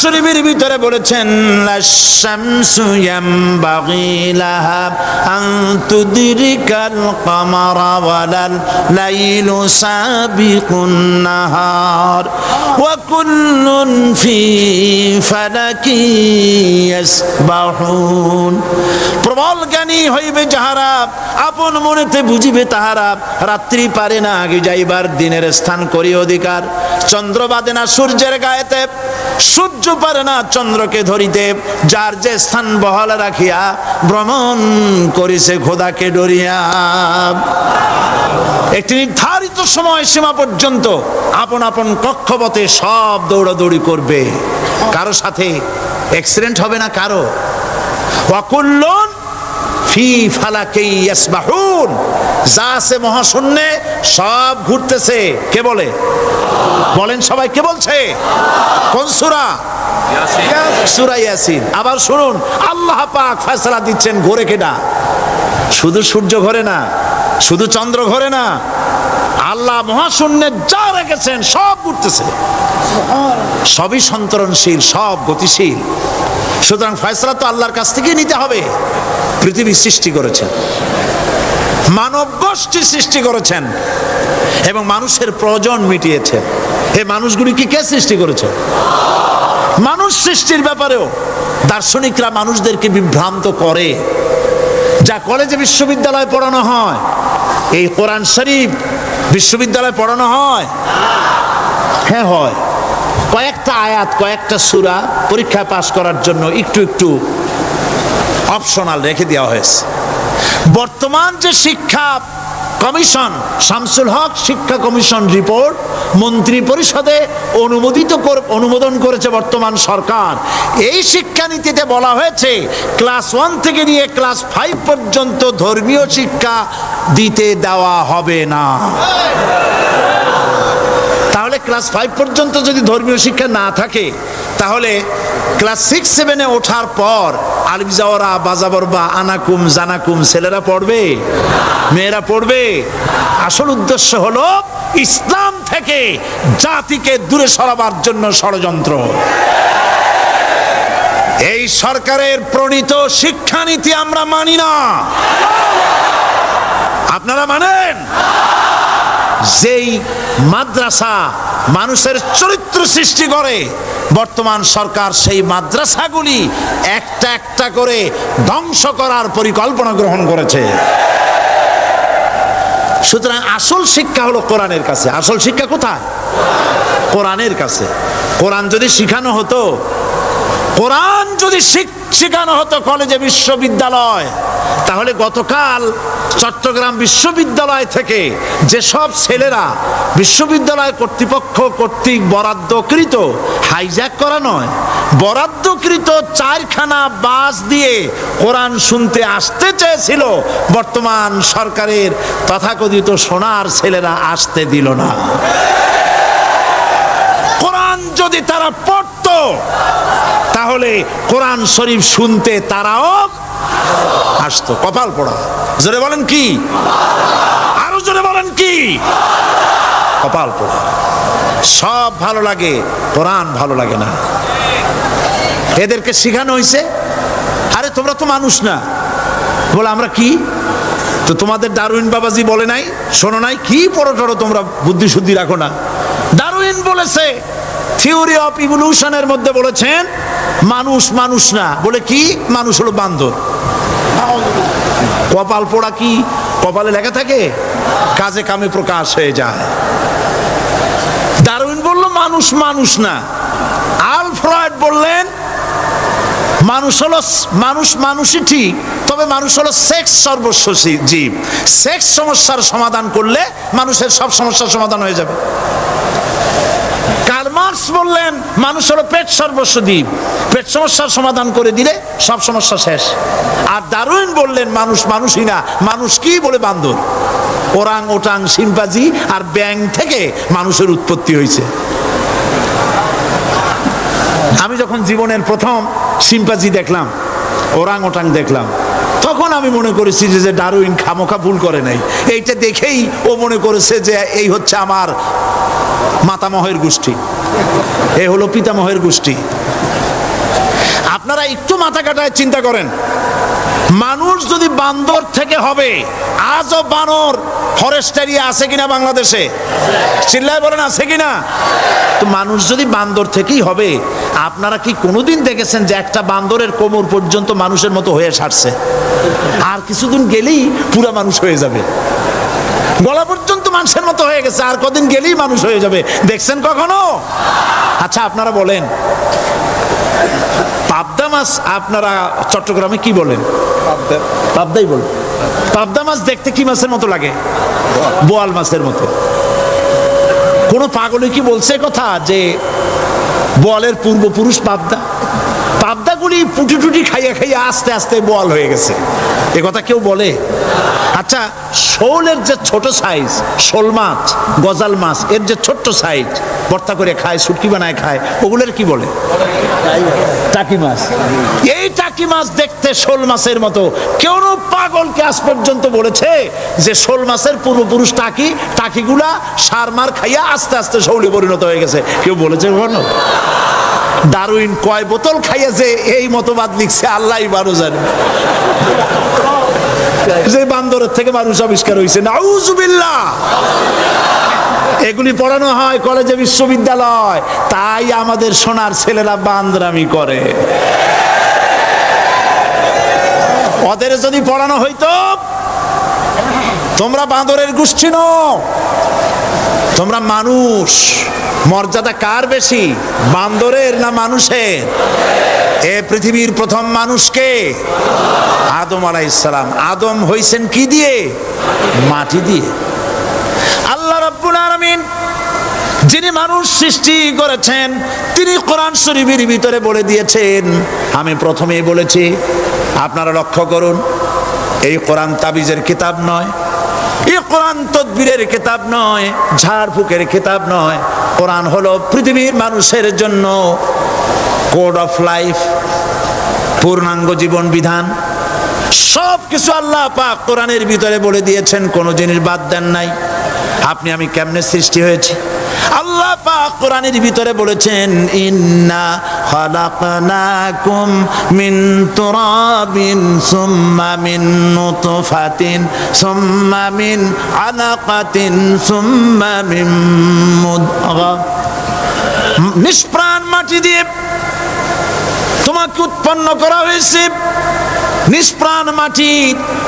শরীফের ভিতরে বলেছেন লাশ-শামসু ইয়ামবাগি লাহা আন তুদরিকাল কামারা ওয়ালাল লাইলু সাবিকুন নাহার ওয়া কুল্লুন ফি ফালাকি ইয়াসবাহুন। প্রবল জ্ঞানী হইবে যাহারা, আপন মনেতে বুঝিবে তাহারা, রাত্রি পারে না আগে যাইবার, দিনের স্থান করি অধিকার। চন্দ্র বাদে না সূর্যের গায়েতে, সূর্য পারে না চন্দ্রকে ধরিতে, যার যে স্থান বহাল রাখিয়া ভ্রমণ করিছে খোদাকে ডরিয়া। একটি নির্ধারিত সময় সীমা পর্যন্ত আপন আপন কক্ষপথে সব দৌড়াদৌড়ি করবে, কারো সাথে অ্যাক্সিডেন্ট হবে না কারো। ওয়াকুল্লুন ফি ফালাকি ইয়াসবাহুন, যা আছে মহাশূন্যে সব ঘুরতেছে। কে বলে? বলেন সবাই, কে বলছে? কোন সূরা? সূরা ইয়াসিন। আবার শুনুন, আল্লাহ পাক ফয়সালা দিচ্ছেন ঘোরে কেডা? শুধু সূর্য ঘোরে না, শুধু চন্দ্র ঘোরে না, আল্লাহ মহাশূন্যে যা রেখেছেন সব ঘুরতেছে, সবই সন্তরণশীল, সব গতিশীল। সুতরাং ফয়সালা তো আল্লাহর কাছ থেকেই নিতে হবে। পৃথিবী সৃষ্টি করেছেন, মানব গোষ্ঠী সৃষ্টি করেছেন এবং মানুষের প্রয়োজন মিটিয়েছেন। এই মানুষগুলিকে কে সৃষ্টি করেছেন? মানুষ সৃষ্টির ব্যাপারেও দার্শনিকরা মানুষদেরকে বিভ্রান্ত করে। যা কলেজে বিশ্ববিদ্যালয়ে পড়ানো হয়, এই কোরআন শরীফ বিশ্ববিদ্যালয়ে পড়ানো হয়? হ্যাঁ হয়। কয়েকটা আয়াত, কয়েকটা সূরা পরীক্ষায় পাশ করার জন্য একটু একটু অপশনাল রেখে দেওয়া হয়েছে। বর্তমান যে শিক্ষা কমিশন, শামসুল হক শিক্ষা কমিশন রিপোর্ট মন্ত্রী পরিষদে অনুমোদন করেছে বর্তমান সরকার। এই শিক্ষানীতিতে বলা হয়েছে ক্লাস 1 থেকে নিয়ে ক্লাস 5 পর্যন্ত ধর্মীয় শিক্ষা দিতে দেওয়া হবে না। তাহলে ক্লাস 5 পর্যন্ত যদি ধর্মীয় শিক্ষা না থাকে, তাহলে ক্লাস 6-7-এ ওঠার পর আলিফ জাওরা বাজাবরবা আনাকুম জানাকুম ছেলেরা পড়বে? মেয়েরা পড়বে? আসল উদ্দেশ্য হলো ইসলাম থেকে জাতিকে দূরে সরাবার জন্য ষড়যন্ত্র। এই সরকারের প্রণীত শিক্ষানীতি আমরা মানি না। আপনারা মানেন? যেই মাদ্রাসা মানুষের চরিত্র সৃষ্টি করে, বর্তমান সরকার সেই মাদ্রাসাগুলি একটা একটা করে ধ্বংস করার পরিকল্পনা গ্রহণ করেছে। সুতরাং আসল শিক্ষা হলো কোরআনের কাছে। আসল শিক্ষা কোথায়? কোরআনের কাছে। কোরআন যদি শিখানো হতো, কোরআন যদি শেখানো হতো কলেজে বিশ্ববিদ্যালয়, তাহলে গতকাল চট্টগ্রাম বিশ্ববিদ্যালয় থেকে যেসব ছেলেরা বিশ্ববিদ্যালয় কর্তৃপক্ষ কর্তৃক বরাদ্দকৃত, হাইজ্যাক করা নয়, বরাদ্দকৃত 4খানা বাস দিয়ে কোরআন শুনতে আসতে চেয়েছিল, বর্তমান সরকারের তথাকথিত সোনার ছেলেরা আসতে দিল না। কোরআন যদি তারা পড়তো, তাহলে কোরআন শরীফ শুনতে তারাও আসতো। কপাল পোড়া। জোরে বলেন কি? আরো জোরে বলেন কি? কপাল পোড়া। সব ভালো লাগে, কোরআন ভালো লাগে না। এদেরকে শিখানো হয়েছে, আরে তোমরা তো মানুষ না। বলে আমরা কি? তো তোমাদের ডারউইন বাবাজি বলে নাই, শোনো নাই? কি পড়ো টড়ো তোমরা, বুদ্ধি শুদ্ধি রাখো না। ডারউইন বলেছে, থিওরি অফ ইভলিউশনের মধ্যে বলেছেন মানুষ মানুষ না। বলে কি? মানুষ হলো বান্দর। কপাল পোড়া। কি কপালে লেখা থাকে? কাজে কামে প্রকাশ হয়ে যায়। ডারউইন বলল মানুষ মানুষ না। আলফ্রেড বললেন মানুষ হলো মানুষই ঠিক, তবে মানুষ হলো সেক্স সর্বস্ব জীব। সেক্স সমস্যার সমাধান করলে মানুষের সব সমস্যার সমাধান হয়ে যাবে। কার্ল মার্কস বললেন মানুষ হলো পেট সর্বস্ব জীব, পেট সমস্যার সমাধান করে দিলে সব সমস্যা শেষ। আর ডারউইন বললেন মানুষ মানুষই না, মানুষ কি? বলে বান্দর। ওরাং ওটাং শিম্পাজি আর ব্যাং থেকে মানুষের উৎপত্তি হয়েছে। আমি যখন জীবনের প্রথম শিম্পাজি দেখলাম, ওরাং ওটাং দেখলাম, তখন আমি মনে করেছি যে ডারউইন খামোখা ভুল করে নাই। এইটা দেখেই ও মনে করেছে যে এই হচ্ছে আমার মাতামহের গোষ্ঠী, এ হলো পিতামহের গোষ্ঠী। আপনারা একটু মাথা কাটায় চিন্তা করেন, মানুষ যদি বান্দর থেকে হবে, আজও বানর ফরেস্ট এরিয়া আছে কিনা বাংলাদেশে? চিল্লায় বলেন আছে কিনা? তো মানুষ যদি বান্দর থেকেই হবে, আপনারা কি কোনোদিন দেখেছেন যে একটা বান্দরের কোমর পর্যন্ত মানুষের মতো হয়ে সারছে? আর কিছুদিন গেলেই পুরা মানুষ হয়ে যাবে, গলা পর্যন্ত মানুষের মতো হয়ে গেছে, আর কদিন গেলেই মানুষ হয়ে যাবে। দেখছেন কখনো? আচ্ছা আপনারা বলেন, পাবদা মাছ আপনারা চট্টগ্রামে কি বলেন? পাবদাই বলেন। পাবদা মাছ দেখতে কি মাছের মতো লাগে? বোয়াল মাছের মতো। কোন পাগলে কি বলছে কথা যে বোয়ালের পূর্বপুরুষ পাবদা? পাবদাগুলি পুটি টুটি খাইয়া খাইয়া আস্তে আস্তে বোয়াল হয়ে গেছে, এ কথা কেউ বলে? আচ্ছা, শোলের যে ছোট সাইজ, শোল মাছ, গজাল মাছ, এর যে ছোট্ট সাইজ ভর্তা করে খায়, শুটকি বানায় খায়, ওগুলোর কি বলে? টাকি মাছ। এই টাকি মাছ দেখতে শোল মাছের মতো। কেউ পাগলকে আজ পর্যন্ত বলেছে যে শোল মাছের পূর্বপুরুষ টাকি, টাকিগুলা সার মার খাইয়া আস্তে আস্তে শৌলে পরিণত হয়ে গেছে? কেউ বলেছে কখনো? ডারউইন কয় বোতল খাইয়া যে এই মতবাদ লিখছে আল্লাহই ভালো জানে, যে বান্দরের থেকে মানুষ আবিষ্কার হয়েছে। নাউজুবিল্লাহ। এগুলি পড়ানো হয় কলেজে, বিশ্ববিদ্যালয়, তাই আমাদের সোনার ছেলেরা বান্দরামি করে। ওদের যদি পড়ানো হইতো তোমরা বান্দরের গোষ্ঠী নও, তোমরা মানুষ, মর্যাদা কার বেশি, বান্দরের না মানুষের? এ পৃথিবীর প্রথম মানুষকে আদম আলাইহিস সালাম। আদম হইছেন কি দিয়ে? মাটি দিয়ে। আল্লাহ রাব্বুল আলামিন যিনি মানুষ সৃষ্টি করেছেন, তিনি কোরআন শরীফের ভিতরে বলে দিয়েছেন, আমি প্রথমেই বলেছি, আপনারা লক্ষ্য করুন, এই কোরআন তাবিজের কিতাব নয়, এই কোরআন তদবিরের কিতাব নয়, ঝাড়ফুঁকের কিতাব নয়। কোরআন হলো পৃথিবীর মানুষের জন্য কোড অফ লাইফ, পূর্ণাঙ্গ জীবন বিধান। সব কিছু আল্লাহ পাক কোরআনের ভিতরে বলে দিয়েছেন, কোনো জিনিস বাদ দেন নাই। আপনি আমি কেমনে সৃষ্টি হয়েছি আল্লাহ পাক কোরআনের ভিতরে বলেছেন, ইন্না খালাকনাকুম মিন তুরাবিন সুম্মা মিন নুতফাতিন সুম্মা মিন আলাকাতিন সুম্মা মিন মুদগা। নিষ্প্রাণ মাটি দিয়ে তোমাকে উৎপন্ন করা হয়েছে, নিষ্প্রাণ মাটি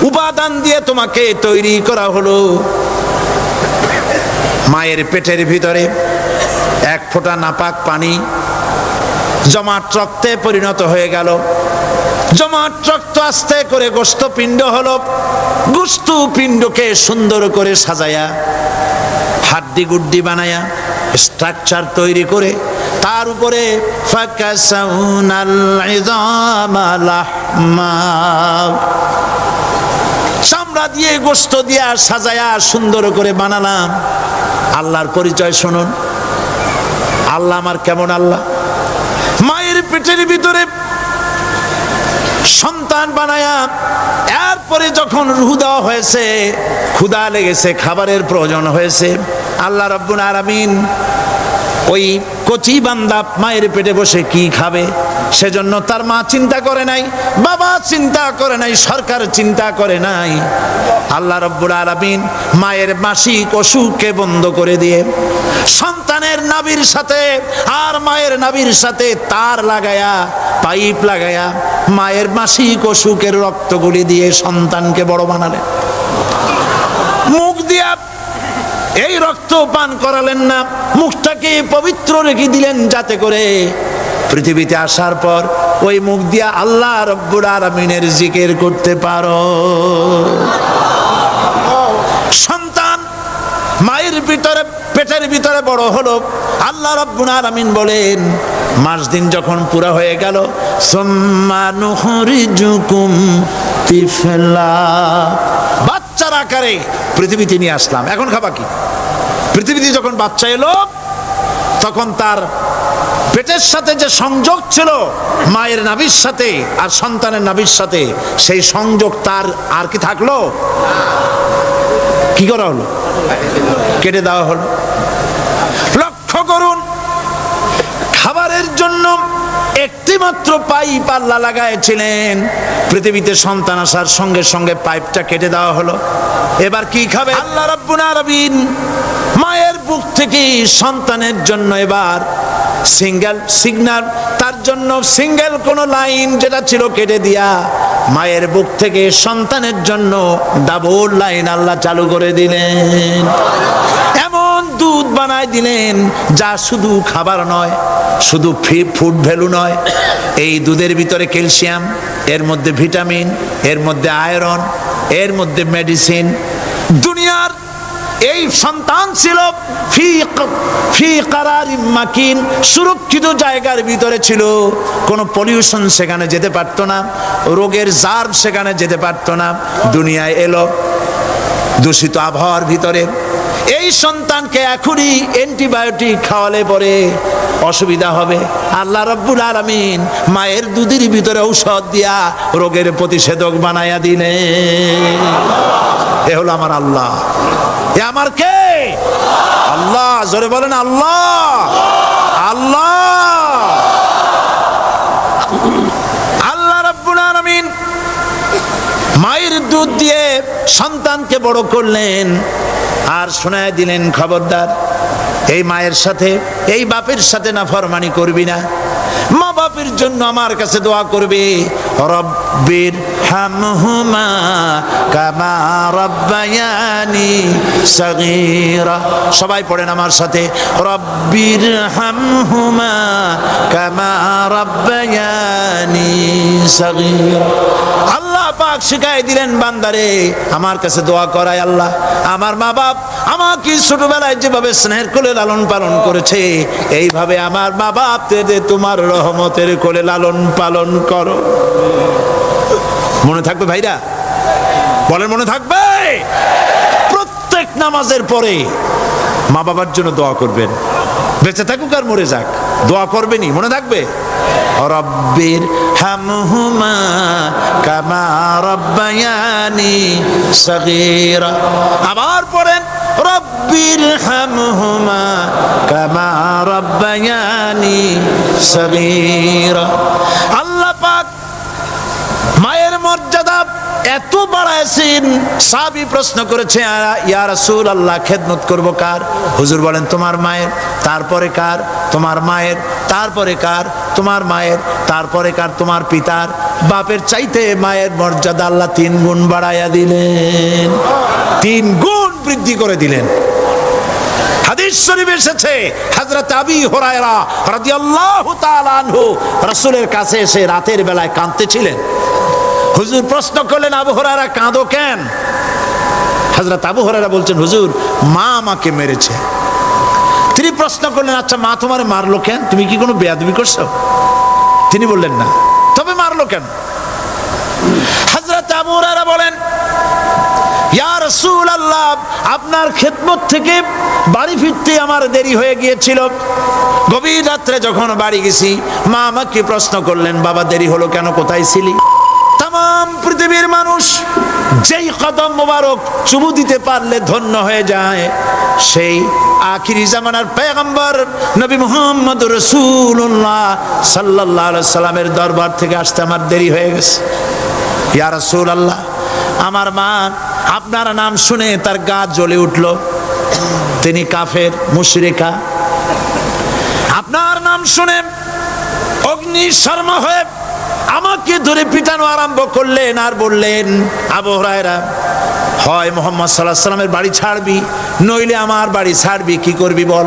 উপাদান দিয়ে তোমাকে তৈরি করা হলো। মায়ের পেটের ভিতরে এক ফোঁটা নাপাক পানি জমাট রক্তে পরিণত হয়ে গেল, জমাট রক্ত আস্তে করে গোস্ত পিণ্ড হলো, গোস্ত পিণ্ডকে সুন্দর করে সাজায়া হাড্ডি গুড্ডি বানায়া স্ট্রাকচার তৈরি করে তার উপরে ফাকাসাউনাল ইযামা লাহমা, চামড়া দিয়ে গোস্ত দিয়া সাজায়া সুন্দর করে বানালাম। আল্লাহর পরিচয় শুনুন, আল্লাহ আমার কেমন আল্লাহ। মায়ের পেটের ভিতরে সন্তান বানায়া এরপরে যখন রূহ দেওয়া হয়েছে, ক্ষুধা লেগেছে, খাবারের প্রয়োজন হয়েছে, আল্লাহ রাব্বুল আলামিন ওই কচি বান্দা মায়ের পেটে বসে কি খাবে, সেজন্য তার মা চিন্তা করে নাই, বাবা চিন্তা করে নাই, সরকার চিন্তা করে নাই। আল্লাহ রাব্বুল আলামিন মায়ের মাসিক অসুখকে বন্ধ করে দিয়ে সন্তানের নাভির সাথে আর মায়ের নাভির সাথে তার লাগায়া, পাইপ লাগায়া মায়ের মাসিক অসুখের রক্তগুলি দিয়ে সন্তানকে বড় বানালেন। মুখ দিয়া এই রক্ত পান করালেন না, মুখটাকে পবিত্র রেখে দিলেন যাতে করে পৃথিবীতে আসার পর ওই মুখ দিয়া আল্লাহ রাব্বুল আলামিনের জিকির করতে পারো। সন্তান মায়ের ভিতরে পেটের ভিতরে বড় হলো, আল্লাহ রাব্বুল আলামিন বলেন মাস দিন যখন পুরা হয়ে গেল, সুম্মা নুখরিজুকুম তিফলা, বাচ্চার আকারে পৃথিবীতে নিয়ে আসলাম। এখন খাবা কি? পৃথিবীতে যখন বাচ্চা এলো তখন তার পেটের সাথে যে সংযোগ ছিল মায়ের নাভির সাথে আর সন্তানের নাভির সাথে, সেই সংযোগ তার আর কি থাকলো? কি করা হলো? কেটে দেওয়া হলো। লক্ষ্য করুন, খাবারের জন্য একটি মাত্র পাইপ আল্লাহ লাগাইছিলেন, পৃথিবীতে সন্তান আসার সঙ্গে সঙ্গে পাইপটা কেটে দেওয়া হলো। এবার কি খাবে? আল্লাহ রাব্বুল আলামিন মায়ের বুক থেকে সন্তানের জন্য এবার সিঙ্গেল সিগন্যাল, তার জন্য সিঙ্গেল কোন লাইন যেটা ছিল কেটে দিয়া মায়ের বুক থেকে সন্তানের জন্য ডাবল লাইন আল্লাহ চালু করে দিলেন। এমন দুধ বানায় দিলেন যা শুধু খাবার নয়, শুধু ফুড ভ্যালু নয়, এই দুধের ভিতরে ক্যালসিয়াম, এর মধ্যে ভিটামিন, এর মধ্যে আয়রন, এর মধ্যে মেডিসিন। দুনিয়ার এই সন্তান ছিল ফি কারারিম মাকিন, সুরক্ষিত জায়গার ভিতরে ছিল, কোনো পলিউশন সেখানে যেতে পারতো না, রোগের জার্ম সেখানে যেতে পারতো না। দুনিয়ায় এলো দূষিত আবহাওয়ার ভিতরে, এই সন্তানকে এখনই অ্যান্টিবায়োটিক খাওয়ালে পরে অসুবিধা হবে। আল্লাহ রাব্বুল আলামিন মায়ের দুধের ভিতরে ঔষধ দিয়া রোগের প্রতিষেধক বানায়া দিলেন। এ হলো আমার আল্লাহ। এ আমার কে? আল্লাহ। জোরে বলেন আল্লাহ। আল্লাহ আল্লাহ রাব্বুল আলামিন মায়ের দুধ দিয়ে সন্তানকে বড় করলেন, আর শোনায় দিলেন খবরদার এই মায়ের সাথে, এই বাপের সাথে নাফরমানি করবি না। মা বাপের জন্য আমার কাছে দোয়া করবে, রব্বির হামহুমা কামা রাব্বায়ানি সগীরা। সবাই পড়েন আমার সাথে, রব্বির হামহুমা কামা রাব্বায়ানি সগীরা। আল্লাহ পাক শিখাই দিলেন বান্দারে আমার কাছে দোয়া করায়, আল্লাহ আমার মা বাপ আমাকে ছোটবেলায় যেভাবে স্নেহের কোলে লালন পালন করেছে, এইভাবে আমার মা বাপ তোমার রহমতের কোলে লালন পালন করো। মনে থাকবে ভাইরা? বলেন মনে থাকবে? প্রত্যেক নামাজের পরে মা বাবার জন্য দোয়া করবেন, বেঁচে থাকুক আর মরে যাক, দোয়া করবেনই। মনে থাকবে? রব্বির হামহুমা কামা রাব্বায়ানি সগীরা। আবার পড়েন, রব্বির হামহুমা কামা রাব্বায়ানি সগীরা। আল্লাহ পাক মায়ের মর্যাদা এত বাড়াইছেন, সাহাবী প্রশ্ন করেছে, ইয়া রাসূলুল্লাহ খেদমত করব কার? হুজুর বলেন তোমার মায়ের, তারপরে কার? তোমার মায়ের, তারপরে কার? তোমার মায়ের, তারপরে কার? তোমার পিতার। বাপের চাইতে মায়ের মর্যাদা আল্লাহ 3 গুণ বাড়াইয়া দিলেন, 3 গুণ বৃদ্ধি করে দিলেন। হাদিস শরীফে এসেছে, হযরত আবী হুরায়রা রাদিয়াল্লাহু তাআলা আনহু রাসূলের কাছে এসে রাতের বেলায় কাঁদতেছিলেন। হুজুর প্রশ্ন করলেন, আবু হুরায়রা কাঁদো কেন? হযরত আবু হুরায়রা বলছেন, হুজুর মা আমাকে মেরেছে। তিনি প্রশ্ন করলেন, আচ্ছা মা তোমার মারলো কেন? তুমি কি কোনো বেয়াদবি করছো? তিনি বললেন না, তবে মারলো কেন? হযরত আবু হুরায়রা বলেন, ইয়া রাসূলুল্লাহ আপনার খেদমত থেকে বাড়ি ফিরতে আমার দেরি হয়ে গিয়েছিল। গভীর রাত্রে যখন বাড়ি গেছি, মা আমাকে প্রশ্ন করলেন, বাবা দেরি হলো কেন, কোথায় ছিলি? তাম পৃথিবীর মানুষ যেই কদম মোবারক চুমু দিতে পারলে ধন্য হয়ে যায়, সেই আখিরি জামানার পয়গম্বর নবী মুহাম্মদ রাসূলুল্লাহ সাল্লাল্লাহু আলাইহি সাল্লামের দরবার থেকে আসতে আমার দেরি হয়ে গেছে। ইয়া রাসূলুল্লাহ আমার মা আপনার নাম শুনে তার গা জ্বলে উঠল, তিনি কাফের মুশরিকা। আপনার নাম শুনে অগ্নি শর্মা হয়ে আমাকে ধরে পিটানো আরম্ভ করলেন, আর বললেন, আবু হুরায়রা হয় মুহাম্মদ সাল্লাল্লাহু আলাইহি সাল্লামের বাড়ি ছাড়বি, নইলে আমার বাড়ি ছাড়বি, কি করবি বল?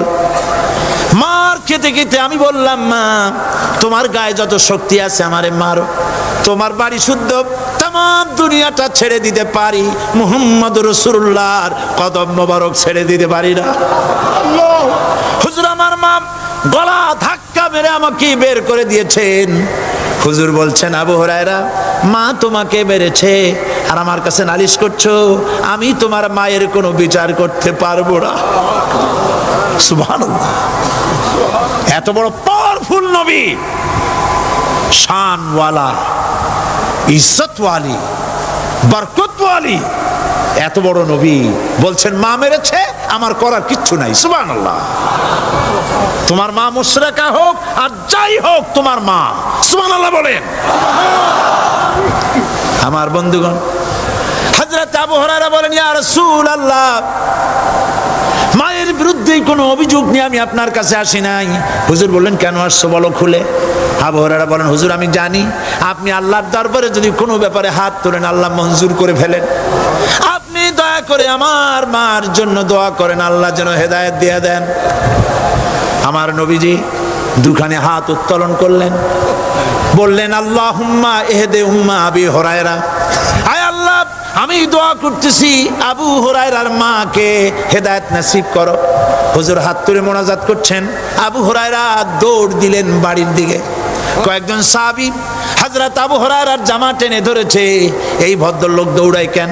মার খেতে খেতে আমি বললাম, মা তোমার গায়ে যত শক্তি আছে আমারে মারো, তোমার বাড়ি শুদ্ধ, তাম দুনিয়াটা ছেড়ে দিতে পারি, মুহাম্মদ রাসূলুল্লাহর কদম মোবারক ছেড়ে দিতে পারি না। হুজুর আমার মা গলা ধাক্কা মেরে আমাকে বের করে দিয়েছেন। হুজুর বলছেন, আবু হুরায়রা মা তোমাকে মেরেছে আর আমার কাছে নালিশ করছো, আমি তোমার মায়ের কোনো বিচার করতে পারবো না। সুবহানাল্লাহ, এত বড় পাওয়ারফুল নবী, শানওয়ালা, ইজ্জতওয়ালি, বরকতওয়ালি, এত বড় নবী বলছেন মা মেরেছে, আমার করার কিচ্ছু নাই। সুবহানাল্লাহ। তোমার মা মুশরিকা হোক আর যাই হোক, তোমার মা। সুবহানাল্লাহ বলেন। আমার বন্ধুগণ, হযরত আবু হুরায়রা বলেন, ইয়া রাসূলুল্লাহ, মায়ের বিরুদ্ধে কোনো অভিযোগ নিয়ে আমি আপনার কাছে আসি নাই। হুজুর বললেন, কেন আসছো বলো খুলে। আবু হুরায়রা বলেন, হুজুর আমি জানি আপনি আল্লাহর দরবারে যদি কোনো ব্যাপারে হাত তোলেন আল্লাহ মঞ্জুর করে ফেলেন। আপনি দয়া করে আমার মার জন্য দোয়া করেন, আল্লাহ যেন হেদায়েত দিয়ে দেন। আমার নবীজি দুখানে হাত উত্তোলন করলেন, বললেন, আল্লাহুম্মা ইহদি উম্মা আবি হুরায়রা, আয় আল্লাহ আমি দোয়া করতেছি আবু হুরায়রার মাকে হেদায়েত নসিব করো। হুজুর হাত তুলে মোনাজাত করছেন, আবু হুরায়রা দৌড় দিলেন বাড়ির দিকে। কয়েকজন সাহাবী হযরত আবু হুরায়রার জামা টেনে ধরেছে, এই ভদ্রলোক দৌড়ায় কেন?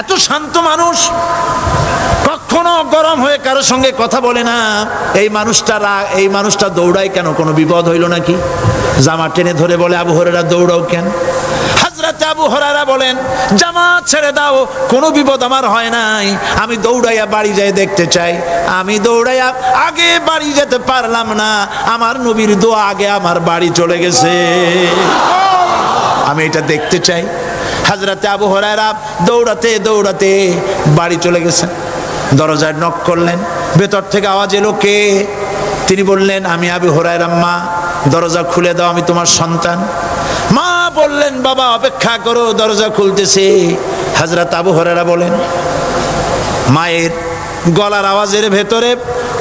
এত শান্ত মানুষ, কখনো গরম হয়ে কারো সঙ্গে কথা বলে না। এই মানুষটা দৌড়ায় কেন? কোনো বিপদ হইল নাকি? জামা টেনে ধরে বলে, আবু হুরায়রা দৌড়াও কেন? হযরত আবু হুরায়রা বলেন, জামা ছেড়ে দাও, কোনো বিপদ আমার হয় নাই, আমি দৌড়াইয়া বাড়ি যাই দেখতে চাই। আমি দৌড়াইয়া আগে বাড়ি যেতে পারলাম না, আমার নবীর দোয়া আগে আমার বাড়ি চলে গেছে, আমি এটা দেখতে চাই। হযরত আবু হুরায়রা দৌড়াতে দৌড়াতে বাড়ি চলে গেছেন। দরজায় নক করলেন, ভেতর থেকে আওয়াজ এলো, কে? তিনি বললেন, আমি আবু হুরায়রা। মা দরজা খুলে দাও, আমি তোমার সন্তান। মা বললেন, বাবা অপেক্ষা করো, দরজা খুলতেছে। হযরত আবু হুরায়রা বলেন, মায়ের গলার আওয়াজের ভেতরে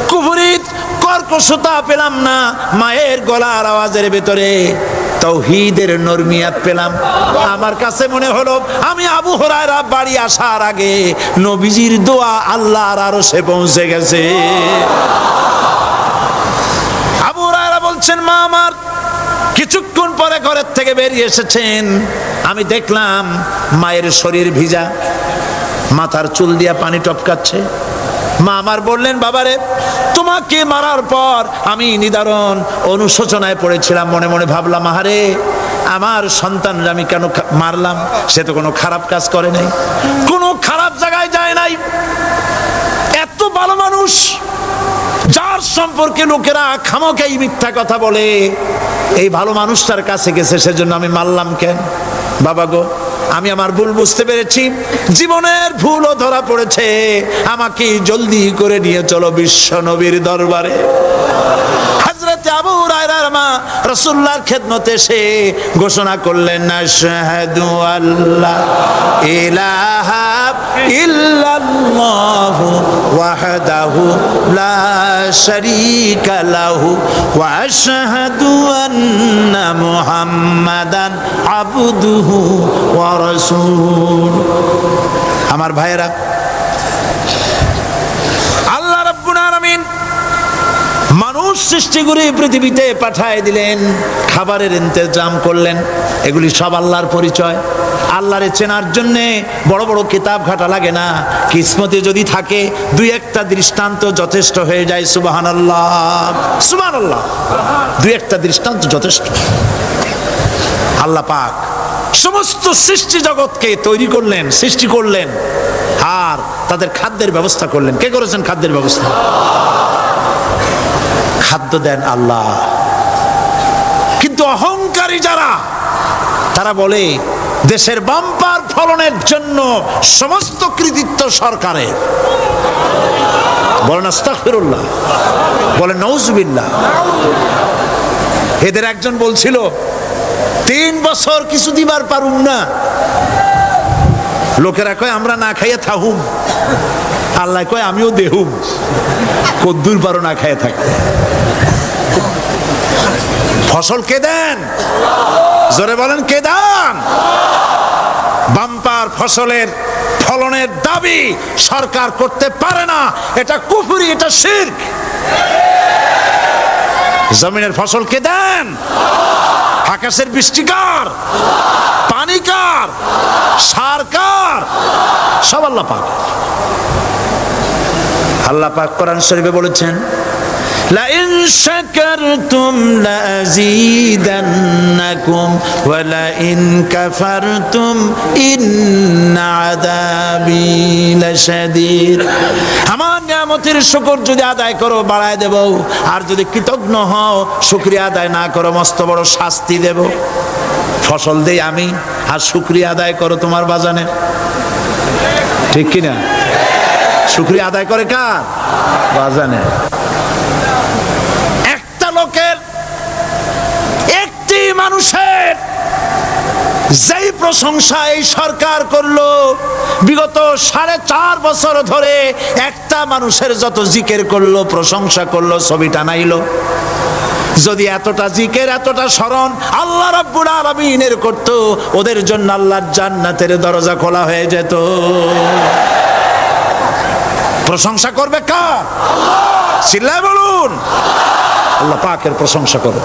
কুফরিত কর্কশতা পেলাম না, মায়ের গলার আওয়াজের ভেতরে তাওহীদের নরমিয়াত পেলাম। আমার কাছে মনে হলো আমি আবু হুরায়রা বাড়ি আসার আগে নবীজির দোয়া আল্লাহর আরশে পৌঁছে গেছে। আবু হুরায়রা বলছেন, মা আমার কিছুক্ষণ পরে ঘরের থেকে বেরিয়ে এসেছেন, আমি দেখলাম মায়ের শরীর ভিজা, মাথার চুল দিয়া পানি টপকাচ্ছে। মা আমার বললেন, বাবারে তোমাকে মারার পর আমি নিদারুণ অনুশোচনায় পড়েছিলাম, মনে মনে ভাবলাম, আহারে আমার সন্তানরা আমি কেন মারলাম? সে তো কোনো খারাপ কাজ করে নাই, কোনো খারাপ জায়গায় যায় নাই, এত ভালো মানুষ যার সম্পর্কে লোকেরা খামোখাই মিথ্যা কথা বলে, এই ভালো মানুষটার কাছে গেছে, সেজন্য আমি মারলাম কেন? বাবা গো, আমি আমার ভুল বুঝতে পেরেছি, জীবনের ভুলও ধরা পড়েছে, আমাকে জলদি করে নিয়ে চলো বিশ্ব নবীর দরবারে। হযরত আবু হুরায়রার মা রাসূলুল্লাহর খেদমতে এসে ঘোষণা করলেন, আশহাদু আল্লা ইলাহা ইল্লাল্লাহু ওয়াহদাহু লা শারীকা লাহু ওয়া আশহাদু আন্না মুহাম্মাদান আবদুহু ওয়া রাসূলুহু। আমার ভাইয়েরা, আল্লাহ রাব্বুল আলামিন মানুষ সৃষ্টি করে পৃথিবীতে পাঠায় দিলেন, খাবারের ইন্তজাম করলেন, এগুলি সব আল্লাহর পরিচয়। আল্লাহরে চেনার জন্য বড় বড় কিতাব ঘাটা লাগে না, কিসমতে যদি থাকে দুই একটা দৃষ্টান্ত যথেষ্ট হয়ে যায়। সুবহানাল্লাহ, সুবহানাল্লাহ, দুই একটা দৃষ্টান্ত যথেষ্ট। আল্লাহ পাক সমস্ত সৃষ্টি জগৎকে তৈরি করলেন, সৃষ্টি করলেন, আর তাদের খাদ্যের ব্যবস্থা করলেন। কে করেছেন খাদ্যের ব্যবস্থা? খাদ্য দেন আল্লাহ। কিন্তু অহংকারী যারা, তারা বলে দেশের বাম্পার ফলনের জন্য সমস্ত কৃতিত্ব সরকারের। বলেন আস্তাগফিরুল্লাহ, বলেন নাউজুবিল্লাহ। এদের একজন বলছিল, 3 বছর কিছু দিবার পারুম না, লোকেরা কয় আমরা না খাইয়ে থাকুম, আল্লাহ কয় আমিও দেহুম, কদ্দুর পারো না খাইয়ে থাকতে। ফসল কে দেন? জোরে বলেন, কে দেন? বাম্পার ফসলের ফলনের দাবি সরকার করতে পারে না, এটা কুফরি, এটা শিরক। জমিনের ফসল কে দেন? আকাশের বৃষ্টি কার? পানি কার? সার কার? সব আল্লাহ পাক। আল্লাহ পাক কোরআন শরীফে বলেছেন, লাইন শাকারতুম লাযীদান্নাকুম ওয়া লাইন কাফারতুম ইন্না আযাবি লাশাদীদ। আমার নিয়ামতের শুকর যদি আদায় করো বাড়ায় দেব, আর যদি কৃতজ্ঞ হও শুকরিয়া আদায় না করো মস্ত বড় শাস্তি দেব। ফসল দেই আমি আর শুকরিয়া আদায় করো তোমার বাজানে, ঠিক কিনা? শুকরিয়া আদায় করে কার? বাজানে। একটা লোকের, একটি মানুষের যেই প্রশংসা এই সরকার করলো বিগত 4.5 বছর ধরে, একটা মানুষের যত জিকির করলো প্রশংসা করলো ছবি টানাইলো, যদি এতটা জিকির এতটা স্মরণ আল্লাহ রাব্বুল আলামিনের করত, ওদের জন্য আল্লাহর জান্নাতের দরজা খোলা হয়ে যেত। প্রশংসা করবে কার? চিল্লায় বলুন, আল্লাহ পাকের প্রশংসা করো।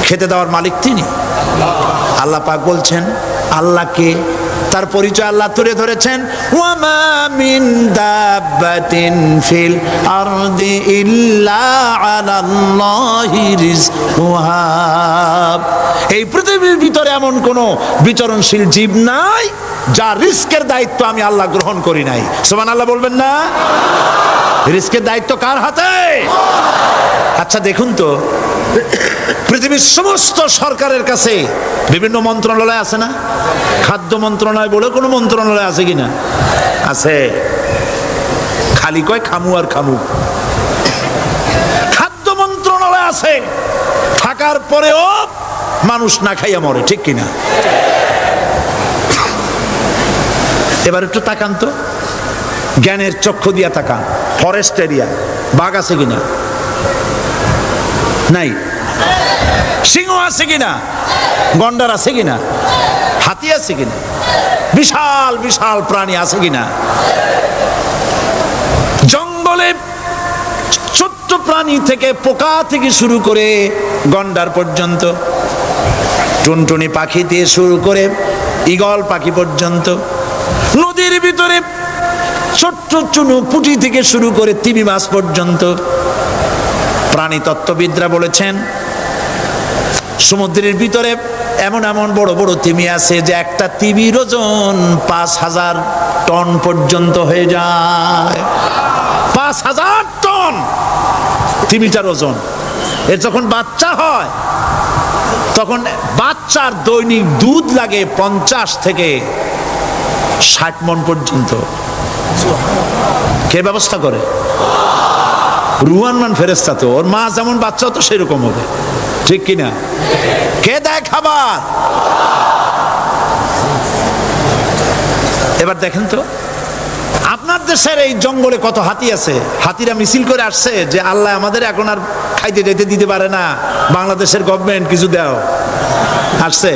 খেতে দেওয়ার মালিক তিনি। আল্লাহ পাক বলছেন আল্লাহকে, তার পরিচয় আল্লাহ তুলে ধরেছেন, ওয়ামা মিন দাব্বাতিন ফিল আরদি ইল্লা আলাল্লাহি রিজকুহা। এই পৃথিবীর ভিতরে এমন কোন বিচরণশীল জীব নাই যার রিস্কের দায়িত্ব আমি আল্লাহ গ্রহণ করি নাই। সুবহানাল্লাহ বলবেন না? রিস্কের দায়িত্ব কার হাতে? আচ্ছা দেখুন তো, পৃথিবীর সমস্ত সরকারের কাছে বিভিন্ন মন্ত্রণালয় আছে না? খাদ্য মন্ত্রণালয় বলে কোনো মন্ত্রণালয় আছে কিনা? আছে। খালি কয় খামু আর খামু। খাদ্য মন্ত্রণালয় আছে, থাকার পরেও মানুষ না খাইয়া মরে, ঠিক কিনা? এবার একটু তাকান তো, জ্ঞানের চক্ষু দিয়া তাকান। ফরেস্ট এরিয়া বাঘ আছে কিনা? নাই। সিংহ আছে কিনা? গন্ডার আছে কিনা? হাতি আছে কিনা? বিশাল বিশাল প্রাণী আছে কিনা? জঙ্গলে ছোট্ট প্রাণী থেকে পোকা থেকে শুরু করে গন্ডার পর্যন্ত, টুনটুনি পাখি দিয়ে শুরু করে ঈগল পাখি পর্যন্ত, নদীর ভিতরে ছোট্ট চুনু পুঁটি থেকে শুরু করে তিমি মাছ পর্যন্ত। প্রাণী তত্ত্ববিদরা বলেছেন সমুদ্রের ভিতরে এমন এমন বড় বড় তিমি আছে যে একটা তিমির ওজন 5000 টন পর্যন্ত হয়ে যায়। 5000 টন তিমিটার ওজন। এর যখন বাচ্চা হয় তখন বাচ্চার দৈনিক দুধ লাগে 50 থেকে 60 মণ পর্যন্ত। কে ব্যবস্থা করে? রুহান মান ফেরেশতা। তো ওর মা যেমন বাচ্চা তো সেরকম হবে, ঠিক কিনা? কে দেয় খাবার? এবার দেখেন তো আপনার দেশের এই জঙ্গলে কত হাতি আছে। হাতিরা মিছিল করে আসছে যে আল্লাহ আমাদের এখন আর খাইতে যেতে দিতে পারে না, বাংলাদেশের গভর্নমেন্ট কিছু দাও। আসছে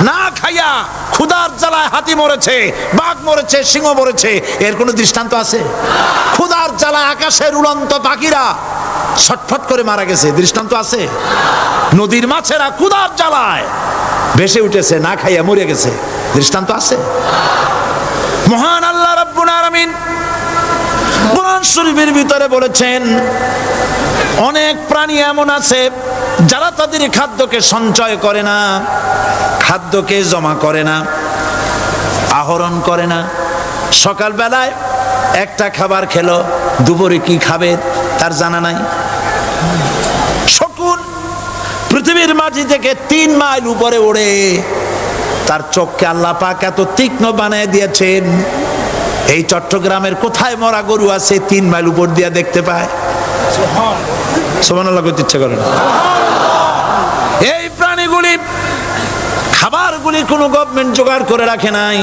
না, খাইয়া ক্ষুধার জ্বালায় হাতি মরেছে, বাঘ মরেছে, সিংহ মরেছে। এর কোনো দৃষ্টান্ত আছে? ক্ষুধার জ্বালায় আকাশের উড়ন্ত পাখিরা ছটফট করে মারা গেছে, দৃষ্টান্ত আছে? নদীর মাছেরা ক্ষুধার জ্বালায় ভেসে উঠেছে, না খাইয়া মরে গেছে, দৃষ্টান্ত আছে? মহান আল্লাহ রাব্বুল আলামিন কোরআন শরীফের ভিতরে বলেছেন অনেক প্রাণী এমন আছে যারা তাদের খাদ্যকে সঞ্চয় করে না, খাদ্যকে জমা করে না, আহরণ করে না। সকালবেলায় একটা খাবার খেলো, দুপুরে কি খাবে তার জানা নাই। শকুন পৃথিবীর মাটি থেকে 3 মাইল উপরে ওড়ে, তার চোখকে আল্লাহ পাক এত তীক্ষ্ণ বানিয়ে দিয়েছেন, এই চট্টগ্রামের কোথায় মরা গরু আছে 3 মাইল উপর দিয়ে দেখতে পায়? সুবহানাল্লাহ করতে ইচ্ছা করে না। এই প্রাণীগুলি খাবারগুলি কোনো গভর্নমেন্ট জোগাড় করে রাখে নাই।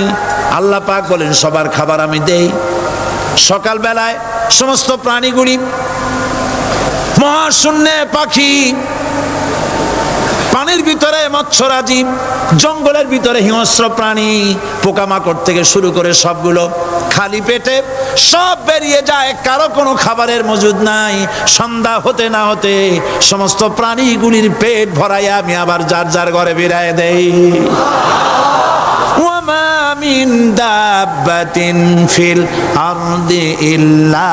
আল্লাহ পাক বলেন সবার খাবার আমি দেই। সকালবেলায় সমস্ত প্রাণীগুলি, মহাশূন্যে পাখি, পানির ভিতরে মৎস্যরাজি, জঙ্গলের ভিতরে হিংস্র প্রাণী, পোকামাকড় থেকে শুরু করে সবগুলো খালি পেটে সব বেরিয়ে যায়, কারো কোনো খাবারের মজুদ নাই। সন্ধ্যা হতে না হতে সমস্ত প্রাণীগুলির পেট ভরাইয়া আমি আবার যার যার ঘরে বেরায় দেই। ওয়ামা মিন দাব্বাতিন ফিল আরদি ইল্লা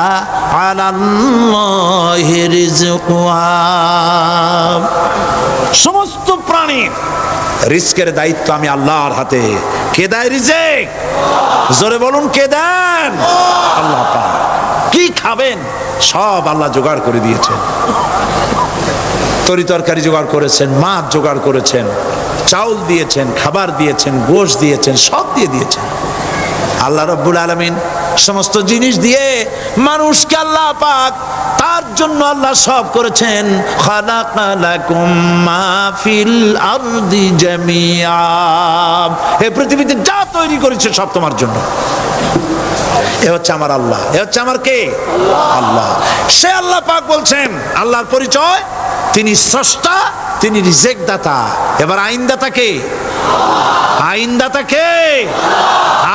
আলাল্লাহি রিজকুহা। সমস্ত প্রাণীর রিজকের দায়িত্ব আমি আল্লাহর হাতে। কে দেয় রিজেক? জোরে বলুন, কে দেন? আল্লাহ পাক। কি খাবেন সব আল্লাহ জোগাড় করে দিয়েছেন। তরি তরকারি জোগাড় করেছেন, মাছ জোগাড় করেছেন, চাউল দিয়েছেন, খাবার দিয়েছেন, গোশত দিয়েছেন, সব দিয়ে দিয়েছেন আল্লাহ রাব্বুল আলামিন। সমস্ত জিনিস দিয়ে মানুষকে আল্লাহ পাক তার জন্য আল্লাহ সব করেছেন। খালাকা লাকুম মা ফিল আরদি জামিআ। এই পৃথিবীতে যা তৈরি করেছে সব তোমার জন্য। এ হচ্ছে আমার আল্লাহ, এ হচ্ছে আমার কে? আল্লাহ। সে আল্লাহ পাক বলছেন, আল্লাহর পরিচয় তিনি স্রষ্টা, তিনি রিজেক দাতা। এবার আইনদাতা কে? আইনদাতা কে?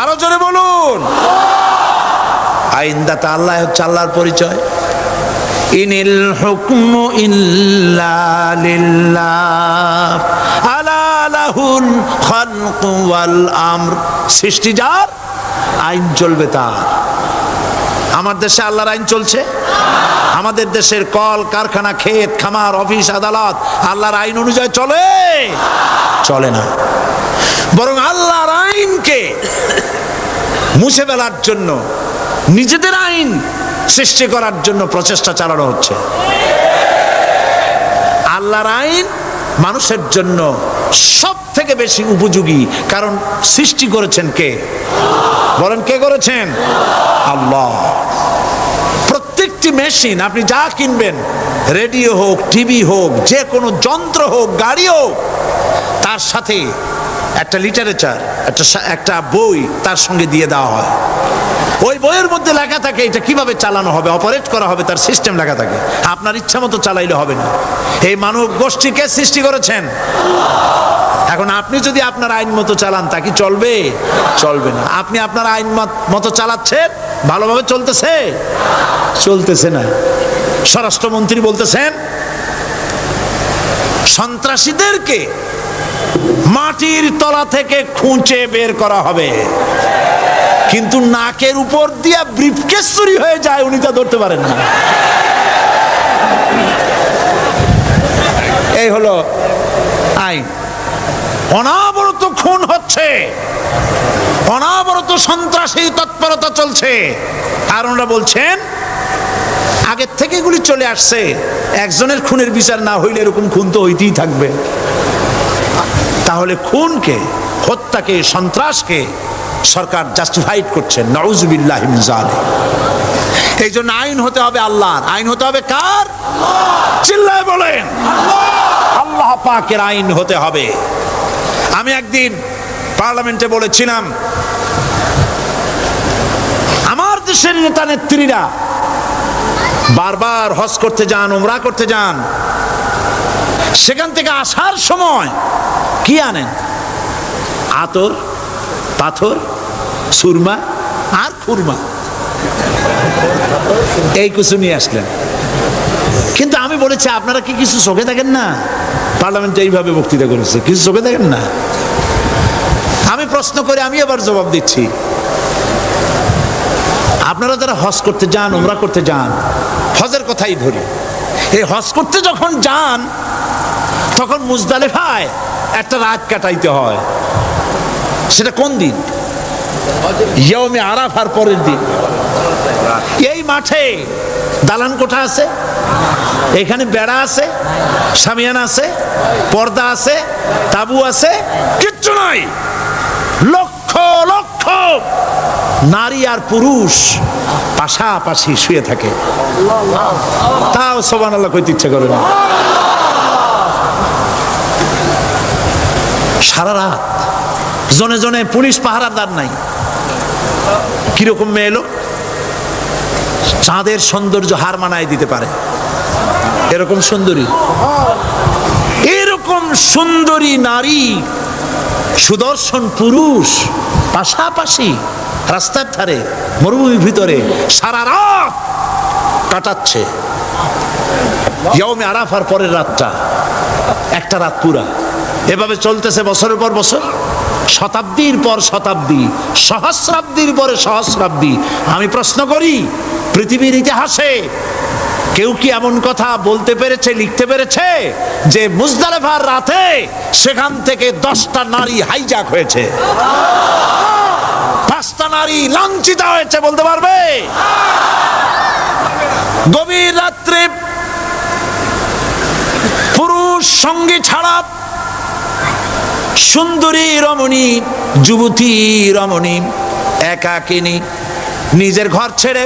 আরো জোরে বলুন। আইনদাতা আল্লাহ হচ্ছে আল্লাহর পরিচয়। ইনিল হুকমু ইল্লা লিল্লাহ আলা লাহুল খালকু ওয়াল আমর। সৃষ্টি যার, আইন চলবে তার। আমার দেশে আল্লাহর আইন চলছে? আমাদের দেশের কল কারখানা, ক্ষেত খামার, অফিস আদালত আল্লাহর আইন অনুযায়ী চলে? চলে না। বরং আল্লাহর আইনকে মুছে ফেলার জন্য, নিজেদের আইন সৃষ্টি করার জন্য প্রচেষ্টা চালানো হচ্ছে। আল্লাহর আইন মানুষের জন্য সব থেকে বেশি উপযোগী, কারণ সৃষ্টি করেছেন কে? বলেন, কে করেছেন? আল্লাহ। প্রত্যেকটি মেশিন আপনি যা কিনবেন, রেডিও হোক, টিভি হোক, যে কোনো যন্ত্র হোক, গাড়ি হোক, তার সাথে একটা লিটারেচার, একটা বই তার সঙ্গে দিয়ে দেওয়া হয়। ওই বইয়ের মধ্যে লেখা থাকে এটা কিভাবে চালানো হবে, অপারেট করা হবে, তার সিস্টেম লেখা থাকে। আপনার ইচ্ছা মতো চালাইলে হবে না। এই মানব গোষ্ঠীকে সৃষ্টি করেছেন। এখন আপনি যদি আপনার আইন মতো চালান, তা কি চলবে? চলবে না। আপনি আপনার আইন মতো চালাচ্ছেন, ভালোভাবে চলতেছে? চলতেছে না। স্বরাষ্ট্রমন্ত্রী বলতেছেন সন্ত্রাসীদেরকে মাটির তলা থেকে খুঁজে বের করা হবে, কিন্তু নাকের উপর দিয়া ব্রিফকেস চুরি হয়ে যায়, উনি তা ধরতে পারেন না। এই হলো আইন। অনাবরত খুন হচ্ছে, অনাবরত সন্ত্রাসী তৎপরতা চলছে। আর ওনারা বলছেন আগের থেকে এগুলি চলে আসছে, একজনের খুনের বিচার না হইলে এরকম খুন তো হইতেই থাকবে। তাহলে খুনকে, হত্যাকে, সন্ত্রাসকে সরকার জাস্টিফাইড করছেন। নাউযুবিল্লাহি মিন যালিক। এই জন্য আইন হতে হবে আল্লাহর। আইন হতে হবে কার? চিল্লায় বলেন, আল্লাহ পাকের আইন হতে হবে। আমি একদিন পার্লামেন্টে বলেছিলাম, আমার দেশের নেতা নেত্রীরা বারবার হজ করতে যান, উমরা করতে যান, সেখান থেকে আসার সময় কি আনেন? আতর, পাথর, সুরমা আর খুরমা, এই কিছু নিয়ে আসলেন। কিন্তু আমি বলেছি, আপনারা কি কিছু চোখে দেখেন না? পার্লামেন্টে এইভাবে বক্তৃতা করেছে, কিছু চোখে দেখেন না? আমি প্রশ্ন করে আমি এবার জবাব দিচ্ছি, আপনারা যারা হজ করতে যান, উমরা করতে যান, হজের কথাই ধরি, এই হজ করতে যখন যান তখন মুজদালিফায় একটা রাত কাটাইতে হয়। সেটা কোন দিন? ইয়ৌমে আরাফার পরের দিন। এই মাঠে দালান কোঠা আছে, এখানে বেড়া আছে, শামিয়ানা আছে, পর্দা আছে, তাবু আছে, কিচ্ছু নাই। লক্ষ লক্ষ নারী আর পুরুষ পাশাপাশি শুয়ে থাকে, তাও সুবহানাল্লাহ কইতে ইচ্ছা করে না। সারা রাত জনে জনে পুলিশ পাহারাদার নাই। কিরকম মেয়ে এলো, চাঁদের সৌন্দর্য হার মানায় দিতে পারে এরকম সুন্দরী, এরকম সুন্দরী নারী, সুদর্শন পুরুষ পাশাপাশি রাস্তার ধারে মরুভূমির ভিতরে সারা রাত কাটাচ্ছে। ইয়ৌমে আরাফার পরের রাতটা, একটা রাত পুরা এভাবে চলতেছে বছরের পর বছর। শতাব্দীর পর শতাব্দী, সহস্রাব্দীর পরে সহস্রাব্দী। আমি প্রশ্ন করি, পৃথিবীর ইতিহাসে কেউ কি এমন কথা বলতে পেরেছে, লিখতে পেরেছে যে মুজদালিফার রাতে সেখান থেকে 10টা নারী হাইজ্যাক হয়েছে, 5টা নারী লাঞ্ছিত হয়েছে, বলতে পারবে? গভীর রাত্রে পুরুষ সঙ্গী ছাড়া সুন্দরী রমণী, যুবতী রমণী একাকিনী নিজের ঘর ছেড়ে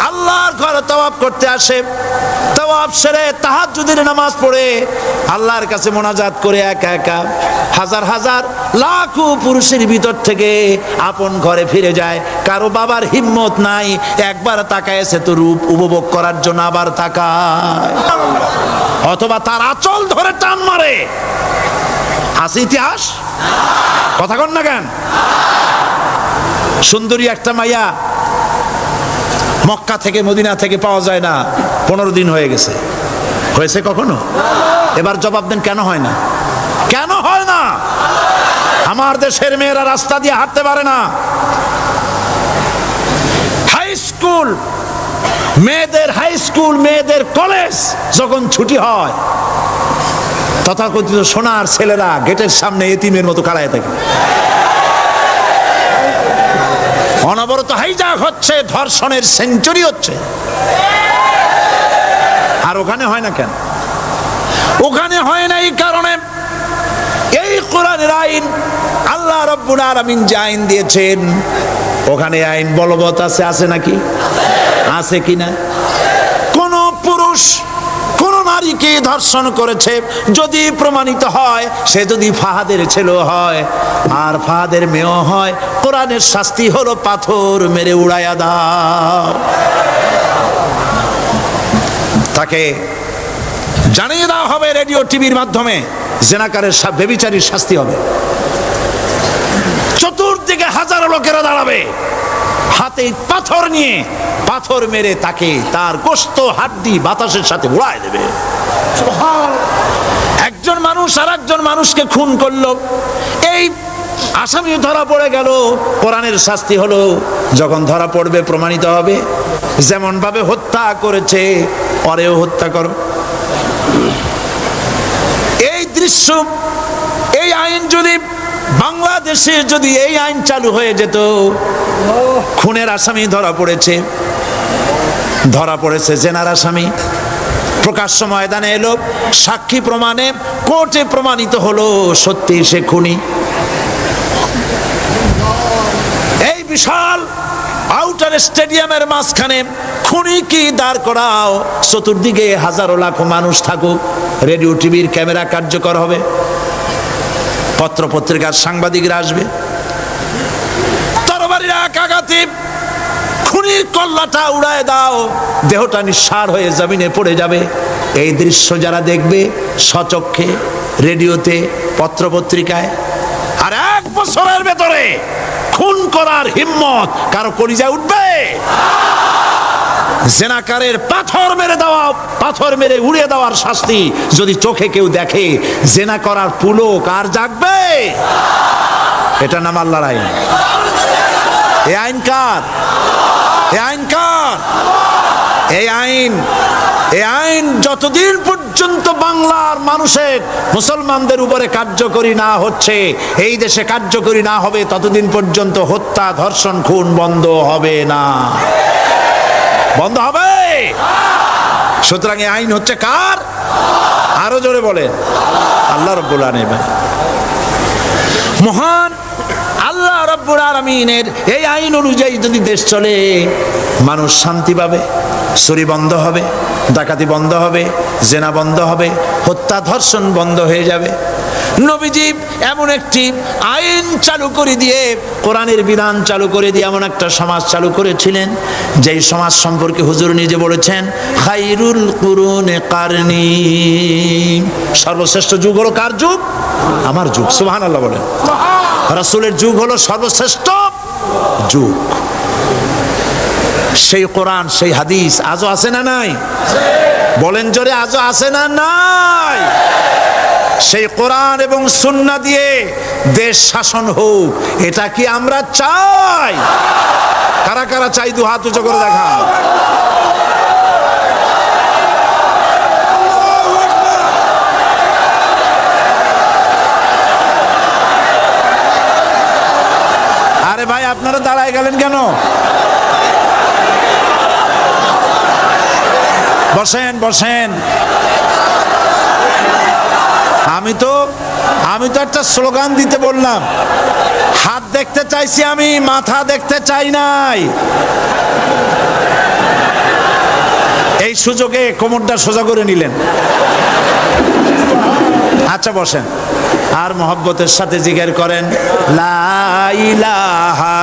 আল্লাহর ঘরে তওয়াব করতে আসে। তওয়াব সেরে তাহাজ্জুদের নামাজ পড়ে আল্লাহর কাছে মোনাজাত করে একা একা হাজার হাজার লাখো পুরুষের ভিতর থেকে আপন ঘরে ফিরে যায়। কারো বাবার হিম্মত নাই একবার তাকায় সে তো রূপ উপভোগ করার জন্য আবার তাকায়, অথবা তার আঁচল ধরে টান মারে। আছে ইতিহাস? কথা কন না কেন? সুন্দরী একটা মাইয়া মক্কা থেকে মদিনা থেকে পাওয়া যায় না, 15 দিন হয়ে গেছে। হয়েছে কখনো? এবার জবাব দেন, কেন হয় না? কেন হয় না? আমার দেশের মেয়েরা রাস্তা দিয়ে হাঁটতে পারে না। হাই স্কুল মেয়েদের, হাই স্কুল মেয়েদের কলেজ যখন ছুটি হয়, তথাকথিত সোনার ছেলেরা গেটের সামনে এতিমের মতো কাড়ায় থাকে। অনবরত হাইজ্যাক হচ্ছে, ধর্ষণের সেঞ্চুরি হচ্ছে। আর ওখানে হয় না কেন? ওখানে হয় না এই কারণে, এই কোরআনের আইন আল্লাহ রাব্বুল আলামিন যে আইন দিয়েছেন, ওখানে আইন বলবৎ আছে। আছে নাকি? আছে কিনা? কোন পুরুষ কোন নারীকে ধর্ষণ করেছে যদি প্রমাণিত হয়, সে যদি ফাহাদের ছেলে হয় আর ফাহাদের মেয়েও হয়, কোরআনের শাস্তি হলো পাথর মেরে উড়াইয়া দাও। তাকে জানিয়ে দেওয়া হবে রেডিও টিভির মাধ্যমে, জেনাকারের ব্যভিচারীর শাস্তি হবে। চতুর্দিকে হাজারো লোকেরা দাঁড়াবে, হাতে পাথর নিয়ে পাথর মেরে তাকে তার গোশত হাড্ডি বাতাসের সাথে উড়ায় দেবে। একজন মানুষ আর একজন মানুষকে খুন করলো, এই আসামি ধরা পড়ে গেল, কোরআনের শাস্তি হলো যখন ধরা পড়বে প্রমাণিত হবে, যেমন ভাবে হত্যা করেছে পরেও হত্যা করো। এই দৃশ্য, এই আইন যদি বাংলাদেশে যদি এই আইন চালু হয়ে যেত, খুনের আসামি ধরা পড়েছে জেনার আসামি, প্রকাশ্য ময়দানে এলো, সাক্ষী প্রমাণে কোর্টে প্রমাণিত হলো সত্যি সে খুনি। এই বিশাল আউটার স্টেডিয়ামের মাঝখানে খুনি কি দাঁড় করাও, চতুর্দিকে হাজারো লাখো মানুষ থাকুক, রেডিও টিভির ক্যামেরা কার্যকর হবে, পত্র পত্রিকার সাংবাদিকরা আসবে, তরবারির এক আঘাতে খুনির কল্লাটা উড়ায় দাও, দেহটা নিঃসার হয়ে জমিনে পড়ে যাবে। এই দৃশ্য যারা দেখবে স্বচক্ষে, রেডিওতে, পত্র পত্রিকায়, আর 1 বছরের ভেতরে খুন করার হিম্মত কারো কলিজায় উঠবে? জেনাকারের পাথর মেরে উড়িয়ে দেওয়ার শাস্তি যদি চোখে কেউ দেখে, জেনা করার পুলক আর জাগবে? এটা নাম আল্লাহর আইন। এই আইন কার? এই আইন কার? এই আইন যতদিন পর্যন্ত বাংলার মানুষের, মুসলমানদের উপরে কার্যকরী না হচ্ছে, এই দেশে কার্যকরী না হবে, ততদিন পর্যন্ত হত্যা, ধর্ষণ, খুন বন্ধ হবে না। বন্ধ হবে? সুতরাং এই আইন হচ্ছে কার? আরো জোরে বলেন, আল্লাহ রাব্বুল আলামিন। মহান আল্লাহ রাব্বুল আলামিনের এই আইন অনুযায়ী যদি দেশ চলে, মানুষ শান্তি পাবে, চুরি বন্ধ হবে, ডাকাতি বন্ধ হবে, জেনা বন্ধ হবে, হত্যা ধর্ষণ বন্ধ হয়ে যাবে। নবীজি এমন একটি আইন চালু করে দিয়ে, কোরআনের বিধান চালু করে দিয়ে এমন একটা সমাজ চালু করেছিলেন, যেই সমাজ সম্পর্কে হুজুর নিজে বলেছেন, খায়রুল কুরুনে কারনি, সর্বশ্রেষ্ঠ যুগ হলো কার যুগ? আমার যুগ। সুবহানাল্লাহ বলেন। রাসূলের যুগ হলো সর্বশ্রেষ্ঠ যুগ। সেই কোরআন, সেই হাদিস আজও আছে না নাই? বলেন জোরে, আজও আছে না নাই? সেই কোরআন এবং সুন্নাহ দিয়ে দেশ শাসন হোক, এটা কি আমরা চাই? কারা কারা চাই দু হাত উঁচু করে দেখা। আরে ভাই, আপনারা দাঁড়ায় গেলেন কেন? বসেন বসেন। আমি তো একটা স্লোগান দিতে বললাম। হাত দেখতে চাইছি আমি, মাথা দেখতে চাই নাই। এই সুযোগে কোমরটা সোজা করে নিলেন। আচ্ছা বসেন, আর মহব্বতের সাথে জিকির করেন লা ইলাহা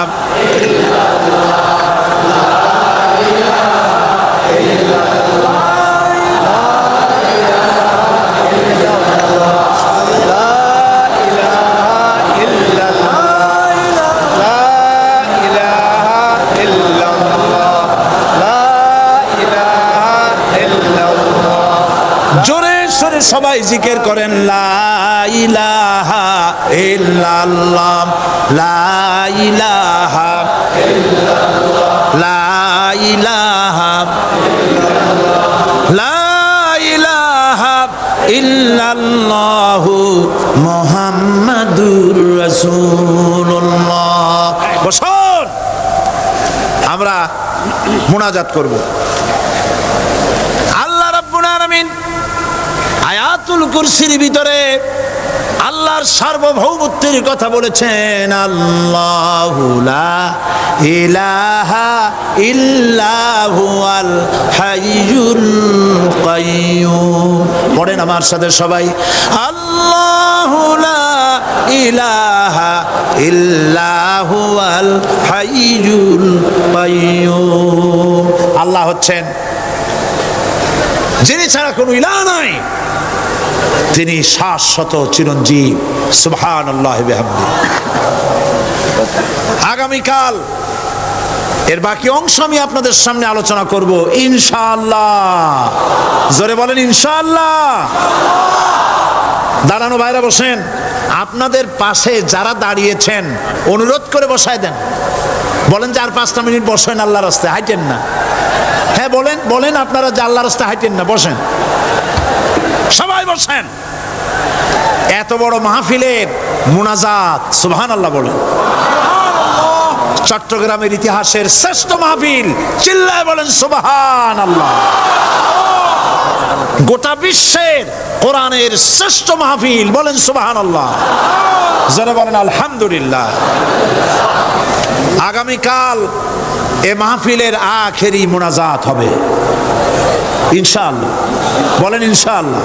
সবাই জিকির করেন লা ইলাহা ইল্লাল্লাহ, লা ইলাহা ইল্লাল্লাহ, লা ইলাহা ইল্লাল্লাহ, লা ইলাহা ইল্লাল্লাহ মুহাম্মাদুর রাসূলুল্লাহ। বসুন, আমরা মুনাজাত করব। আল্লাহ রাব্বুল আলামিন আয়াতুল কুরসির ভিতরে আল্লাহর সার্বভৌমত্বের কথা বলেছেন। আল্লাহু লা ইলাহা ইল্লা হুয়াল হাইয়ুল কাইয়্যুম। পড়েন আমার সাথে সবাই, আল্লাহু লা ইলাহা ইল্লা হুয়াল হাইয়ুল কাইয়্যুম। আল্লাহ হচ্ছেন যিনি ছাড়া কোনো ইলাহ নাই, তিনি শাশ্বত চিরঞ্জীব। সুবহানাল্লাহি বিহামদিহি। আগামীকাল এর বাকি অংশ আমি আপনাদের সামনে আলোচনা করব ইনশাআল্লাহ। জোরে বলেন ইনশাআল্লাহ। দাঁড়ানো ভাইরা বসেন। আপনাদের পাশে যারা দাঁড়িয়েছেন অনুরোধ করে বসায় দেন। বলেন যে আর 5টা মিনিট বসেন, আল্লাহর রাস্তায় হাঁটেন না। হ্যাঁ বলেন, বলেন আপনারা যে আল্লাহর রাস্তায় হাঁটেন না, বসেন, সবাই বসেন। এত বড় মাহফিলের মুনাজাত, সুবহানাল্লাহ বলেন। চট্টগ্রামের ইতিহাসের শ্রেষ্ঠ মাহফিল, চিল্লায় বলেন সুবহানাল্লাহ। গোটা বিশ্বের কোরআনের শ্রেষ্ঠ মাহফিল, বলেন সুবহানাল্লাহ। যারা বলেন আলহামদুলিল্লাহ। আগামীকাল এ মাহফিলের আখেরি মুনাজাত হবে ইনশাআল্লাহ। বলেন ইনশাআল্লাহ।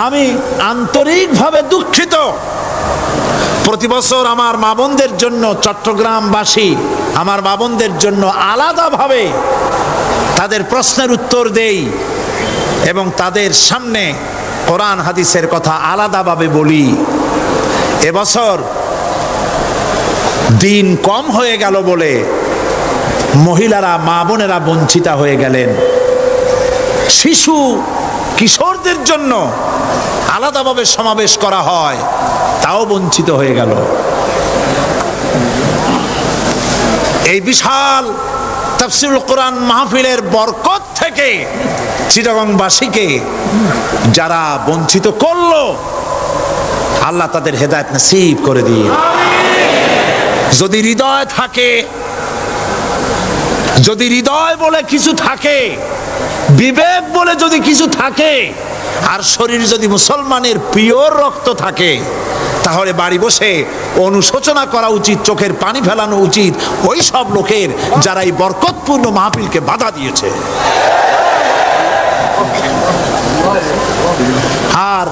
আমি আন্তরিকভাবে দুঃখিত, প্রতি বছর আমার মা বোনদের জন্য, চট্টগ্রামবাসী আমার মা বোনদের জন্য আলাদাভাবে তাদের প্রশ্নের উত্তর দেই এবং তাদের সামনে কোরআন হাদিসের কথা আলাদাভাবে বলি। এবছর দিন কম হয়ে গেল বলে মহিলারা, মা বোনেরা বঞ্চিতা হয়ে গেলেন। শিশু কিশোরদের জন্য আলাদাভাবে সমাবেশ করা হয়, তাও বঞ্চিত হয়ে গেল। এই বিশাল তাফসীরুল কোরআন মাহফিলের বরকত থেকে চিটাগংবাসীকে যারা বঞ্চিত করলো, আল্লাহ তাদের হেদায়েত নসিব করে দিন। যদি হৃদয় থাকে, যদি হৃদয় বলে কিছু থাকে, বিবেক বলে যদি কিছু থাকে, আর শরীর যদি মুসলমানের পিওর রক্ত থাকে, তাহলে বাড়ি বসে অনুশোচনা করা উচিত, চোখের পানি ফেলানো উচিত ওই সব লোকের যারা এই বরকতপূর্ণ মাহফিলকে বাধা দিয়েছে। আর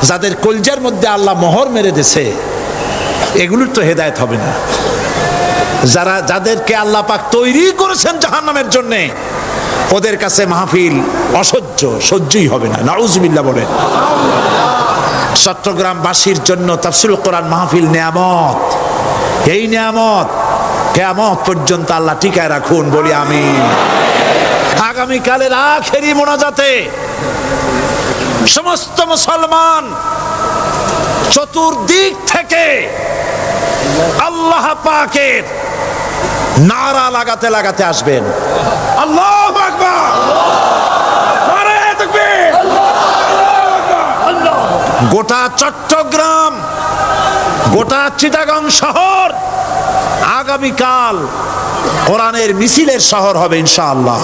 যাদের কলজার মধ্যে আল্লাহ মোহর মেরে দিয়েছে, এগুলোর তো হেদায়েত হবে না। যাদেরকে আল্লাহ পাক তৈরি করেছেন জাহান্নামের জন্য, ওদের কাছে মাহফিল অসহ্য, সহ্যই হবে না। নাউজুবিল্লাহ বলেন। চট্টগ্রামবাসীর জন্য তাফসীরুল কোরআন মাহফিল নিয়ামত। এই নিয়ামত কিয়ামত পর্যন্ত আল্লাহ টিকায় রাখুন, বলি আমিন। আগামীকালের আখেরি মোনাজাতে সমস্ত মুসলমান চতুর্দিক থেকে আল্লাহ পাকের নারা লাগাতে লাগাতে আসবেন। আল্লাহু আকবার, নারায়ে তাকবীর। গোটা চট্টগ্রাম, গোটা চিটাগাং শহর আগামীকাল কোরআনের মিছিলের শহর হবে ইনশাআল্লাহ।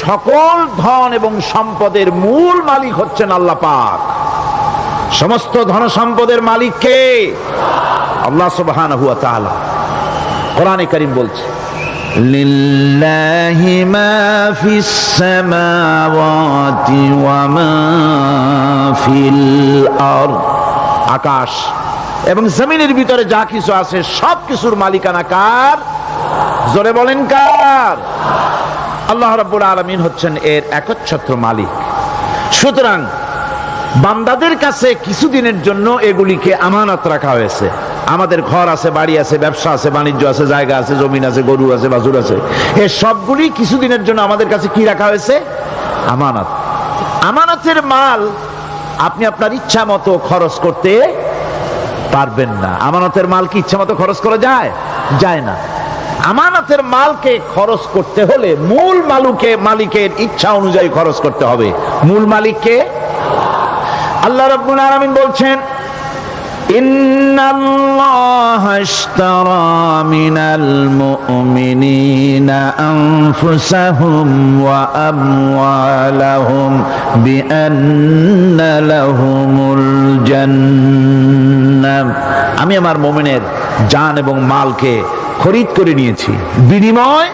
সকল ধন এবং সম্পদের মূল মালিক হচ্ছেন আল্লাহ পাক। সমস্ত ধন সম্পদের মালিক কে? আল্লাহ সুবহানাহু ওয়া তাআলা। কোরআনে কারীম বলছে, লিল্লাহি মা ফিস সামাওয়াতি ওয়া মা ফিল আরদ। আকাশ এবং জমিনের ভিতরে যা কিছু আছে সব কিছুর মালিকানা কার? জোরে বলেন কার? আল্লাহ রাব্বুল আলামিন হচ্ছেন এর একচ্ছত্র মালিক। সুতরাং বান্দাদের কাছে কিছুদিনের জন্য এগুলিকে আমানত রাখা হয়েছে। আমাদের ঘর আছে, বাড়ি আছে, ব্যবসা আছে, বাণিজ্য আছে, জায়গা আছে, জমিন আছে, গরু আছে, বাছুর আছে, এই সবগুলি কিছুদিনের জন্য আমাদের কাছে কি রাখা হয়েছে? আমানত। আমানতের মাল আপনি আপনার ইচ্ছা মতো খরচ করতে পারবেন না। আমানতের মাল কি ইচ্ছা মতো খরচ করা যায়? যায় না। আমানতের মালকে খরচ করতে হলে মূল মালিকের ইচ্ছা অনুযায়ী খরচ করতে হবে। মূল মালিককে আল্লাহ রাব্বুল আলামিন বলছেন, ইন্নাল্লাহা ইশতারা মিনাল মুমিনিনা আনফুসাহুম ওয়া আমওয়ালাহুম বিআন্না লাহুমুল জান্নাহ। আমি আমার মুমিনের জান এবং মালকে খরিদ করে নিয়েছি, বিনিময়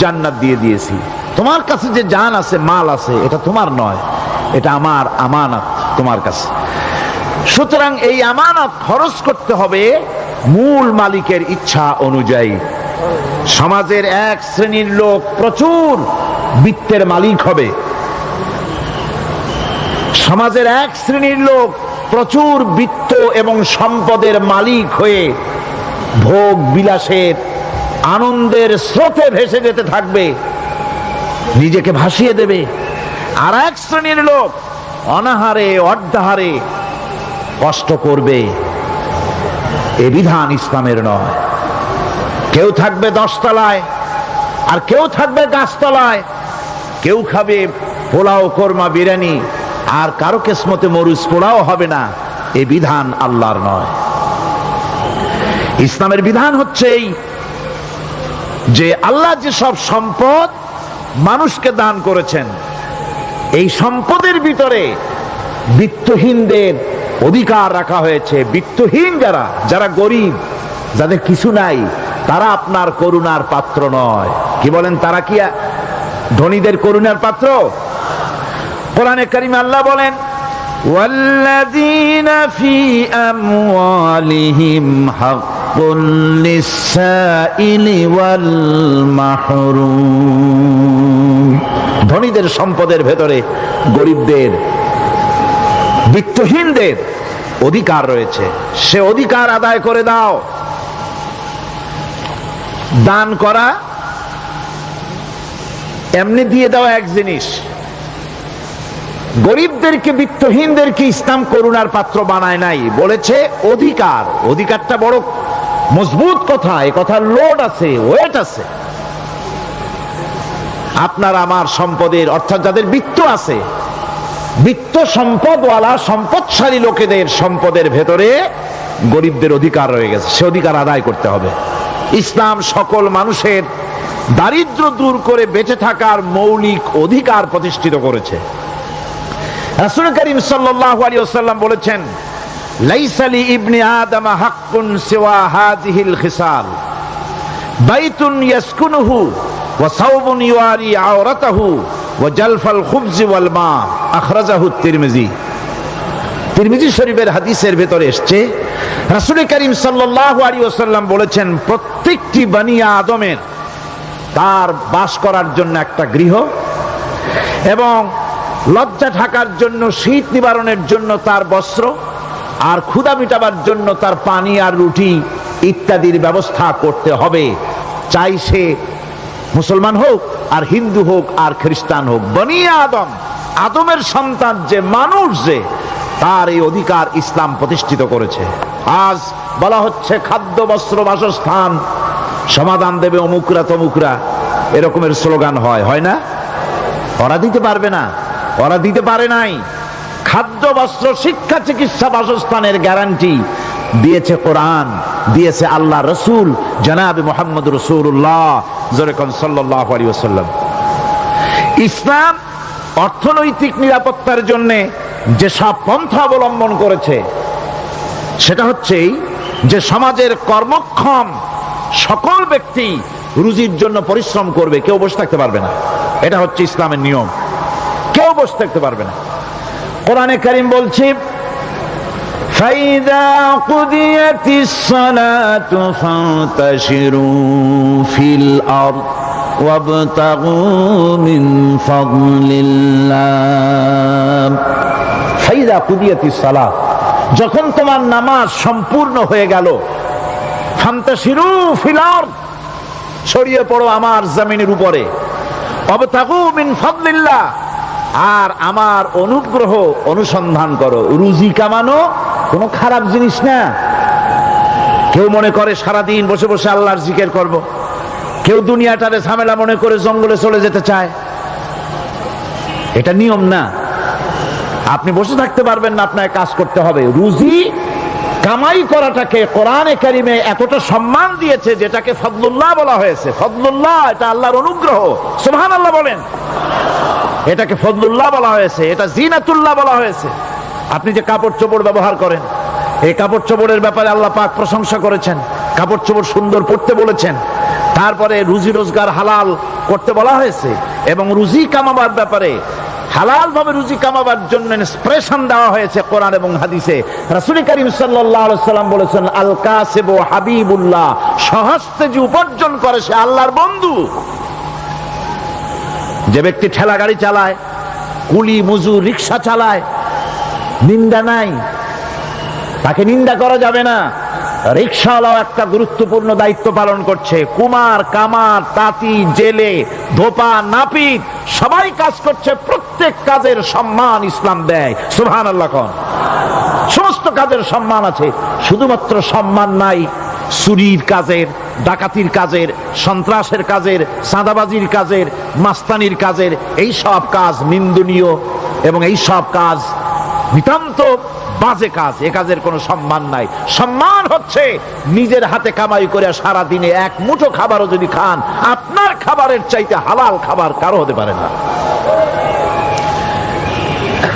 জান্নাত দিয়ে দিয়েছি। তোমার কাছে যে জান আছে, মাল আছে, এটা তোমার নয়, এটা আমার আমানত তোমার কাছে। সুতরাং এই আমানত খরচ করতে হবে মূল মালিকের ইচ্ছা অনুযায়ী। সমাজের এক শ্রেণীর লোক প্রচুর বিত্তের মালিক হবে, সমাজের এক শ্রেণীর লোক প্রচুর বিত্ত এবং সম্পদের মালিক হয়ে ভোগ বিলাসের আনন্দের স্রোতে ভেসে যেতে থাকবে, নিজেকে ভাসিয়ে দেবে। আর এক শ্রেণীর লোক অনাহারে অর্ধাহারে কষ্ট করবে। এ বিধান ইসলামের নয়। কেউ থাকবে 10 তলায় আর কেউ থাকবে গাছতলায়, কেউ খাবে পোলাও, কোরমা, বিরিয়ানি, আর কারো কিসমতে মরুচ পোলাও হবে না। এ বিধান আল্লাহর নয়। ইসলামের বিধান হচ্ছে এই যে আল্লাহ যে সব সম্পদ মানুষকে দান করেছেন, এই সম্পদের ভিতরে বিত্তহীনদের অধিকার রাখা হয়েছে। বিত্তহীন যারা গরিব, যাদের কিছু নাই, তারা আপনার করুণার পাত্র নয়। কি বলেন? তারা কি ধনীদের করুণার পাত্র? কোরআনে কারিমে আল্লাহ বলেন, ওয়াল্লাযীনা ফী আমওয়ালিহিম হাক্কুন লিস-সাইলি ওয়াল মাহরুম। ধনীদের সম্পদের ভেতরে গরিবদের, বিত্তহীনদের অধিকার রয়েছে। সে অধিকার আদায় করে দাও। দান করা এমনি দিয়ে দাও এক জিনিস, গরিবদেরকে, বিত্তহীনদেরকে ইসলাম করুণার পাত্র বানায় নাই, বলেছে অধিকার। অধিকারটা বড় মজবুত কথা, এই কথার লোড আছে, ওয়েট আছে। আপনার আমার সম্পদের, অর্থাৎ যাদের বিত্ত আছে, বিত্ত সম্পদওয়ালা সম্পদশালী লোকেদের সম্পদের ভেতরে গরিবদের অধিকার রয়ে গেছে। সে অধিকার আদায় করতে হবে। ইসলাম সকল মানুষের দারিদ্র্য দূর করে বেঁচে থাকার মৌলিক অধিকার প্রতিষ্ঠিত করেছে। রাসূল করিম সাল্লাল্লাহু আলাইহি ওয়াসাল্লাম বলেছেন, লাইসা লি ইবনি আদম হাক্কুন সিওয়া হাযিহিল খিসাল, বাইতুন ইয়াসকুনুহু ওয়া সাওবুন ইউয়ারি আওরাতাহু ওয়া জালফাল খুবজি ওয়াল মা। আখরাজাহু তিরমিজি। তিরমিজি শরীফের হাদিসের ভেতরে এসেছে, রাসূল করিম সাল্লাল্লাহু আলাইহি ওয়াসাল্লাম বলেছেন, প্রত্যেকটি বনি আদমের তার বাস করার জন্য একটা গৃহ, এবং লজ্জা ঢাকার জন্য, শীত নিবারণের জন্য তার বস্ত্র, আর ক্ষুধা মিটাবার জন্য তার পানি আর রুটি ইত্যাদির ব্যবস্থা করতে হবে, চাই সে মুসলমান হোক আর হিন্দু হোক আর খ্রিস্টান হোক। বনি আদম, আদমের সন্তান যে মানুষ, যে তার এই অধিকার ইসলাম প্রতিষ্ঠিত করেছে। আজ বলা হচ্ছে খাদ্য বস্ত্র বাসস্থান সমাধান দেবে অমুকরা তমুকরা, এরকমের স্লোগান হয় না? ওরা দিতে পারবে না, ওরা দিতে পারে নাই। খাদ্য বস্ত্র শিক্ষা চিকিৎসা বাসস্থানের গ্যারান্টি দিয়েছে কোরআন, দিয়েছে আল্লাহ রসুল জনাবে মুহাম্মদ রাসূলুল্লাহ সাল্লাল্লাহু আলাইহি ওয়াসাল্লাম। ইসলাম অর্থনৈতিক নিরাপত্তার জন্য যে সব পন্থা অবলম্বন করেছে সেটা হচ্ছে যে সমাজের কর্মক্ষম সকল ব্যক্তি রুজির জন্য পরিশ্রম করবে, কেউ বসে থাকতে পারবে না। এটা হচ্ছে ইসলামের নিয়ম, কেউ বসে থাকতে পারবে না। কোরআনে কারীম বলছে ফাইদা কুদিয়াতিস সালাতু ফান্তাশিরু ফিল আরদ ওয়াবতাগু মিন ফাদলিল্লাহ। ফাইদা কুদিয়াতিস সালাত, যখন তোমার নামাজ সম্পূর্ণ হয়ে গেল, ফান্তাশিরু ফিল আরদ, ছড়িয়ে পড়ো আমার জমিনের উপরে, ওয়াবতাগু মিন ফাদলিল্লাহ, আর আমার অনুগ্রহ অনুসন্ধান করো। রুজি কামানো কোনো খারাপ জিনিস না। কেউ মনে করে সারাদিন বসে বসে আল্লাহর জিকির করব, কেউ দুনিয়াটারে ঝামেলা মনে করে জঙ্গলে চলে যেতে চায়, এটা নিয়ম না। আপনি বসে থাকতে পারবেন না, আপনাকে কাজ করতে হবে। রুজি কামাই করাটাকে কোরআনে কারিমে এতটা সম্মান দিয়েছে যেটাকে ফদলুল্লাহ বলা হয়েছে। ফদলুল্লাহ এটা আল্লাহর অনুগ্রহ, সুবহানাল্লাহ বলেন। এটাকে ফদলুল্লাহ বলা হয়েছে, এটা জিনাতুল্লাহ বলা হয়েছে। আপনি যে কাপড় চোপড় ব্যবহার করেন, এই কাপড় চোপড়ের ব্যাপারে আল্লাহ পাক প্রশংসা করেছেন, কাপড় চোপড় সুন্দর পরতে বলেছেন। তারপরে রুজি রোজগার হালাল করতে বলা হয়েছে, এবং রুজি কামাবার ব্যাপারে হালাল ভাবে রুজি কামাবার জন্য ইন্সপিরেশন দেওয়া হয়েছে কোরআন এবং হাদিসে। রাসূল করিম সাল্লাল্লাহু আলাইহি ওয়াসাল্লাম বলেছেন আল কাসিবু হাবিবুল্লাহ, সহস্তে যে উপার্জন করে সে আল্লাহর বন্ধু। যে ব্যক্তি ঠেলা গাড়ি চালায়, কুলি মজুর রিকশা চালায়, নিন্দা নাই, তাকে নিন্দা করা যাবে না। রিকশাওয়ালাও একটা গুরুত্বপূর্ণ দায়িত্ব পালন করছে। কুমার, কামার, তাঁতি, জেলে, ধোপা, নাপিত সবাই কাজ করছে। প্রত্যেক কাজের সম্মান ইসলাম দেয়, সুবহানাল্লাহ কোন। সমস্ত কাজের সম্মান আছে, শুধুমাত্র সম্মান নাই চুরির কাজের, ডাকাতির কাজের, সন্ত্রাসের কাজের, চাঁদাবাজির কাজের, মাস্তানির কাজের। এই সব কাজ নিন্দনীয় এবং এই সব কাজ নিতান্ত বাজে কাজ। এ কাজের কোনো সম্মান নাই। সম্মান হচ্ছে নিজের হাতে কামাই করে সারা দিনে এক মুঠো খাবারও যদি খান, আপনার খাবারের চাইতে হালাল খাবার কারো হতে পারে না।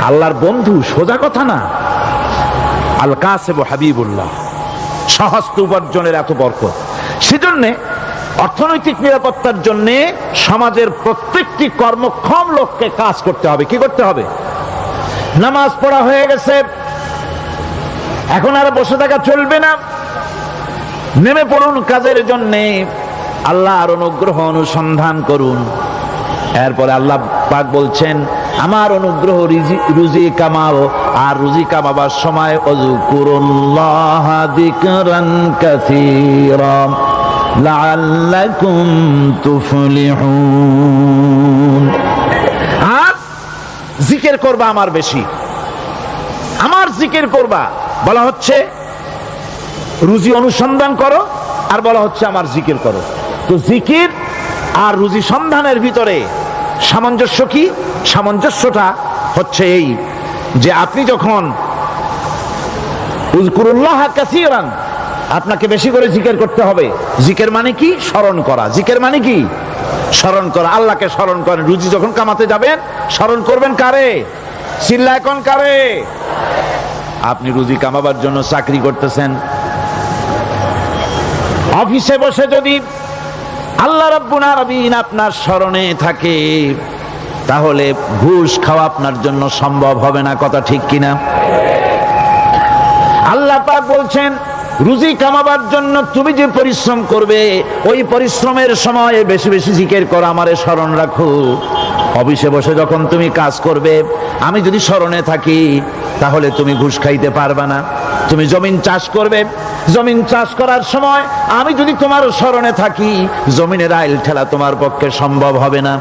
আল্লাহর বন্ধু সোজা কথা না। আল কাসিবু হাবিবুল্লাহ, সহস্ত উপার্জনের এত বরকত। সেজন্য অর্থনৈতিক নিরাপত্তার জন্য সমাজের প্রত্যেকটি কর্মক্ষম লোককে কাজ করতে হবে। কি করতে হবে? নামাজ পড়া হয়ে গেছে, এখন আর বসে থাকা চলবে না, নেমে পড়ুন কাজের জন্যে, আল্লাহর অনুগ্রহ অনুসন্ধান করুন। এরপরে আল্লাহ পাক বলছেন আমার অনুগ্রহ রুজি কামাও, আর রুজি কামাবার সময় ওয়াজকুরুল্লাহ যিকরান কাসীরা লাআল্লাকুম তুফলিহুন। আর জিকির করবা আমার বেশি, আমার জিকির করবা। বলা হচ্ছে রুজি অনুসন্ধান করো, আর বলা হচ্ছে আমার জিকির করো। তো জিকির আর রুজি সন্ধানের ভিতরে সামঞ্জস্য কি? সামঞ্জস্যটা হচ্ছে এই যে আপনি যখন উযকুরুল্লাহ কাসীরান, আপনাকে বেশি করে জিকির করতে হবে। জিকির মানে কি? স্মরণ করা। জিকির মানে কি? স্মরণ করা। আল্লাহকে স্মরণ করেন। রুজি যখন কামাতে যাবেন স্মরণ করবেন কারে? চিল্লায় কোন কারে? আপনি রুজি কামাবার জন্য চাকরি করতেছেন, অফিসে বসে যদি আল্লাহ রাব্বুল আলামিন আপনার স্মরণে থাকে, তাহলে ঘুষ খাওয়া আপনার জন্য সম্ভব হবে না। কথা ঠিক কিনা? আল্লাহ পাক বলছেন রুজি কামাবার জন্য তুমি যে পরিশ্রম করবে, ওই পরিশ্রমের সময় বেশি বেশি জিকির করো, আমারে স্মরণ রাখো। অফিসে বসে যখন তুমি কাজ করবে, আমি যদি স্মরণে থাকি, তাহলে তুমি ঘুষ খাইতে পারবে না। তুমি জমিন চাষ করবে, জমিন চাষ করার সময় আমি যদি তোমার স্মরণে থাকি, জমিনের আইল ঠেলা তোমার পক্ষে সম্ভব হবে না।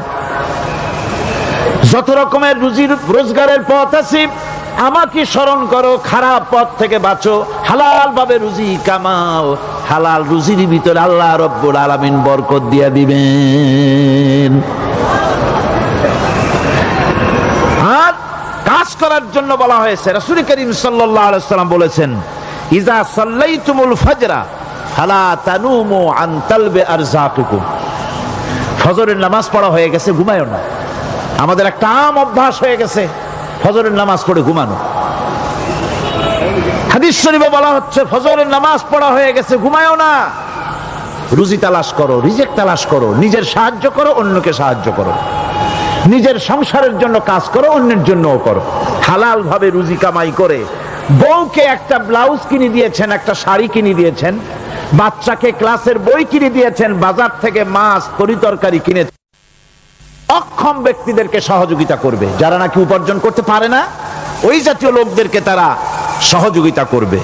যত রকমের রুজির রোজগারের পথ আছে আমাকে স্মরণ করো, খারাপ পথ থেকে বাঁচো, হালাল ভাবে রুজি কামাও, হালাল রুজির ভিতরে আল্লাহ রব্বুল আলামিন বরকত দিয়ে দিবেন। আর কাজ করার জন্য বলা হয়েছে, রাসূল করিম সাল্লাল্লাহু আলাইহি ওয়াসাল্লাম বলেছেন, ইজা সাল্লাইতুমুল ফাজরা ফালা তানুমু আন তালবি আরযাকুকুম। ফজরের নামাজ পড়া হয়ে গেছে, ঘুমায়ও না। আমাদের একটা আম অভ্যাস হয়ে গেছে ফজরের নামাজ পড়ে ঘুমানো। হাদিস শরীফে বলা হচ্ছে ফজরের নামাজ পড়া হয়ে গেছে, ঘুমায়ও না, রুজি তালাশ করো, রিজিক তালাশ করো, নিজের সাহায্য করো, অন্যকে সাহায্য করো, নিজের সংসারের জন্য কাজ করো, অন্যের জন্যও করো। হালাল ভাবে রুজি কামাই করে বউকে একটা ব্লাউজ কিনে দিয়েছেন, একটা শাড়ি কিনে দিয়েছেন, বাচ্চাকে ক্লাসের বই কিনে দিয়েছেন, বাজার থেকে মাছ তরিতরকারি কিনেছেন। অক্ষম ব্যক্তিদেরকে সহযোগিতা করবে, যারা নাকি উপার্জন করতে পারে না ওই জাতীয় লোকদেরকে তারা সহযোগিতা করবে।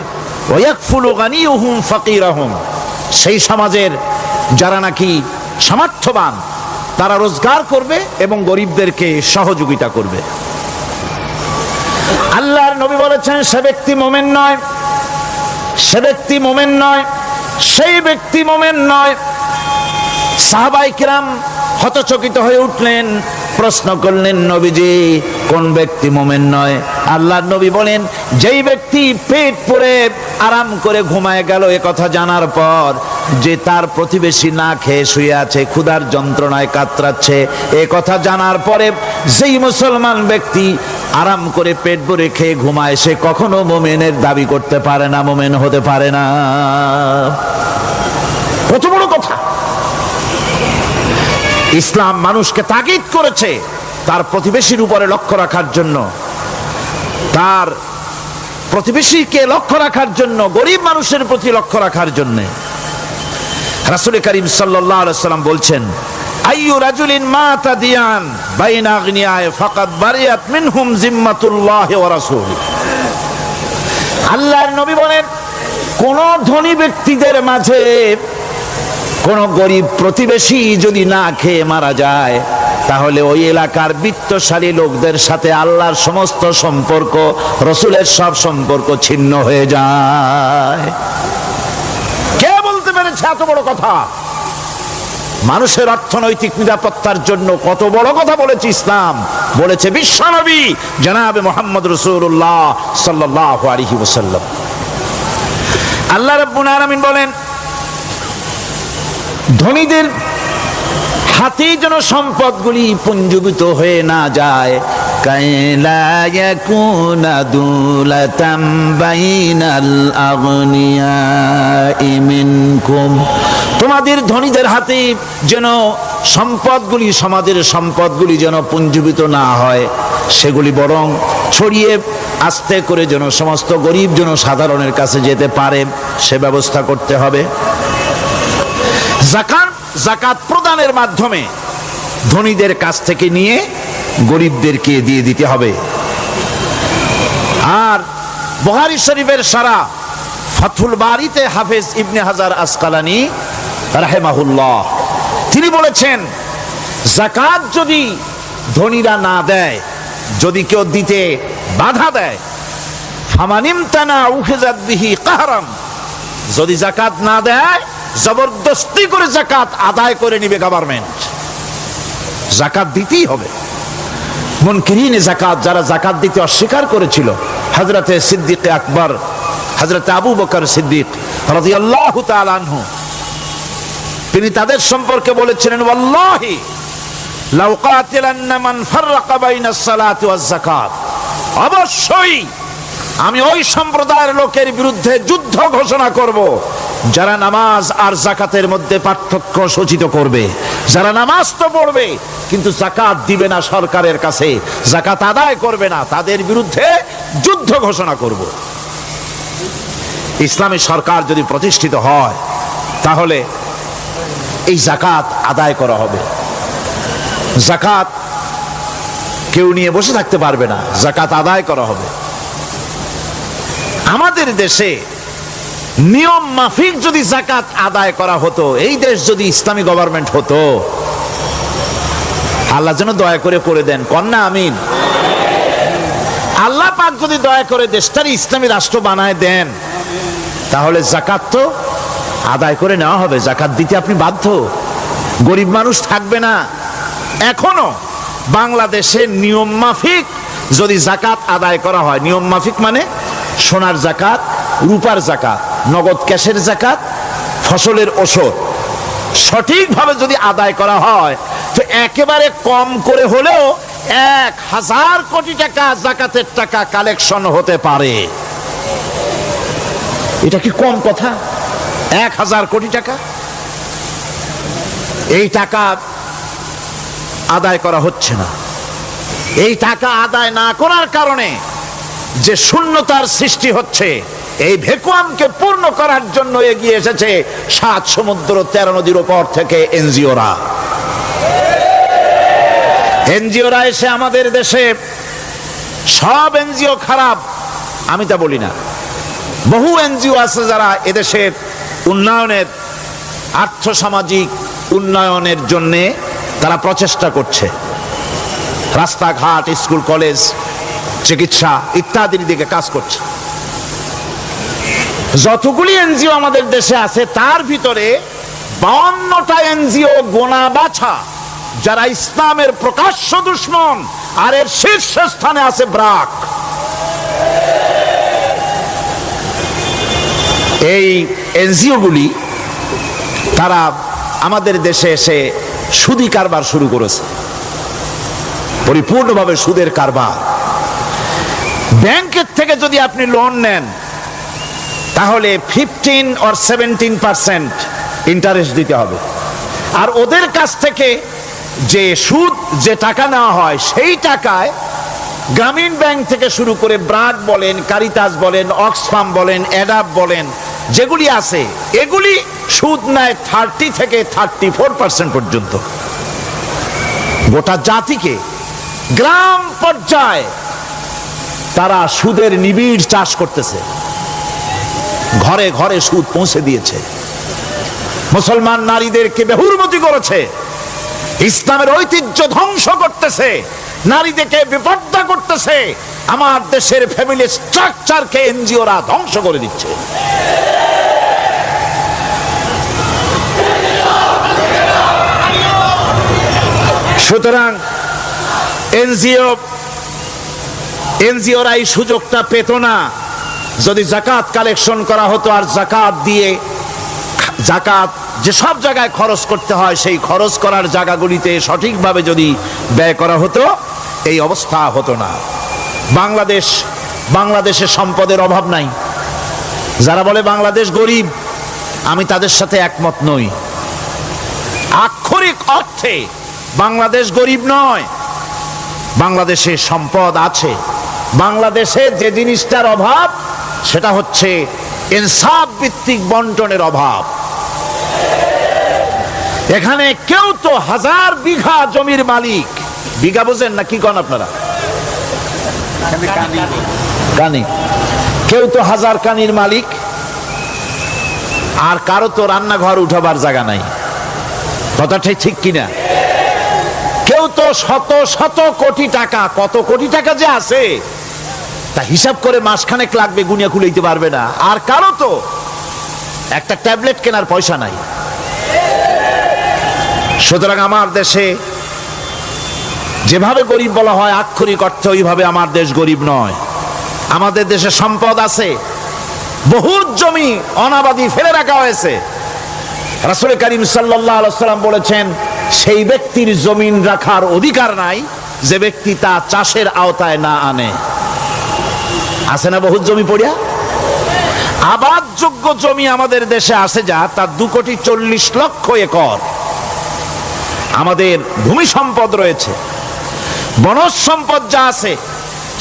ওয়াকফুলু গানিয়ুহুম ফাকিরাহুম, সেই সমাজের যারা নাকি সামর্থ্যবান তারা রোজগার করবে এবং গরিবদেরকে সহযোগিতা করবে। আল্লাহর নবী বলেছেন, সে ব্যক্তি মুমিন নয়, সে ব্যক্তি মুমিন নয়, সেই ব্যক্তি মুমিন নয়। সাহাবায়ে কিরাম হতচকিত হয়ে উঠলেন, প্রশ্ন করলেন, নবীজি কোন ব্যক্তি মুমিন নয়? আল্লাহর নবী বলেন, যেই ব্যক্তি পেট পুরে আরাম করে ঘুমায় গেল এ কথা জানার পর যে তার প্রতিবেশী না খেয়ে শুয়ে আছে, ক্ষুধার যন্ত্রণায় কাতরাচ্ছে, এ কথা জানার পরে যেই মুসলমান ব্যক্তি আরাম করে পেট ভরে খেয়ে ঘুমায় সে কখনো মুমিনের দাবি করতে পারে না, মুমিন হতে পারে না। কত বড় কথা! ইসলাম মানুষকে তাগিদ করেছে তার প্রতিবেশীর উপরে লক্ষ্য রাখার জন্য, তার প্রতিবেশীকে লক্ষ্য রাখার জন্য, গরিব মানুষের প্রতি লক্ষ্য রাখার জন্য। রাসূল করিম সাল্লাল্লাহু আলাইহি ওয়াসাল্লাম বলছেন, আইয়ু রাজুলিন মাতা দিয়ান বাইনা আগনিয়ায় ফাকাদ বারিয়াত মিনহুম জিম্মাতুল্লাহি ওয়া রাসূলি। আল্লাহর নবী বলেন, কোন ধনী ব্যক্তিদের মাঝে কোন গরিব প্রতিবেশী যদি না খেয়ে মারা যায় তাহলে ওই এলাকার বিত্তশালী লোকদের সাথে আল্লাহর সমস্ত সম্পর্ক, রসুলের সব সম্পর্ক ছিন্ন হয়ে যায়। কে বলতে পেরেছে এত বড় কথা? মানুষের অর্থনৈতিক নিরাপত্তার জন্য কত বড় কথা বলেছে ইসলাম, বলেছে বিশ্বনবী জনাবে মুহাম্মদ রাসূলুল্লাহ সাল্লাল্লাহু আলাইহি ওয়াসাল্লাম। আল্লাহ রাব্বুল আলামিন বলেন, ধনীদের হাতে যেন সম্পদগুলি পুঞ্জীভূত হয়ে না যায়, কাইলা ইয়াকুনা দুলাতাম বাইনাল আগনিয়াই মিনকুম, তোমাদের ধনীদের হাতে যেন সম্পদগুলি, সমাজের সম্পদগুলি যেন পুঞ্জীভূত না হয়, সেগুলি বরং ছড়িয়ে আস্তে করে যেন সমস্ত গরিব যেন সাধারণের কাছে যেতে পারে সে ব্যবস্থা করতে হবে। যাকাত প্রদানের মাধ্যমে ধনীদের কাছ থেকে নিয়ে গরিবদেরকে দিয়ে দিতে হবে। আর বুখারী শরীফের সারা ফাথুল বারীতে হাফেজ ইবনে হাজার আসকালানী রাহিমাহুল্লাহ তিনি বলেছেন, যাকাত যদি ধনীরা না দেয়, যদি কেউ দিতে বাধা দেয়, ফামানিমতানা উখিযাত বিহি কাহরাম, যদি যাকাত না দেয় জবরদস্তি করে যাকাত আদায় করে নিবে গভর্নমেন্ট, যাকাত দিতেই হবে। মুনকিরিনে যাকাত, যারা যাকাত দিতে অস্বীকার করেছিল, হযরতে সিদ্দিক আকবর, হযরতে আবু বকর সিদ্দিক রাদিয়াল্লাহু তাআলা আনহু, তিনি তাদের সম্পর্কে বলেছিলেন, ওয়াল্লাহি লাউ কাতিলান্না মান ফাররাকা বাইনাস সালাতি ওয়াজ যাকাত, অবশ্যই আমি ওই সম্প্রদায়ের লোকের বিরুদ্ধে যুদ্ধ ঘোষণা করব যারা নামাজ আর যাকাতের মধ্যে পার্থক্য সূচিত করবে, যারা নামাজ তো পড়বে কিন্তু যাকাত দিবে না সরকারের কাছে, যাকাত আদায় করবে না, তাদের বিরুদ্ধে যুদ্ধ ঘোষণা করব। ইসলামী সরকার যদি প্রতিষ্ঠিত হয় তাহলে এই যাকাত আদায় করা হবে। যাকাত কেউ নিয়ে বসে থাকতে পারবে না, যাকাত আদায় করা হবে। আমাদের দেশে নিয়ম মাফিক যদি যাকাত আদায় করা হতো, এই দেশ যদি ইসলামী গভর্নমেন্ট হতো, আল্লাহ যেন দয়া করে দেন, কন্যা আমিন। আল্লাহ পাক যদি দয়া করে দেশটার ইসলামী রাষ্ট্র বানায় দেন, তাহলে যাকাত তো আদায় করে নেওয়া হবে, যাকাত দিতে আপনি বাধ্য, গরিব মানুষ থাকবে না। এখনো বাংলাদেশে নিয়ম মাফিক যদি যাকাত আদায় করা হয়, নিয়ম মাফিক মানে সোনার যাকাত, রূপার যাকাত, নগদ ক্যাশের যাকাত, ফসলের ওষুধ সঠিকভাবে যদি আদায় করা হয়, তো একেবারে কম করে হলেও 1000 কোটি টাকা যাকাতের টাকা কালেকশন হতে পারে। এটা কি কম কথা? 1000 কোটি টাকা, এই টাকা আদায় করা হচ্ছে না। এই টাকা আদায় না করার কারণে যে শূন্যতার সৃষ্টি হচ্ছে, এই ভ্যাকুয়ামকে পূর্ণ করার জন্য এগিয়ে এসেছে 7 সমুদ্র 13 নদীর উপর থেকে এনজিওরা। এনজিওরা এসে আমাদের দেশে, সব এনজিও খারাপ আমি তা বলি না, বহু এনজিও আছে যারা এদেশের উন্নয়নের, আর্থসামাজিক উন্নয়নের জন্য তারা প্রচেষ্টা করছে, রাস্তাঘাট, স্কুল কলেজ, চিকিৎসা ইত্যাদির দিকে কাজ করছে। যতগুলি এনজিও আমাদের দেশে আছে, তার ভিতরে 52টা এনজিও গোনা বাছা যারা ইসলামের প্রকাশ্য দুশমন, আর এর শীর্ষস্থানে আছে ব্রাক। এই এনজিও গুলি তারা আমাদের দেশে এসে সুদি কারবার শুরু করেছে, পরিপূর্ণভাবে সুদের কারবার। ব্যাংকের থেকে যদি আপনি লোন নেন, তাহলে 15 or 17% ইন্টারেস্ট দিতে হবে, আর ওদের কাছ থেকে যে সুদ, যে টাকা নেওয়া হয়, সেই টাকায় গ্রামীণ ব্যাংক থেকে শুরু করে ব্রাক বলেন, কারিতাস বলেন, অক্সফাম বলেন, অ্যাডাপ বলেন, যেগুলি আছে, এগুলি সুদ নেয় 30 থেকে 34% পর্যন্ত। গোটা জাতিকে গ্রাম পর্যায়ে তারা সুদের নিবিড় চাষ করতেছে, ঘরে ঘরে সুদ পৌঁছে দিয়েছে, মুসলমান নারীদেরকে বেহুরমতি করেছে, ইসলামের ঐতিহ্য ধ্বংস করতেছে, নারীদেরকে বিপর্দা করতেছে, আমার দেশের ফ্যামিলি স্ট্রাকচারকে এনজিওরা ধ্বংস করে দিচ্ছে। সুতরাং এনজিওরা এই সুযোগটা পেত না। যদি যাকাত কালেকশন করা হতো, আর যাকাত দিয়ে, যাকাত যে সব জায়গায় খরচ করতে হয়, সেই খরচ করার জায়গাগুলিতে সঠিকভাবে যদি ব্যয় করা হতো, এই অবস্থা হতো না। বাংলাদেশে সম্পদের অভাব নাই। যারা বলে বাংলাদেশ গরিব, আমি তাদের সাথে একমত নই। আক্ষরিক অর্থে বাংলাদেশ গরিব নয়, বাংলাদেশে সম্পদ আছে। বাংলাদেশে যে জিনিসটার অভাব, সেটা হচ্ছে ইনসাফ ভিত্তিক বন্টনের অভাব। এখানে কেউ তো 1000 বিঘা জমির মালিক, বিঘা বোঝেন না কি কন আপনারা? কানি। কেউ তো 1000 কানির মালিক, আর কারো তো রান্নাঘর উঠাবার জায়গা নাই। কথাটাই ঠিক কিনা? কেউ তো শত শত কোটি টাকা, কত কোটি টাকা যে আছে তা হিসাব করে মাসখানেক লাগবে, গুনিয়া খুলাইতে পারবে না। আর কারো তো একটা ট্যাবলেট কেনার পয়সা নাই। সুতরাং আমার দেশে যেভাবে গরিব বলা হয়, আক্ষরিক অর্থে ওইভাবে আমার দেশ গরিব নয়। আমাদের দেশে সম্পদ আছে, বহুত জমি অনাবাদি ফেলে রাখা হয়েছে। রাসূল করিম সাল্লাল্লাহু আলাইহি ওয়াসাল্লাম বলেছেন, সেই ব্যক্তির জমিন রাখার অধিকার নাই যে ব্যক্তি তা চাষের আওতায় না আনে। আছে না বহুত জমি পড়িয়া? আবাদযোগ্য জমি আমাদের দেশে আছে যা, তার 2,40,00,000 একর। আমাদের ভূমি সম্পদ রয়েছে, বনজ সম্পদ যা আছে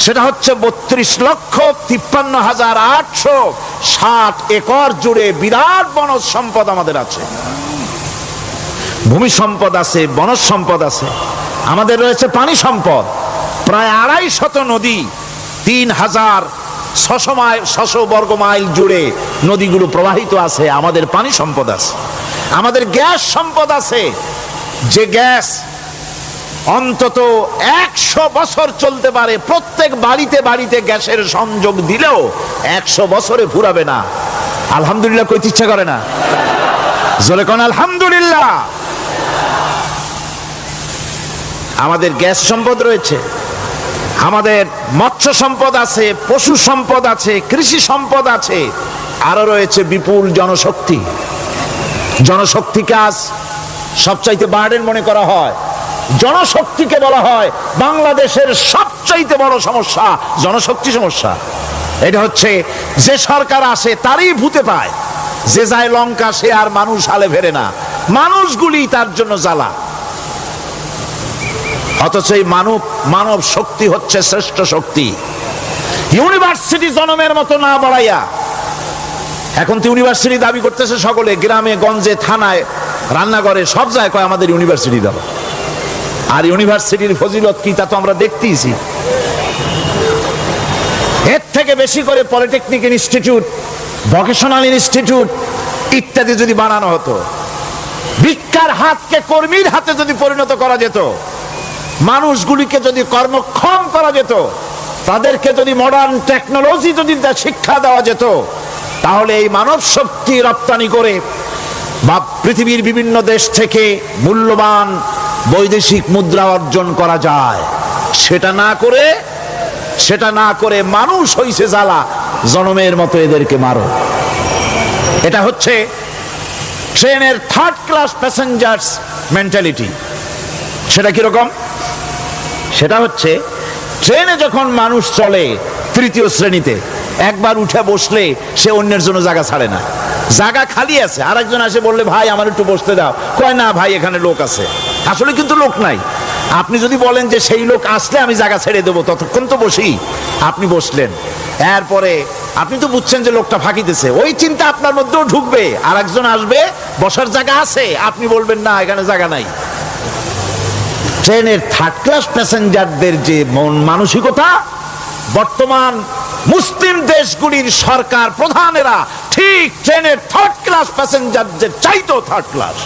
সেটা হচ্ছে 32,53,860 একর জুড়ে বিরাট বনজ সম্পদ আমাদের আছে। ভূমি সম্পদ আছে, বনজ সম্পদ আছে। আমাদের রয়েছে পানি সম্পদ, প্রায় 250 নদী, 3000 600 বর্গ মাইল জুড়ে নদীগুলো প্রবাহিত আছে, আমাদের পানি সম্পদ আছে, আমাদের গ্যাস সম্পদ আছে, যে গ্যাস অন্তত 100 বছর চলতে পারে। প্রত্যেক বাড়িতে বাড়িতে গ্যাসের সংযোগ দিলেও 100 বছরে ফুরাবে না। আলহামদুলিল্লাহ কইতে ইচ্ছা করে না? জোরে কোন আলহামদুলিল্লাহ। আমাদের গ্যাস সম্পদ রয়েছে, আমাদের মৎস্য সম্পদ আছে, পশু সম্পদ আছে, কৃষি সম্পদ আছে, আরো রয়েছে বিপুল জনশক্তি। জনশক্তিকে আজ সবচাইতে বার্ডেন মনে করা হয়। জনশক্তিকে বলা হয় বাংলাদেশের সবচাইতে বড় সমস্যা, জনশক্তি সমস্যা। এটা হচ্ছে যে সরকার আসে তারই ভূতে পায়, যে যায় লঙ্কা সে আর মানুষ হালে ফেরে না, মানুষগুলি তার জন্য জ্বালা। অথচ এই মানব শক্তি হচ্ছে শ্রেষ্ঠ শক্তি। ইউনিভার্সিটি জনমের মতো না বাড়াইয়া, এখন তো ইউনিভার্সিটি দাবি করতেছে সকলে, গ্রামে গঞ্জে থানায় রান্নাঘরে সব জায়গায় কয় আমাদের ইউনিভার্সিটি দাও। আর ইউনিভার্সিটির ফজিলত কি তা তো আমরা দেখতেইছি। এর থেকে বেশি করে পলিটেকনিক ইনস্টিটিউট, ভোকেশনাল ইনস্টিটিউট ইত্যাদি যদি বানানো হতো, ভিক্ষার হাতকে কর্মীর হাতে যদি পরিণত করা যেত, মানুষগুলিকে যদি কর্মক্ষম করা যেত, তাদেরকে যদি মডার্ন টেকনোলজি যদি শিক্ষা দেওয়া যেত, তাহলে এই মানব শক্তি রপ্তানি করে বা পৃথিবীর বিভিন্ন দেশ থেকে মূল্যবান বৈদেশিক মুদ্রা অর্জন করা যায়। সেটা না করে মানুষ হইছে জ্বালা, জনমের মতো এদেরকে মারো। এটা হচ্ছে ট্রেনের 3rd ক্লাস প্যাসেঞ্জার্স মেন্টালিটি। সেটা কিরকম? সেটা হচ্ছে ট্রেনে যখন মানুষ চলে 3য় শ্রেণীতে, একবার উঠে বসলে সে অন্যের জন্য জায়গা ছাড়ে না। জায়গা খালি আছে, আরেকজন আসে বললে ভাই আমার একটু বসতে দাও, কয় না ভাই এখানে লোক আছে। আসলে কিন্তু লোক নাই। আপনি যদি বলেন যে সেই লোক আসলে আমি জায়গা ছেড়ে দেবো, ততক্ষণ তো বসি। আপনি বসলেন, এরপরে আপনি তো বুঝছেন যে লোকটা ফাঁকিতেছে, ওই চিন্তা আপনার মধ্যেও ঢুকবে। আর একজন আসবে, বসার জায়গা আছে, আপনি বলবেন না এখানে জায়গা নাই। ট্রেনের 3rd ক্লাস প্যাসেঞ্জারদের যে মন মানসিকতা, বর্তমান মুসলিম দেশগুলির সরকার প্রধানেরা ঠিক ট্রেনের 3rd ক্লাস প্যাসেঞ্জারদের চাইতো 3rd ক্লাস।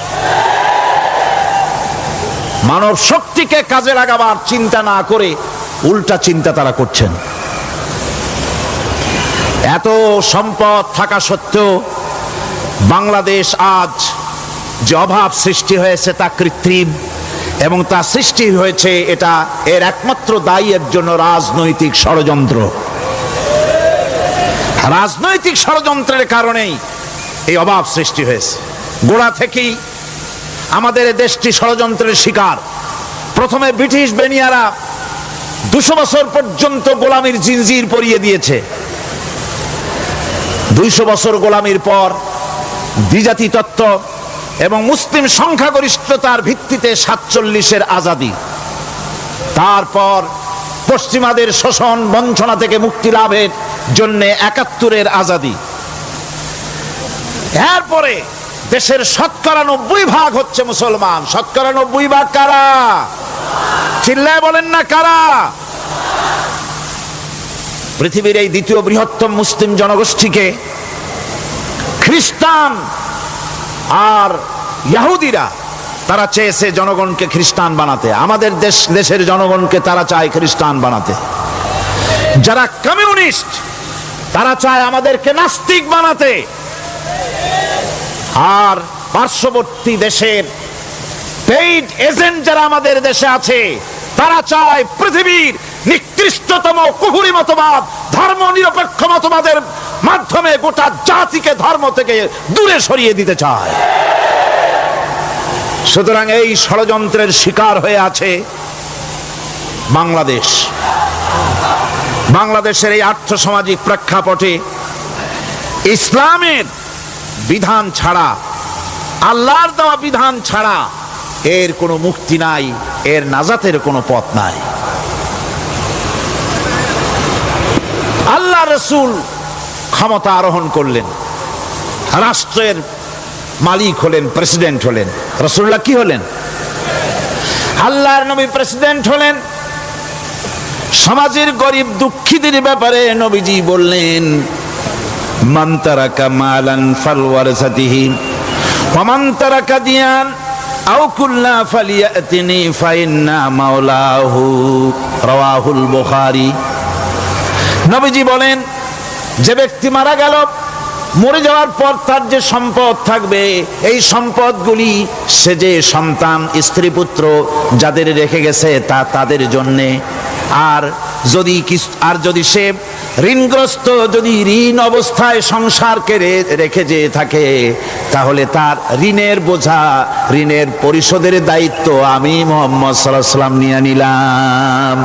মানব শক্তিকে কাজে লাগাবার চিন্তা না করে উল্টা চিন্তা তারা করছেন। এত সম্পদ থাকা সত্ত্বেও বাংলাদেশ আজ যে অভাব সৃষ্টি হয়েছে তা কৃত্রিম, এবং তা সৃষ্টি হয়েছে এটা এর একমাত্র দায়ী এর জন্য রাজনৈতিক ষড়যন্ত্র। রাজনৈতিক ষড়যন্ত্রের কারণেই এই অভাব সৃষ্টি হয়েছে। গোড়া থেকেই আমাদের দেশটি ষড়যন্ত্রের শিকার। প্রথমে ব্রিটিশ বেনিয়ারা 200 বছর পর্যন্ত গোলামির জিনজির পরিয়ে দিয়েছে। 200 বছর গোলামির পর দ্বিজাতি তত্ত্ব এবং মুসলিম সংখ্যাগরিষ্ঠতার ভিত্তিতে 47-এর আজাদি, তারপর পশ্চিমাদের শোষণ বঞ্চনা থেকে মুক্তি লাভের জন্য 71-এর আজাদি, এরপরে দেশের 90% হচ্ছে মুসলমান। 90% কারা? চিল্লায় বলেন না কারা? পৃথিবীর এই দ্বিতীয় বৃহত্তম মুসলিম জনগোষ্ঠীকে খ্রিস্টান আর ইহুদিরা তারা চেয়েছে জনগণকে খ্রিস্টান বানাতে। আমাদের দেশের জনগণকে তারা চায় খ্রিস্টান বানাতে। যারা কমিউনিস্ট তারা চায় আমাদেরকে নাস্তিক বানাতে। আর পার্শ্ববর্তী দেশের পেইড এজেন্ট যারা আমাদের দেশে আছে তারা চায় পৃথিবীর নিকৃষ্টতম কুহুরি মতবাদ, ধর্ম নিরপেক্ষ মতবাদের মাধ্যমে গোটা জাতিকে ধর্ম থেকে দূরে সরিয়ে দিতে চায়। সুতরাং এই ষড়যন্ত্রের শিকার হয়ে আছে বাংলাদেশ। বাংলাদেশের এই আর্থসামাজিক প্রেক্ষাপটে ইসলামের বিধান ছাড়া, আল্লাহর দেওয়া বিধান ছাড়া এর কোনো মুক্তি নাই, এর নাজাতের কোনো পথ নাই। আল্লাহ রাসূল ক্ষমতা আরোহণ করলেন, রাষ্ট্রের মালিক হলেন, প্রেসিডেন্ট হলেন। রাসূলুল্লাহ কি হলেন? আল্লাহর নবী প্রেসিডেন্ট হলেন। সমাজের গরিব দুঃখীদের ব্যাপারে নবীজি বললেন, মান তারাকা মালান ফালওয়ারাসাতিহি ওয়া মান তারাকা দিয়ান আও কুল্লা ফালিয়াতিনি ফাইন্না মাওলাহু, রাওয়াহুল বুখারী। নবীজি বলেন, যে ব্যক্তি মারা গেল, মরে যাওয়ার পর তার যে সম্পদ থাকবে, এই সম্পদগুলি সে যে সন্তান স্ত্রী পুত্র যাদের রেখে গেছে তা তাদের জন্যে। আর যদি সে ঋণগ্রস্ত, যদি ঋণ অবস্থায় সংসারকে রেখে যেয়ে থাকে, তাহলে তার ঋণের বোঝা, ঋণের পরিশোধের দায়িত্ব আমি মুহাম্মদ সাল্লাল্লাহু আলাইহি ওয়াসাল্লাম নিয়ে নিলাম।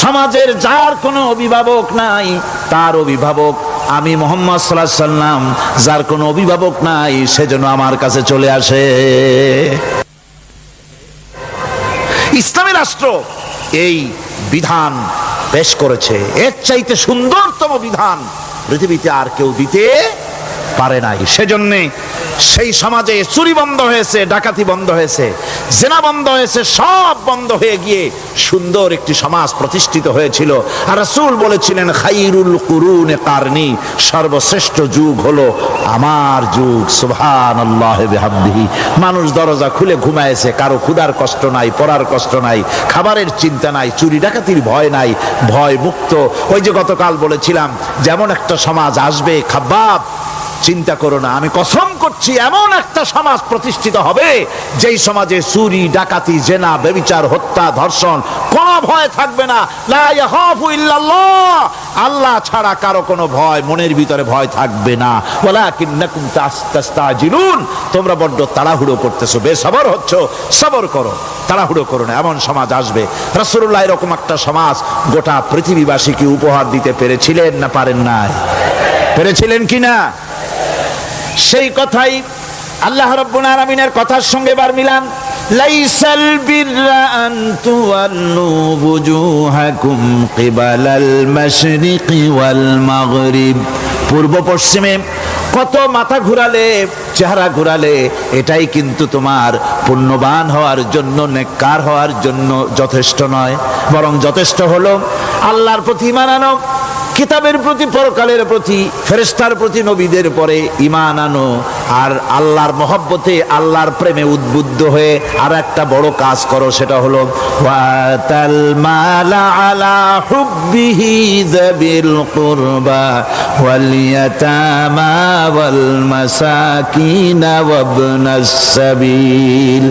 সমাজের যার কোনো অভিভাবক নাই, তার অভিভাবক আমি মুহাম্মদ সাল্লাল্লাহু আলাইহি ওয়াসাল্লাম। যার কোনো অভিভাবক নাই, সেজন্য আমার কাছে চলে আসে। ইসলামী রাষ্ট্র এই বিধান পেশ করেছে। এর চাইতে সুন্দরতম বিধান পৃথিবীতে আর কেউ দিতে পারে নাই। সেজন্য সেই সমাজে চুরি বন্ধ হয়েছে, ডাকাতি বন্ধ হয়েছে, জেনা বন্ধ হয়েছে, সব বন্ধ হয়ে গিয়ে সুন্দর একটি সমাজ প্রতিষ্ঠিত হয়েছিল। আর রাসূল বলেছিলেন, খাইরুল কুরুনে কারনি, সর্বশ্রেষ্ঠ যুগ হলো আমার যুগ। সুবহানাল্লাহি বিহামদিহি। মানুষ দরজা খুলে ঘুমায়েছে, কারো ক্ষুধার কষ্ট নাই, পড়ার কষ্ট নাই, খাবারের চিন্তা নাই, চুরি ডাকাতির ভয় নাই, ভয় মুক্ত। ওই যে গতকাল বলেছিলাম, যেমন একটা সমাজ আসবে, খাব্বাব চিন্তা করো না, আমি কসম করছি এমন একটা সমাজ প্রতিষ্ঠিত হবে যেই সমাজে চুরি ডাকাতি জেনা ব্যভিচার হত্যা ধর্ষণ কোনো ভয় থাকবে না। লা ইয়াখাফু ইল্লাল্লাহ, আল্লাহ ছাড়া কারো কোনো ভয়, মনের ভিতরে ভয় থাকবে না। ওয়ালাকিন্নাকুম তাস্তাজিলুন, তোমরা বড্ড তাড়াহুড়ো করতেছো, বেসবর হচ্ছ, সবর করো, তাড়াহুড়ো করো না। এমন সমাজ আসবে। রাসূলুল্লাহ এরকম একটা সমাজ গোটা পৃথিবীবাসীকে উপহার দিতে পেরেছিলেন না পারেন নাই? পেরেছিলেন কিনা? সেই কথাই আল্লাহ রাব্বুল আলামিনের কথার সঙ্গে বার মিলান। লাইসাল বিররা আন তুওয়াল্লু বুজুহাকুম কিবালাল মাশরিকি ওয়াল মাগরিব, পূর্ব পশ্চিমে কত মাথা ঘুরালে, চেহারা ঘুরালে, এটাই কিন্তু তোমার পুণ্যবান হওয়ার জন্য, নেককার হওয়ার জন্য যথেষ্ট নয়। বরং যথেষ্ট হলো আল্লাহর প্রতি ঈমান আনো, কিতাবের প্রতি, পরকালের প্রতি, ফেরেশতার প্রতি, নবীদের পরে ঈমান আনো। আর আল্লাহর মহব্বতে, আল্লাহর প্রেমে উদ্বুদ্ধ হয়ে আর একটা বড় কাজ করো, সেটা হলো ওয়াতাল মালা আলা হুব্বিহি যাবিল কুরবা ওয়াল ইয়াতামা ওয়াল মাসাকিন ওয়াবনাস সাবিল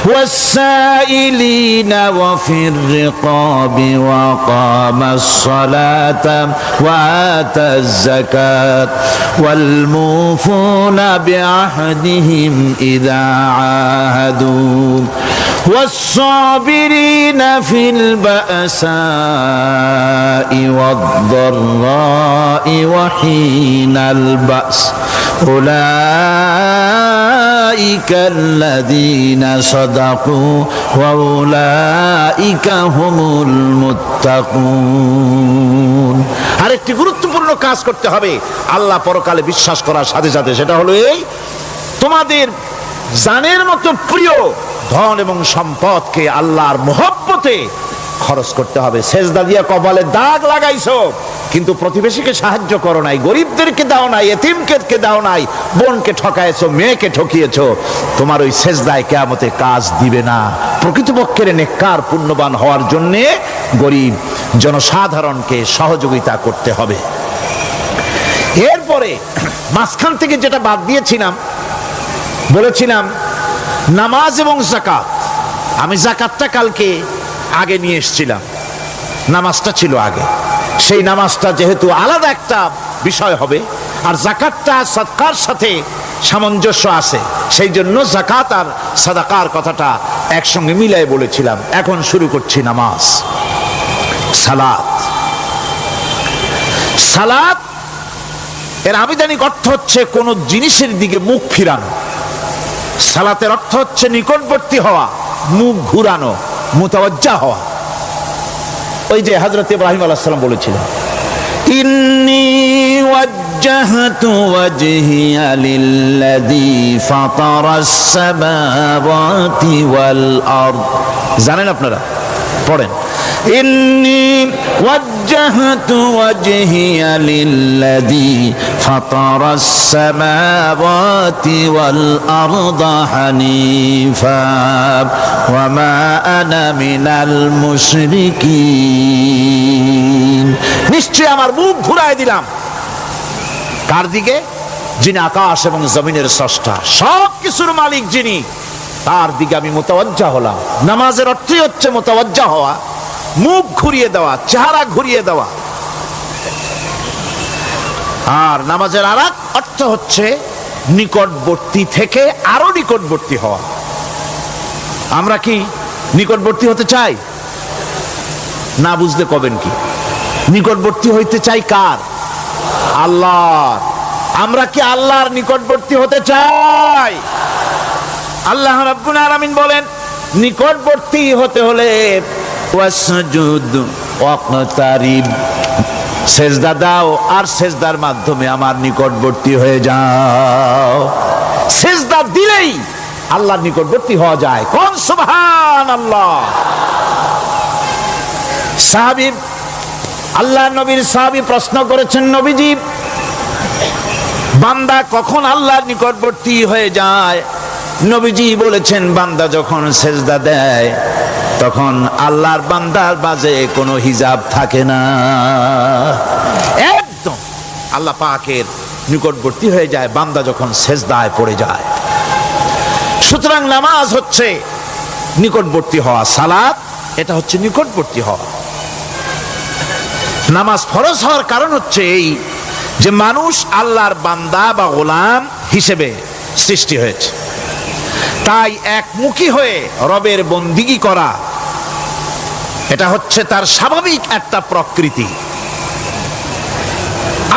ওয়াস-সাইলিনা ওয়া ফির রিকাবি ওয়া কামাস সালাতা وآتى الزكاة والموفون بعهدهم إذا عاهدوا والصابرين في البأساء والضراء وحين البأس أولئك الذين صدقوا وأولئك هم المتقون। আরেকটি গুরুত্বপূর্ণ কাজ করতে হবে আল্লাহ পরকালে বিশ্বাস করার সাথে সাথে, সেটা হলো এই, তোমাদের জানের মতো প্রিয় ধন এবং সম্পদকে আল্লাহর মহব্বতে খরচ করতে হবে। সেজদা দিয়া কপালে দাগ লাগাইছো, কিন্তু প্রতিবেশীকে সাহায্য করো নাই, গরিবদেরকে দাও নাই, এতিমকে দাও নাই, বোনকে ঠকাইছো, মেয়েকে ঠকিয়েছো, তোমার ওই সেজদায় কিয়ামতে কাজ দিবে না। প্রকৃতপক্ষের নেককার পুণ্যবান হওয়ার জন্যে গরিব জনসাধারণকে সহযোগিতা করতে হবে। এরপরে মাঝখান থেকে যেটা বাদ দিয়েছিলাম, বলেছিলাম নামাজ এবং যাকাত। আমি যাকাতটা কালকে আগে নিয়ে এসেছিলাম, নামাজটা ছিল আগে। সেই নামাজটা যেহেতু আলাদা একটা বিষয় হবে, আর যাকাতটা সাদকার সাথে সামঞ্জস্য আছে, সেই জন্য যাকাত আর সাদাকার কথাটা একসঙ্গে মিলাই বলেছিলাম। এখন শুরু করছি নামাজ। সালাত, সালাত এর আবিধানিক অর্থ হচ্ছে কোন জিনিসের দিকে মুখ ফিরানো। সালাতের অর্থ হচ্ছে নিকটবর্তী হওয়া, মুখ ঘুরানো, মুতাওয়াজ্জা হওয়া। ওই যে হযরত ইব্রাহিম আলাইহিস সালাম বলেছিলেন, ইন্নী ওয়াজ্জাহতু ওয়াজহিয়া লিল্লাযী ফাতারাস সামাওয়াতি ওয়াল আরদ। জানেন আপনারা? পড়েন, ইন্নী ওয়াজ্জাহতু ওয়াজহিয়া লিল্লাযী ফাতারাস সামাওয়াতি ওয়াল আরদা হানিফা ওয়া মা আনা মিনাল মুশরিকিন। নিশ্চয় আমার মুখ ঘুরায় দিলাম কার দিকে? যিনি আকাশ এবং জমিনের স্রষ্টা, সব কিছুর মালিক যিনি, তার দিকে আমি মুতাওয়াজ্জা হলাম। নামাজের অর্থই হচ্ছে মুতাওয়াজ্জা হওয়া, মুখ ঘুরিয়ে দেওয়া, চেহারা ঘুরিয়ে দেওয়া। আর নামাজের আরেক অর্থ হচ্ছে নিকটবর্তী থেকে আরো নিকটবর্তী হওয়া। আমরা কি নিকটবর্তী হতে চাই? না বুঝলে কবেন কি? নিকটবর্তী হইতে চাই কার? আল্লাহর। আমরা কি আল্লাহর নিকটবর্তী হতে চাই? আল্লাহ রাব্বুল আলামিন বলেন, নিকটবর্তী হতে হলে ওয়াসজুদ ওয়াকতারিব, সেজদা দাও আর সেজদার মাধ্যমে আমার নিকটবর্তী হয়ে যাও। সেজদা দিলেই আল্লাহর নিকটবর্তী হওয়া যায়। কোন সুবহানাল্লাহ। সাহাবী, আল্লাহ নবীর সাহাবী প্রশ্ন করেছেন, নবীজি বান্দা কখন আল্লাহর নিকটবর্তী হয়ে যায়? নবীজি বলেছেন, বান্দা যখন সেজদা দেয় তখন আল্লাহর বান্দার মাঝে কোনো হিজাব থাকে না, একদম আল্লাহ পাকের নিকটবর্তী হয়ে যায় বান্দা যখন সেজদায় পড়ে যায়। সুতরাং নামাজ হচ্ছে নিকটবর্তী হওয়া, সালাত এটা হচ্ছে নিকটবর্তী হওয়া। নামাজ ফরজ হওয়ার কারণ হচ্ছে এই যে মানুষ আল্লাহর বান্দা বা গোলাম হিসেবে সৃষ্টি হয়েছে, তাই একমুখী হয়ে রবের বন্দিগি করা এটা হচ্ছে তার স্বাভাবিক একটা প্রকৃতি।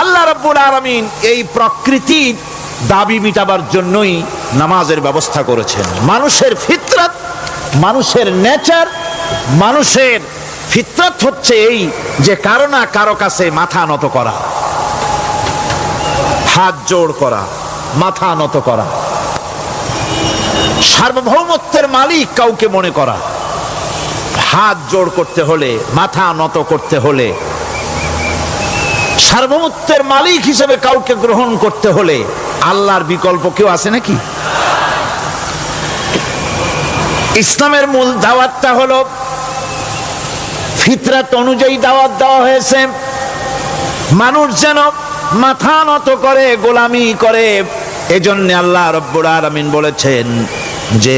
আল্লাহ রাব্বুল আলামিন এই প্রকৃতির দাবি মিটাবার জন্যই নামাজের ব্যবস্থা করেছেন। মানুষের ফিতরত, মানুষের নেচার, মানুষের ফিতরত হচ্ছে এই যে কারো না কারো কাছে মাথা নত করা, হাত জোড় করা, মাথা নত করা, সার্বভৌমত্বের মালিক কাউকে মনে করা। হাত জোড় করতে হলে, মাথা নত করতে হলে, সার্বভৌমত্বের মালিক হিসেবে কাউকে গ্রহণ করতে হলে আল্লাহর বিকল্প কেউ আছে নাকি? ইসলামের মূল দাওয়াতটা হলো ফিতরাত অনুযায়ী দাওয়াত দেওয়া হয়েছে, মানুষ যেন মাথা নত করে, গোলামি করে। এজন্য আল্লাহ রাব্বুল আলামিন বলেছেন যে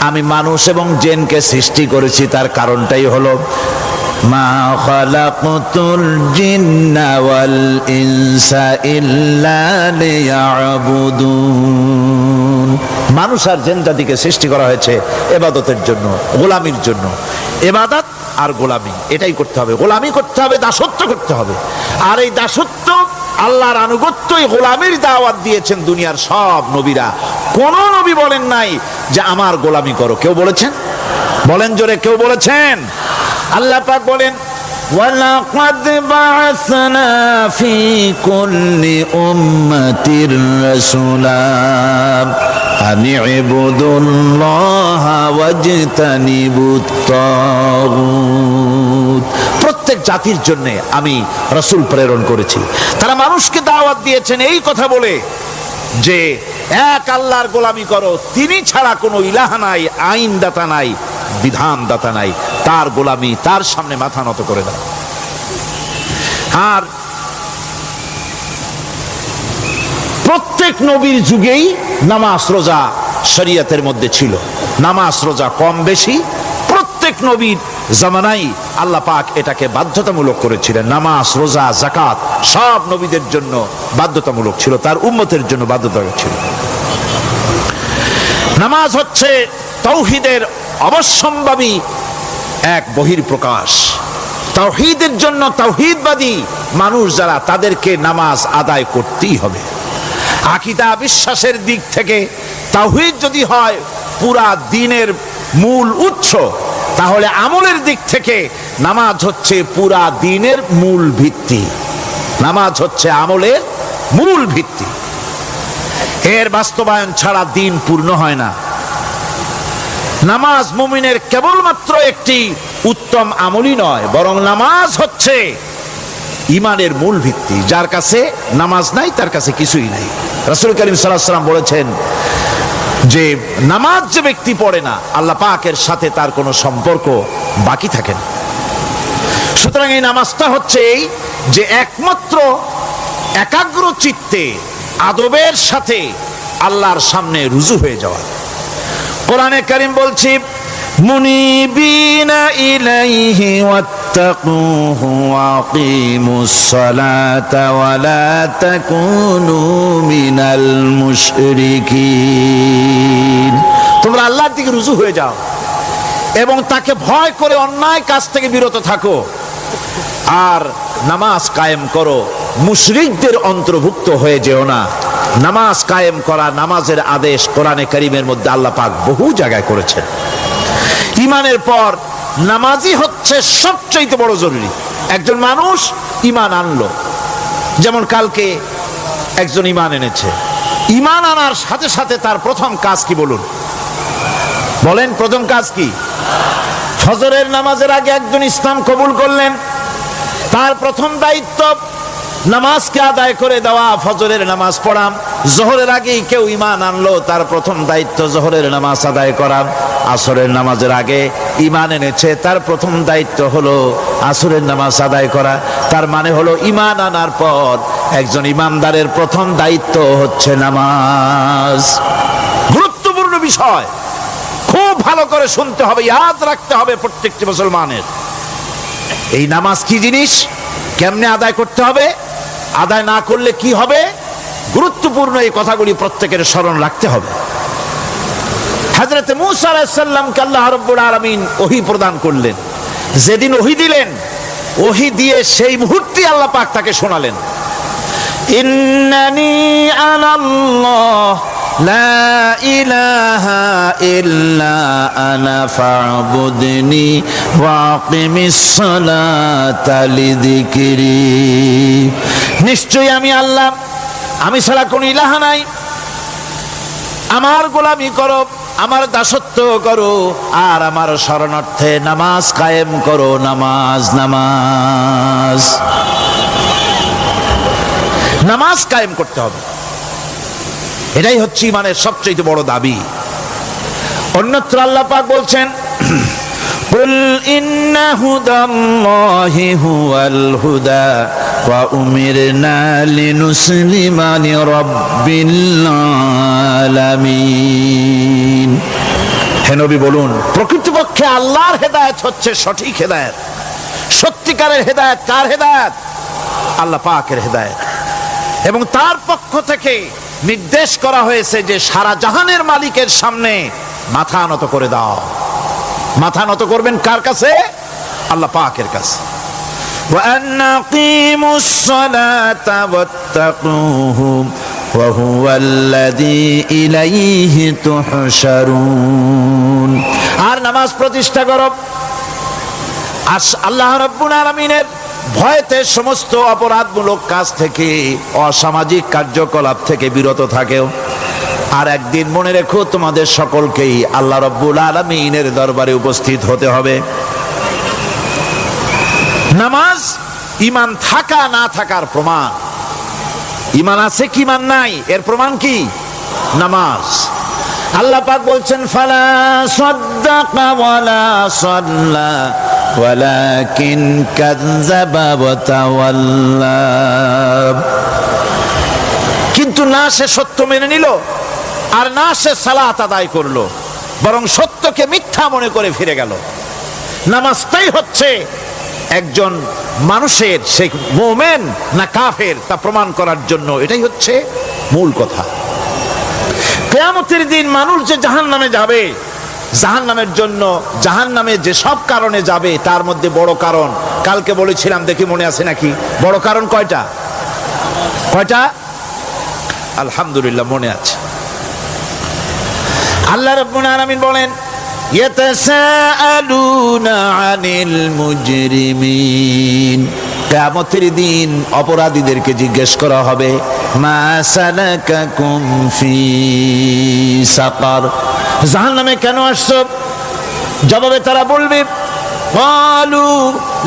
আমি মানুষ এবং জিনকে সৃষ্টি করেছি, তার কারণটাই হলো মা খালাকতুল জিন্না ওয়াল ইনসা ইল্লা লিয়াবুদুন। মানুষ আর জিন জাতিকে সৃষ্টি করা হয়েছে ইবাদতের জন্য, গোলামির জন্য। ইবাদত আর গোলামি এটাই করতে হবে, গোলামি করতে হবে, দাসত্ব করতে হবে। আর এই দাসত্ব, আল্লাহর আনুগত্যই গোলামির দাওয়াত দিয়েছেন দুনিয়ার সব নবীরা। কোন নবী বলেন নাই যে আমার গোলামি করো। কেউ বলেছেন? বলেন জোরে, কেউ বলেছেন? আল্লাহ পাক বলেন, ওয়ালাকাদ বা'আসনা ফি কুল্লি উম্মাতির রাসূলা আন ইবুদুল্লাহা ওয়াজতানিবুত তাগুত। প্রত্যেক জাতির জন্য আমি রাসূল প্রেরণ করেছি, তারা মানুষকে দাওয়াত দিয়েছেন এই কথা বলে যে এক আল্লাহর গোলামি করো, তিনি ছাড়া কোনো ইলাহ নাই, আইন দাতা নাই, বিধান দাতা নাই, তার গোলামি, তার সামনে মাথা নত করে দাও। আর প্রত্যেক নবীর যুগেই নামাজ রোজা শরীয়তের মধ্যে ছিল। নামাজ রোজা কম বেশি প্রত্যেক নবীর জামানায় আল্লাহ পাক এটাকে বাধ্যতামূলক করেছিলেন। নামাজ রোজা যাকাত সব নবীদের জন্য বাধ্যতামূলক ছিল, তার উম্মতের জন্য বাধ্যতামূলক ছিল। নামাজ হচ্ছে তাওহীদের অবশ্যম্ভাবী এক বহির্প্রকাশ। তাওহীদের জন্য তাওহীদবাদী মানুষ যারা, তাদেরকে নামাজ আদায় করতেই হবে। আকীদা বিশ্বাসের দিক থেকে তাওহীদ যদি হয় পুরা দ্বীনের মূল উৎস, তাহলে আমলের দিক থেকে নামাজ হচ্ছে পুরা দ্বীনের মূল ভিত্তি। নামাজ হচ্ছে আমলের মূল ভিত্তি। এর বাস্তবায়ন ছাড়া দ্বীন পূর্ণ হয় না। নামাজ মুমিনের কেবলমাত্র একটি উত্তম আমলই নয়, বরং নামাজ হচ্ছে ইমানের মূল ভিত্তি। যার কাছে নামাজ নাই তার কাছে কিছুই নাই। রাসূল করিম সাল্লাল্লাহু আলাইহি ওয়াসাল্লাম বলেছেন যে নামাজ যে ব্যক্তি পড়ে না, আল্লাহ পাকের সাথে তার কোনো সম্পর্ক বাকি থাকে না। সুতরাং এই নামাজটা হচ্ছে এই যে একমাত্র একাগ্র চিত্তে আদবের সাথে আল্লাহর সামনে রুজু হয়ে যাওয়া। কোরআনে কারীম বলছে মুনিবিনা ইলাইহি ওয়াত্তাকুহু ওয়া আকিমুস সালাতা ওয়া লা তাকুনু মিনাল মুশরিকিন। তোমরা আল্লাহর দিকে রুজু হয়ে যাও এবং তাকে ভয় করে অন্যায় কাজ থেকে বিরত থাকো, আর নামাজ কায়েম করো, মুশরিকদের অন্তর্ভুক্ত হয়ে যেও না। নামাজ কায়েম করা, নামাজের আদেশ কোরআনে কারীমের মধ্যে আল্লাহ পাক বহু জায়গায় করেছেন। ইমানের পর নামাজই হচ্ছে সবচেয়ে বড় জরুরি। একজন মানুষ ইমান আনলো, যেমন কালকে একজন ইমান এনেছে, ইমান আনার সাথে সাথে তার প্রথম কাজ কি বলুন? বলেন প্রথম কাজ কি? ফজরের নামাজের আগে একজন ইসলাম কবুল করলেন, তার প্রথম দায়িত্ব নামাজকে আদায় করে দেওয়া, ফজরের নামাজ পড়াম। জোহরের আগেই কেউ ঈমান আনলো, তার প্রথম দায়িত্ব জোহরের নামাজ আদায় করা। আসরের নামাজের আগে ঈমান এনেছে, তার প্রথম দায়িত্ব হলো আসরের নামাজ আদায় করা। তার মানে হলো ঈমান আনার পর একজন ঈমানদারের প্রথম দায়িত্ব হচ্ছে নামাজ। গুরুত্বপূর্ণ বিষয়, খুব ভালো করে শুনতে হবে, ইয়াদ রাখতে হবে প্রত্যেকটি মুসলমানের। এই নামাজ কি জিনিস, কেমনে আদায় করতে হবে, আদায় না করলে কি হবে, গুরুত্বপূর্ণ এই কথাগুলি প্রত্যেকের স্মরণ রাখতে হবে। হযরত মূসা আলাইহিস সালামকে আল্লাহ রাব্বুল আলামিন ওহী প্রদান করলেন। যেদিন ওহী দিলেন, ওহী দিয়ে সেই মুহূর্তে আল্লাহ পাক তাকে শোনালেন, ইন্নানি আনাল্লাহ লা ইলাহা ইল্লা আনা ফা'বুদনি ওয়া আকিমিস সালাতা লিযিকরি। নিশ্চয়ই আমি আল্লাহ, আমি ছাড়া কোনো ইলাহ নাই, আমার গোলামি করো, আমার দাসত্ব করো, আর আমার শরণার্থে নামাজ কায়েম করো। নামাজ নামাজ নামাজ কায়েম করতে হবে, এটাই হচ্ছে ইমানের সবচেয়ে বড় দাবি। অন্যত্র আল্লাহ পাক বলছেন, কুল ইন্না হুদাল্লাহি হুয়াল হুদা ওয়া উমিরনা লিনুসলিমা লিরাব্বিল আলামিন। হে নবী বলুন, প্রকৃতপক্ষে আল্লাহর হেদায়েত হচ্ছে সঠিক হেদায়েত। সত্যিকারের হেদায়েত কার হেদায়েত? আল্লাহ পাকের হেদায়েত। এবং তার পক্ষ থেকে নির্দেশ করা হয়েছে যে সারা জাহানের মালিকের সামনে মাথা নত করে দাও। মাথা নত করবেন কার কাছে? আল্লাহ পাকের কাছে। ওয়া আনাকিমুস সালাতা ওয়াত্তাকুহু ওয়া হুয়াল্লাযী ইলাইহি তুহশারুন। আর নামাজ প্রতিষ্ঠা করো, আল্লাহ রাব্বুল আলামিনের ভয়তে সমস্ত অপরাধমূলক কাজ থেকে, অসামাজিক কার্যকলাপ থেকে বিরত থাকেও। আর একদিন মনে রেখো, তোমাদের সকলকেই আল্লাহ রাব্বুল আলামিনের দরবারে উপস্থিত হতে হবে। নামাজ ঈমান থাকা না থাকার প্রমাণ। ঈমান আছে কি ঈমান নাই এর প্রমাণ কি? নামাজ। আল্লাহ পাক বলছেন, ফালা সাদ্দাকা ওয়ালা সাল্লা ওয়ালাকিন কাযযাবা ওয়া তাওয়াল্লা। কিন্তু না সে সত্য মেনে নিল, আর না সে সালাত আদায় করলো, বরং সত্যকে মিথ্যা মনে করে ফিরে গেল। নামাজটাই হচ্ছে একজন মানুষের সে মুমিন না কাফের তা প্রমাণ করার জন্য, এটাই হচ্ছে মূল কথা। কিয়ামতের দিন মানুষ যে জাহান্নামে যাবে, জাহান্নামের জন্য, জাহান্নামে যে সব কারণে যাবে তার মধ্যে বড় কারণ কালকে বলেছিলাম, দেখি মনে আছে নাকি? বড় কারণ কয়টা? কয়টা? আলহামদুলিল্লাহ মনে আছে। আল্লাহ রাব্বুল আলামিন বলেন, ইয়াতাসাআলুনা আনিল মুজরিমিন। কিয়ামতের দিন অপরাধীদেরকে জিজ্ঞেস করা হবে, মা সালাকাকুম ফি সাকার, জাহান্নামে কেন আসছো? জবাবে তারা বলবে, قالوا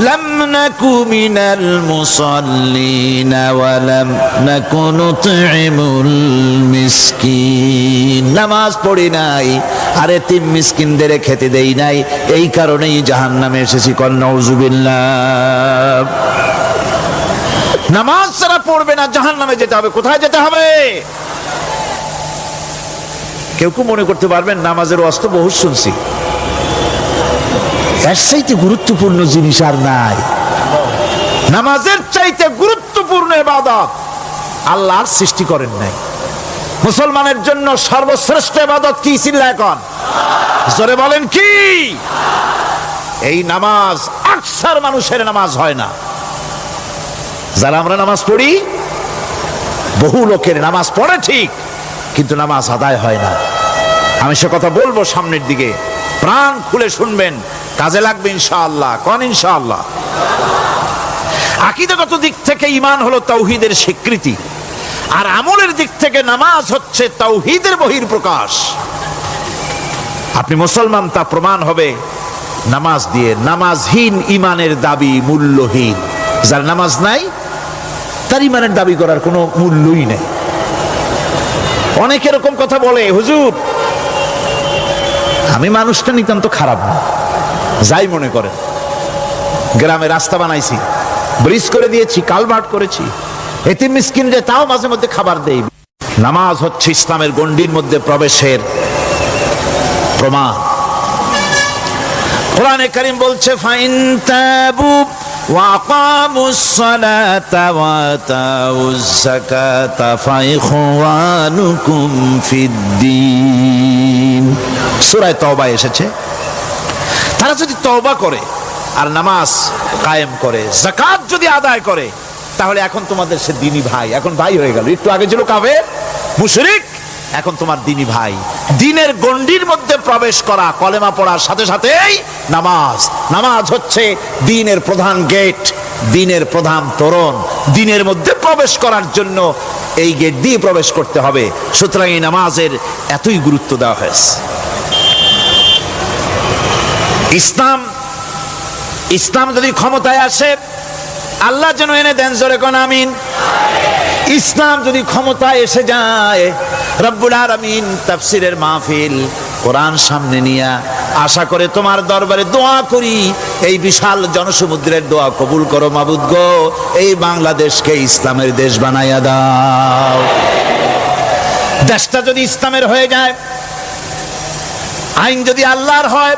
لم نك من المصلين ولم نك نطعم المسكين নামাজ পড়ি নাই আর এতিম মিসকিনদের খেতে দেই নাই, এই কারণেই জাহান্নামে এসেছি। কল নাউযুবিল্লাহ। নামাজ যারা পড়বে না জাহান্নামে যেতে হবে। কোথায় যেতে হবে? কেউ কেউ মনে করতে পারবেন নামাজের ওয়াজ তো বহু শুনছি, এর চাইতে গুরুত্বপূর্ণ জিনিস আর নাই। নামাজের চাইতে গুরুত্বপূর্ণ ইবাদত আল্লাহর সৃষ্টি করেন নাই। মুসলমানের জন্য সর্বশ্রেষ্ঠ ইবাদত কি? চিল্লা এখন জোরে বলেন কি? এই নামাজ আকসার মানুষের নামাজ হয় না। যারা আমরা নামাজ পড়ি, বহু লোকের নামাজ পড়ে ঠিক, কিন্তু নামাজ আদায় হয় না। আমি সে কথা বলবো সামনের দিকে, প্রাণ খুলে শুনবেন, কাজে লাগবে ইনশাআল্লাহ। কোন ইনশাআল্লাহ? আকীদাগত দিক থেকে ঈমান হলো তাওহীদের স্বীকৃতি, আর আমলের দিক থেকে নামাজ হচ্ছে তাওহীদের বহিঃপ্রকাশ। আপনি মুসলমান তা প্রমাণ হবে নামাজ দিয়ে। নামাজহীন ঈমানের দাবি মূল্যহীন। যার নামাজ নাই তার ঈমানের দাবি করার কোনো মূল্যই নেই। অনেক এরকম কথা বলে, হুজুর আমি মানুষটা নিতান্ত খারাপ না, যাই মনে করেন, গ্রামে রাস্তা বানাইছি, ব্রিজ করে দিয়েছি, কালভার্ট করেছি, এতিম মিসকিনদের তাও মাঝে মধ্যে খাবার দেই। নামাজ হচ্ছে ইসলামের গণ্ডির মধ্যে প্রবেশের প্রমাণ। কোরআনে কারীম বলছে ফাইন তাবু ওয়া আকামুস সালাতা ওয়া আতাউজ যাকাতা ফাইখওয়ানুকুম ফিদ্দীন। সূরা তাওবা এসেছে। তারা যদি তওবা করে আর নামাজ কায়েম করে, যাকাত যদি আদায় করে, তাহলে এখন তোমাদের সে দ্বীনি ভাই, এখন ভাই হয়ে গেল। একটু আগে ছিল কাফের মুশরিক, এখন তোমার দ্বীনি ভাই। দ্বীনের গণ্ডির মধ্যে প্রবেশ করা, কলেমা পড়ার সাথে সাথেই নামাজ। নামাজ হচ্ছে দ্বীনের প্রধান গেট, দ্বীনের প্রধান তোরণ। দ্বীনের মধ্যে প্রবেশ করার জন্য এই গেট দিয়ে প্রবেশ করতে হবে। সুতরাং এই নামাজের এতই গুরুত্ব দেওয়া হয়েছে। ইসলাম যদি ক্ষমতায় আসে, আল্লাহ যেন এনে দেন, জোরে কোন আমিন। ইসলাম যদি ক্ষমতায় এসে যায়, রব্বুল আলামিন তাফসীরের মাহফিল, কোরআন সামনে নিয়ে আশা করে তোমার দরবারে দোয়া করি, এই বিশাল জনসমুদ্রের দোয়া কবুল করো মাবুদ গো, এই বাংলাদেশকে ইসলামের দেশ বানাইয়া দাও। দেশটা যদি ইসলামের হয়ে যায়, আইন যদি আল্লাহর হয়,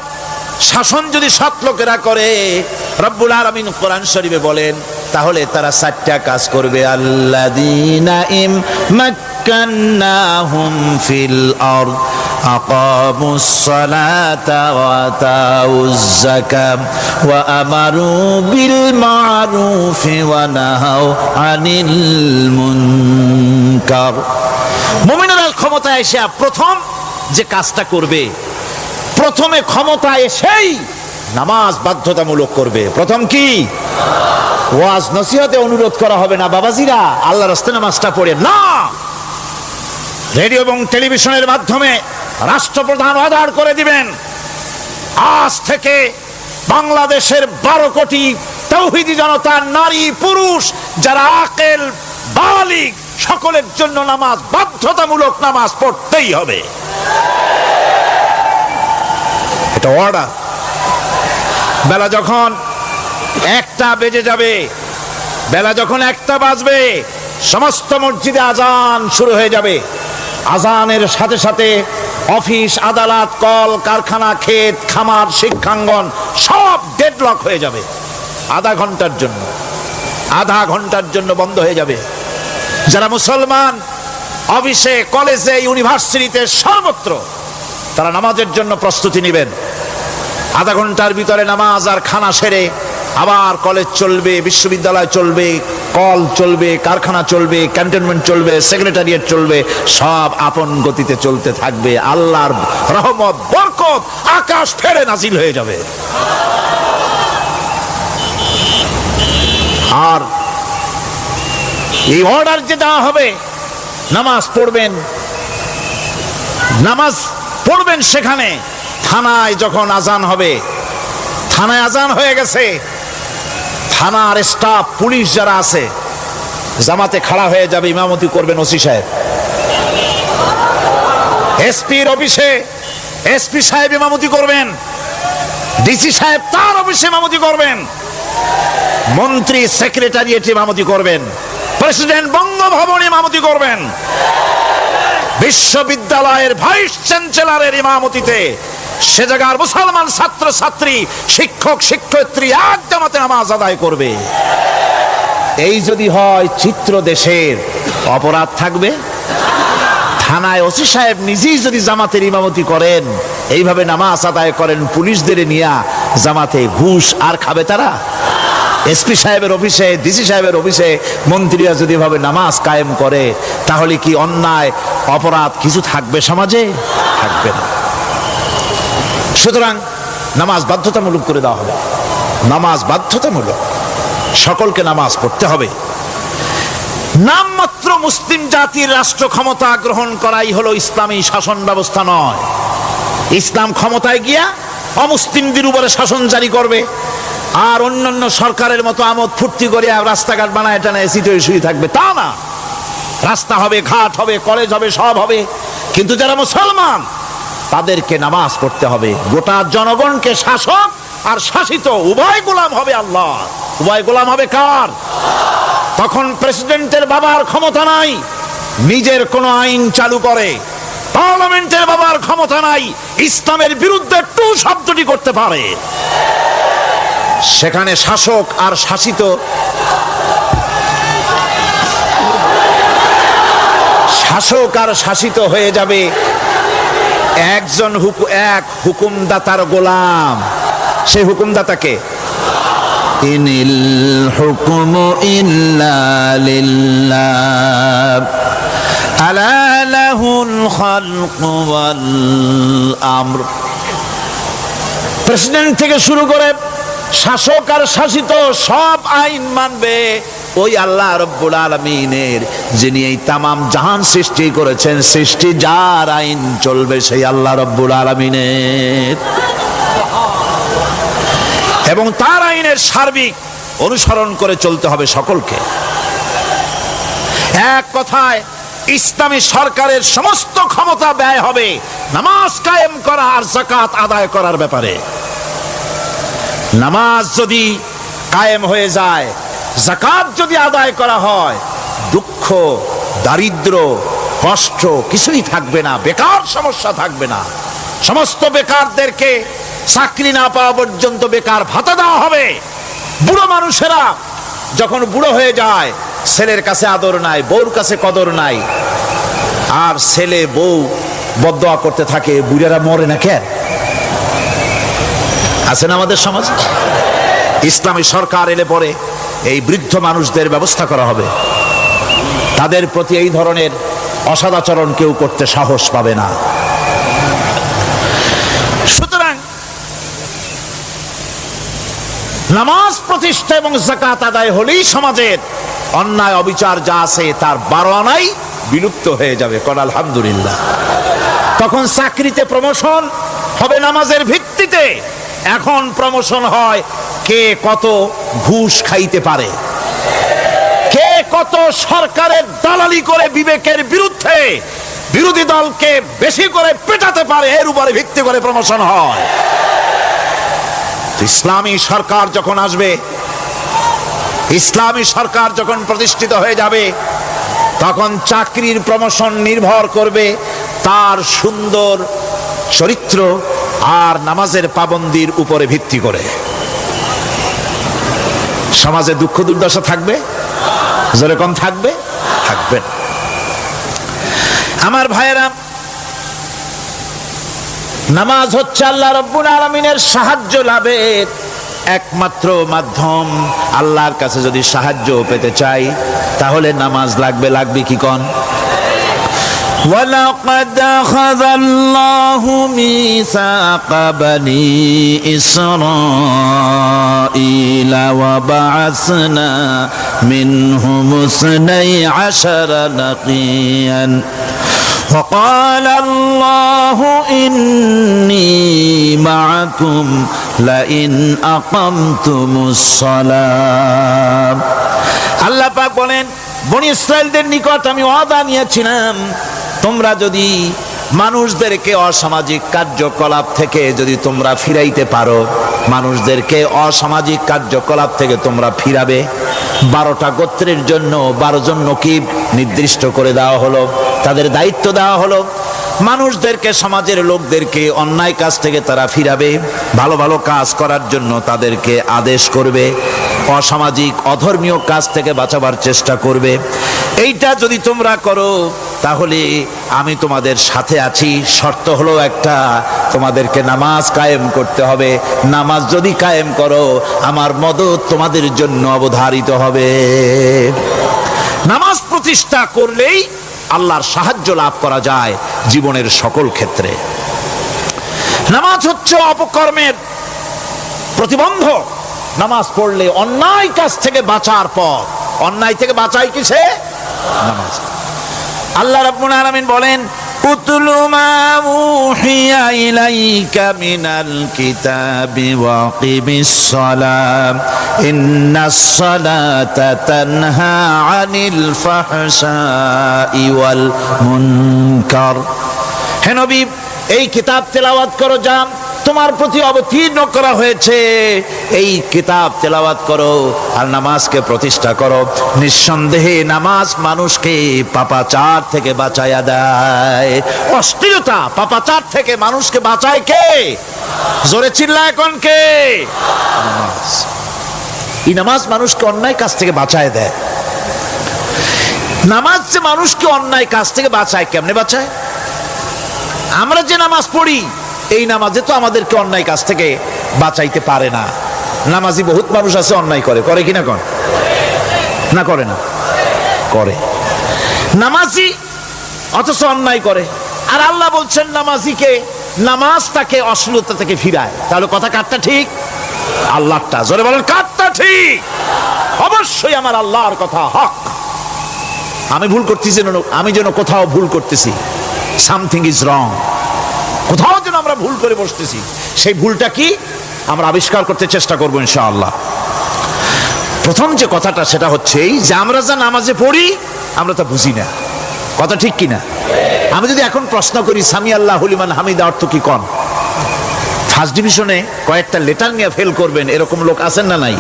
শাসন যদি সৎ লোকেরা করে, রব্বুল আলামিন কোরআন শরীফে বলেন, তাহলে তারা 4টা কাজ করবে। আল্লাযীনা মাক্কান্নাহুম ফিল আরদ আকামুস সালাতা ওয়া আতাউজ যাকাত ওয়া আমারু বিল মা'রুফি ওয়া নাহাউ আনিল মুনকার। মুমিনরা ক্ষমতায় এসে প্রথম যে কাজটা করবে, প্রথমে ক্ষমতা এসেই নামাজ বাধ্যতামূলক করবে। প্রথম কি? ওয়াজ নসিহতে অনুরোধ করা হবে না, বাবাজিরা আল্লাহর রাস্তায় নামাজটা পড়ে না। রেডিও এবং টেলিভিশনের মাধ্যমে রাষ্ট্রপ্রধান অর্ডার করে দিবেন, আজ থেকে বাংলাদেশের 12 কোটি তাওহীদি জনতা, নারী পুরুষ যারা আকেল বালিগ, সকলের জন্য নামাজ বাধ্যতামূলক, নামাজ পড়তেই হবে। এটা অর্ডার। বেলা যখন 1টা বেজে যাবে, বেলা যখন 1টা বাজবে, সমস্ত মসজিদে আজান শুরু হয়ে যাবে। আজানের সাথে সাথে অফিস, আদালত, কল কারখানা, ক্ষেত খামার, শিক্ষাঙ্গন সব ডেডলক হয়ে যাবে। আধা ঘন্টার জন্য বন্ধ হয়ে যাবে। যারা মুসলমান অফিসে, কলেজে, ইউনিভার্সিটিতে, সর্বত্র তারা নামাজের জন্য প্রস্তুতি নেবেন। আধা ঘন্টার ভিতরে নামাজ আর খানা সেরে আবার কলেজ চলবে, বিশ্ববিদ্যালয় চলবে, কল চলবে, কারখানা চলবে, ক্যান্টনমেন্ট চলবে, সেক্রেটারিয়েট চলবে, সব আপন গতিতে চলতে থাকবে। আল্লাহর রহমত, বরকত আকাশ ফেরে নাজিল হয়ে যাবে। আর এই অর্ডার যে দেওয়া হবে, নামাজ পড়বেন সেখানে। থানায় যখন আজান হবে, থানায় আজান হয়ে গেছে, থানার স্টাফ পুলিশ যারা আছে জামাতে খাড়া হয়ে যাবে, ইমামতি করবেন ওসি সাহেব। এসপির অফিসে এসপি সাহেব ইমামতি করবেন, ডিসি সাহেব তার অফিসে ইমামতি করবেন, মন্ত্রী সেক্রেটারিয়েট ইমামতি করবেন, প্রেসিডেন্ট বঙ্গভবন ইমামতি করবেন, বিশ্ববিদ্যালয়ের ভাইস চ্যান্সেলরের ইমামতিতে সে জায়গার মুসলমান ছাত্র ছাত্রী শিক্ষক শিক্ষয়িত্রী এক জামাতে নামাজ আদায় করবে। এই যদি হয় চিত্র দেশের, অপরাধ থাকবে? থানায় ওসি সাহেব নিজেই যদি জামাতের ইমামতি করেন, এইভাবে নামাজ আদায় করেন পুলিশদের নিয়ে জামাতে, ঘুষ আর খাবে তারা? এসপি সাহেবের অফিসে ডিসি সাহেবের অফিসে মন্ত্রীরা যদি এভাবে নামাজ কায়েম করে, তাহলে কি অন্যায় অপরাধ কিছু থাকবে সমাজে? থাকবে না। সুতরাং নামাজ বাধ্যতামূলক করে দেওয়া হবে। নামাজ বাধ্যতামূলক, সকলকে নামাজ পড়তে হবে। নামমাত্র মুসলিম জাতির রাষ্ট্র ক্ষমতা গ্রহণ করাই হলো ইসলামী শাসন ব্যবস্থা নয়। ইসলাম ক্ষমতায় গিয়া অমুসলিমদের উপরে শাসন জারি করবে, আর অন্যান্য সরকারের মতো আমোদ ফুর্তি করে রাস্তাঘাট বানায় টানা এসিতে শুয়ে থাকবে, তা না। রাস্তা হবে, ঘাট হবে, কলেজ হবে, সব হবে, কিন্তু যারা মুসলমান তাদেরকে নামাজ পড়তে হবে। গোটা জনগণকে শাসক আর শাসিত উভয় গোলাম হবে আল্লাহ। উভয় গোলাম হবে কার? তখন প্রেসিডেন্টের বাবার ক্ষমতা নাই নিজের কোন আইন চালু করে, পার্লামেন্টের বাবার ক্ষমতা নাই ইসলামের বিরুদ্ধে টু শব্দটি করতে পারে। সেখানে শাসক আর শাসিত, শাসক আর শাসিত হয়ে যাবে একজন এক হুকুমদাতার গোলাম। সেই হুকুমদাতাকে ইনিল হুকুমু ইল্লা লিল্লাহ আলা লাহুল খালকু ওয়াল আমর। প্রেসিডেন্ট থেকে শুরু করে শাসক আর শাসিত সব আইন মানবে ওই আল্লাহ রব্বুল আলামিনের, যিনি এই তামাম জাহান সৃষ্টি করেছেন। সৃষ্টি যার আইন চলবে সেই আল্লাহ রব্বুল আলামিনের, এবং তার আইনের সার্বিক অনুসরণ করে চলতে হবে সকলকে। এক কথায় ইসলামী সরকারের সমস্ত ক্ষমতা ব্যয় হবে নামাজ কায়েম করা আর যাকাত আদায় করার ব্যাপারে। নামাজ যদি কায়েম হয়ে যায়, যাকাত যদি আদায় করা হয়, দুঃখ দারিদ্র কষ্ট কিছুই থাকবে না, বেকার সমস্যা থাকবে না। সমস্ত বেকারদেরকে চাকরি না পাওয়া পর্যন্ত বেকার ভাতা দেওয়া হবে। বুড়ো মানুষেরা যখন বুড়ো হয়ে যায়, ছেলের কাছে আদর নাই, বউর কাছে কদর নাই, আর ছেলে বউ বদদোয়া করতে থাকে, বুড়েরা মরে না কেন? আছে না আমাদের সমাজ? ইসলামী সরকার এলে পরে এই বৃদ্ধ মানুষদের ব্যবস্থা করা হবে, তাদের প্রতি এই ধরনের অসদাচরণ কেউ করতে সাহস পাবে না। সুতরাং নামাজ প্রতিষ্ঠা এবং যাকাত আদায় হলেই সমাজের অন্যায় অবিচার যা আছে তার 12 আনাই বিলুপ্ত হয়ে যাবে। কোন আলহামদুলিল্লাহ। তখন চাকরিতে প্রমোশন হবে নামাজের ভিত্তিতে। এখন প্রমোশন হয় কে কত ঘুষ খাইতে পারে, কে কত সরকারের দালালি করে বিবেকের বিরুদ্ধে বিরোধী দলকে বেশি করে পেটাতে পারে, এর উপরে ভিত্তি করে প্রমোশন হয়। ইসলামী সরকার যখন আসবে, ইসলামী সরকার যখন প্রতিষ্ঠিত হয়ে যাবে, তখন চাকরির প্রমোশন নির্ভর করবে তার সুন্দর চরিত্র আর নামাজের পাবন্দির উপরে ভিত্তি করে। সমাজে দুঃখ দুর্দশা থাকবে, যেরকম থাকবে থাকবে। আমার ভাইয়েরা, নামাজ হচ্ছে আল্লাহ রাব্বুল আলামিনের সাহায্য লাভের একমাত্র মাধ্যম। আল্লাহর কাছে যদি সাহায্য পেতে চাই তাহলে নামাজ লাগবে। লাগবে কি কোন? وَلَقَدْ أَخَذَ اللَّهُ مِيثَاقَ بَنِي إِسْرَائِيلَ وَبَعَثْنَا مِنْهُمُ 12 نَقِيًّا فقال الله إني معكم لئن أقمتم الصلاة। আল্লাহ পাক বলেন, বনি ইসরাইলদের নিকট আমি ওয়াদা নিয়েছিলাম, তোমরা যদি মানুষদেরকে অসামাজিক কার্যকলাপ থেকে যদি তোমরা ফিরাইতে পারো, মানুষদেরকে অসামাজিক কার্যকলাপ থেকে তোমরা ফিরাবে। 12টা গোত্রের জন্য 12 জন নকিব নির্দিষ্ট করে দেওয়া হলো, তাদের দায়িত্ব দেওয়া হলো। মানুষদেরকে, সমাজের লোকদেরকে অন্যায় কাজ থেকে তারা ফিরাবে, ভালো ভালো কাজ করার জন্য তাদেরকে আদেশ করবে, অসামাজিক অধর্মীয় কাজ থেকে বাঁচাবার চেষ্টা করবে। এইটা যদি তোমরা করো তাহলে আমি তোমাদের সাথে আছি। শর্ত হলো একটা, তোমাদেরকে নামাজ কায়েম করতে হবে। নামাজ যদি কায়েম করো আমার মদদ তোমাদের জন্য অবধারিত হবে। নামাজ প্রতিষ্ঠা করলেই আল্লাহর সাহায্য লাভ করা যায় জীবনের সকল ক্ষেত্রে। নামাজ হচ্ছে অপকর্মের প্রতিবন্ধক। নামাজ পড়লে অন্যায় কাজ থেকে বাঁচার পথ। অন্যায় থেকে বাঁচাই কিসে? নামাজ। আল্লাহ রাব্বুল আলামিন বলেন, উতলু মা উহিয়া ইলাইকা মিনাল কিতাবি ওয়া আকিমিস সালাম ইন্নাস সালাতা তানহা আনিল ফাহশাই ওয়াল মুনকার। হে নবী, এই কিতাব তেলাওয়াত করো, যা তোমার প্রতি অবতীর্ণ করা হয়েছে, এই কিতাব তেলাওয়াত করো আর নামাজকে প্রতিষ্ঠা করো। নিঃসন্দেহে নামাজ মানুষকে পাপাচার থেকে বাঁচায়া দেয়। অশ্লীলতা, পাপাচার থেকে মানুষকে বাঁচায় কে? জোরে চিল্লা এখন কে? নামাজ। এই নামাজ মানুষকে অন্যায় কাজ থেকে বাঁচায় দেয়। নামাজ যে মানুষকে অন্যায় কাজ থেকে বাঁচায়, কেমনে বাঁচায়? আমরা যে নামাজ পড়ি, এই নামাজে তো আমাদেরকে অন্যায় কাজ থেকে বাঁচাইতে পারে না। নামাজি বহুত মানুষ আছে অন্যায় করে, করে কিনা? কোন না করে না? করে। নামাজি অথচ অন্যায় করে। আর আল্লাহ বলছেন নামাজিকে, নামাজ তাকে অশ্লীলতা থেকে ফিরায়। তাহলে কথা কারটা ঠিক? আল্লাহরটা। জোরে বলেন, কারটা ঠিক? অবশ্যই আমার আল্লাহর কথা হক। আমি ভুল করতেছি, আমি যেন কোথাও ভুল করতেছি, সামথিং ইজ রং, কোথাও যেন আমরা ভুল করে বসতেছি, সেই ভুলটা কি আমরা আবিষ্কার করতে চেষ্টা করবো ইনশাআল্লাহ। প্রথম যে কথাটা সেটা হচ্ছে এই যে আমরা যা নামাজে পড়ি আমরা তা বুঝি না। কথা ঠিক কিনা? আমি যদি এখন প্রশ্ন করি সামি আল্লাহু লিমান হামিদা অর্থ কি কোন, ফার্স্ট ডিভিশনে কয়েকটা লেটার নিয়ে ফেল করবেন এরকম লোক আছেন না নাই?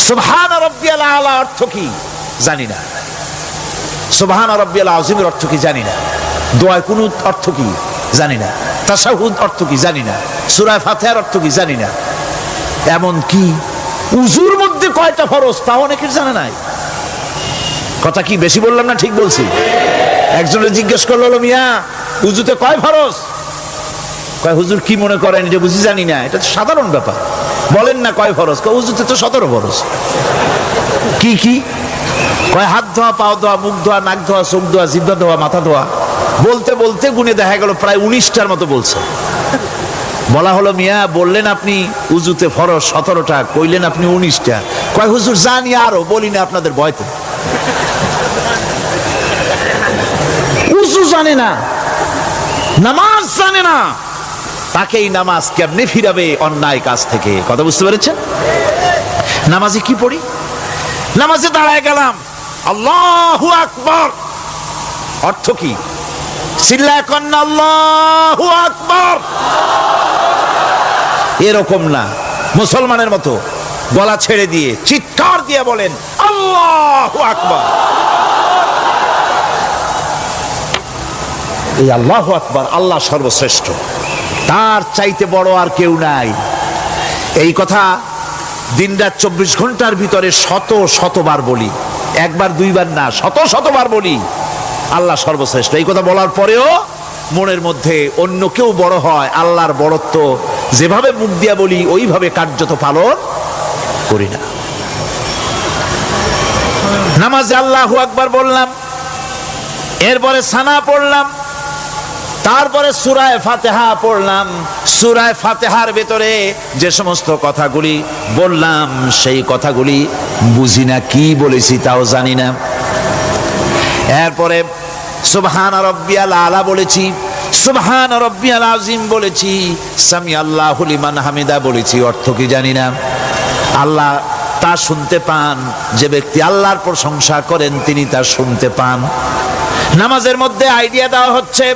সুবহান রাব্বিয়াল আলা অর্থ কি জানি না, সুবহান রাব্বিয়াল আযীমের অর্থ কি জানি না, দোয়ায় কুনুত অর্থ কি জানি না, তাশাহুদ অর্থ কি জানি না, সূরা ফাতিহার অর্থ কি জানি না। এমন কি উযুর মধ্যে কয়টা ফরজ তা অনেকের জানা নাই। কথা কি বেশি বললাম না ঠিক বলছি? একজনে জিজ্ঞেস করলো, মিয়া উযুতে কয় ফরজ? কয় হুজুর কি মনে করেন এটা বুঝি জানি না, এটা তো সাধারণ ব্যাপার, বলেন না কয় ফরজ? কয় উযুতে তো 17 ফরজ। কি কি? কয় হাত ধোয়া, পাও ধোয়া, মুখ ধোয়া, নাক ধোয়া, চোখ ধোয়া, জিহ্বা ধোয়া, মাথা ধোয়া। বলতে বলতে গুনে দেখা গেল প্রায় 19টার মতো বলছে। বলা হলো, মিয়া বললেন আপনি উযুতে ফরজ 17টা, কইলেন আপনি 19টা। কয় হুজুর জানি আরো, বলি না আপনাদের ভয়তে। উযু জানে না, নামাজ জানে না, তাকে এই নামাজ কেমনে ফিরাবে অন্যায় কাজ থেকে? কথা বুঝতে পেরেছেন? নামাজে কি পড়ি? নামাজে দাঁড়ায় গেলাম, আল্লাহু আকবার অর্থ কি? চিল্লায় কন্না আল্লাহু আকবার। এরকম না, মুসলমানের মতো গলা ছেড়ে দিয়ে চিৎকার দিয়ে বলেন আল্লাহু আকবার। এই আল্লাহু আকবার, আল্লাহ সর্বশ্রেষ্ঠ, তার চাইতে বড় আর কেউ নাই। এই কথা দিনরাত 24 ঘন্টার ভিতরে শত শতবার বলি, একবার দুইবার না, শত শতবার বলি আল্লাহ সর্বশ্রেষ্ঠ। এই কথা বলার পরেও মনের মধ্যে অন্য কেউ বড় হয়, আল্লাহর বড়ত্ব যেভাবে মুখ দিয়া বলি ওইভাবে কার্যত পালন করি না। নামাজে আল্লাহু আকবার বললাম, এরপরে সানা পড়লাম, তারপরে সূরা ফাতিহা পড়লাম। সূরা ফাতিহার ভেতরে যে সমস্ত কথাগুলি বললাম সেই কথাগুলি বুঝি না, কি বলেছি তাও জানি না। এরপরে সুবহান রাব্বিয়াল আলা বলেছি, সুবহান রাব্বিয়াল আযীম বলেছি, সামি আল্লাহু লিমান হামিদা বলেছি। অর্থ কি জানি না। আল্লাহ তা শুনতে পান, যে ব্যক্তি আল্লাহর প্রশংসা করেন তিনি তা শুনতে পান। নামাজের মধ্যে আইডিয়া দেওয়া হচ্ছে,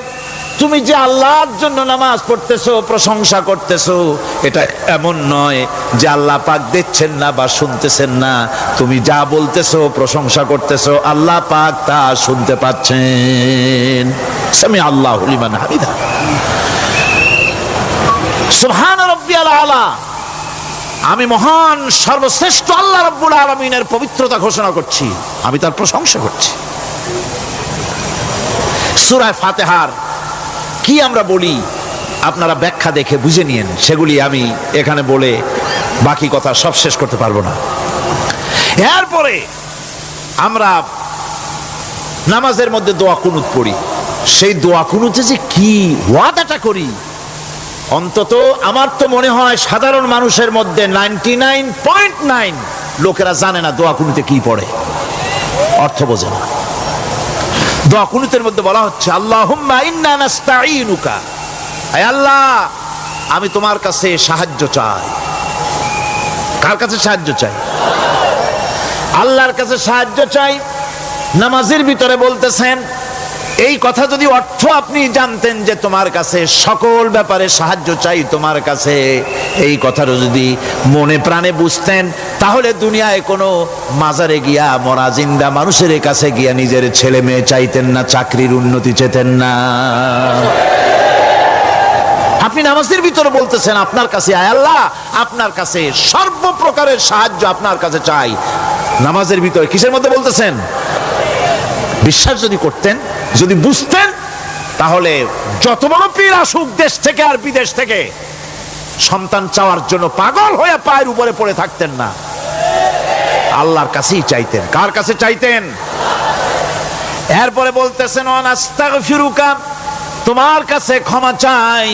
তুমি যে আল্লাহর জন্য নামাজ পড়তেছো, প্রশংসা করতেছো, এটা এমন নয় যে আল্লাহ পাক দেখছেন না বা শুনতেছেন না। তুমি যা বলতেছো, প্রশংসা করতেছো, আল্লাহ পাক তা শুনতে পাচ্ছেন। সামি আল্লাহু লিমান হামিদা। সুবহান রাব্বিয়াল আলা। আমি মহান সর্বশ্রেষ্ঠ আল্লাহ রাব্বুল আলামিনের পবিত্রতা ঘোষণা করছি, আমি তার প্রশংসা করছি। সূরা ফাতিহার কি আমরা বলি আপনারা ব্যাখ্যা দেখে বুঝে নিয়েন, সেগুলি আমি এখানে বলে বাকি কথা সব শেষ করতে পারবো না। এরপরে আমরা নামাজের মধ্যে দোয়া কুনুত পড়ি। সেই দোয়া কুনুতে যে কি ওয়াদাটা করি, অন্তত আমার তো মনে হয় সাধারণ মানুষের মধ্যে 99.9 লোকেরা জানে না দোয়া কুনুতে কি পড়ে, অর্থ বোঝে না। দোয়া কুনুতের মধ্যে বলা হচ্ছে, আল্লাহুম্মা ইন্না নাস্তাঈনুকা, হে আল্লাহ আমি তোমার কাছে সাহায্য চাই। কার কাছে সাহায্য চাই? আল্লাহর কাছে সাহায্য চাই। নামাজের ভিতরে বলতেছেন, এই কথা যদি অর্থ আপনি জানতেন যে তোমার কাছে সকল ব্যাপারে সাহায্য চাই তোমার কাছে, এই কথাটা যদি মনে প্রাণে বুঝতেন, তাহলে দুনিয়ায় কোনো মাজারে গিয়া মরা জিন্দা মানুষের কাছে গিয়া নিজের ছেলে মেয়ে চাইতেন না, চাকরির উন্নতি চেতেন না। আপনি নামাজের ভিতরে বলতেছেন আপনার কাছে, আয় আল্লাহ আপনার কাছে সর্বপ্রকারের সাহায্য আপনার কাছে চাই। নামাজের ভিতরে কিসের মধ্যে বলতেছেন? বিশ্বাস যদি করতেন, যদি বুঝতেন, তাহলে যত বড় পীর আসুক দেশ থেকে আর বিদেশ থেকে, সন্তান চাওয়ার জন্য পাগল হয়ে পায়ের উপরে পড়ে থাকতেন না, আল্লাহর কাছেই চাইতেন। কার কাছে চাইতেন? এরপরে বলতেছেন, ওয়ানাস্তাগফিরুকা, তোমার কাছে ক্ষমা চাই,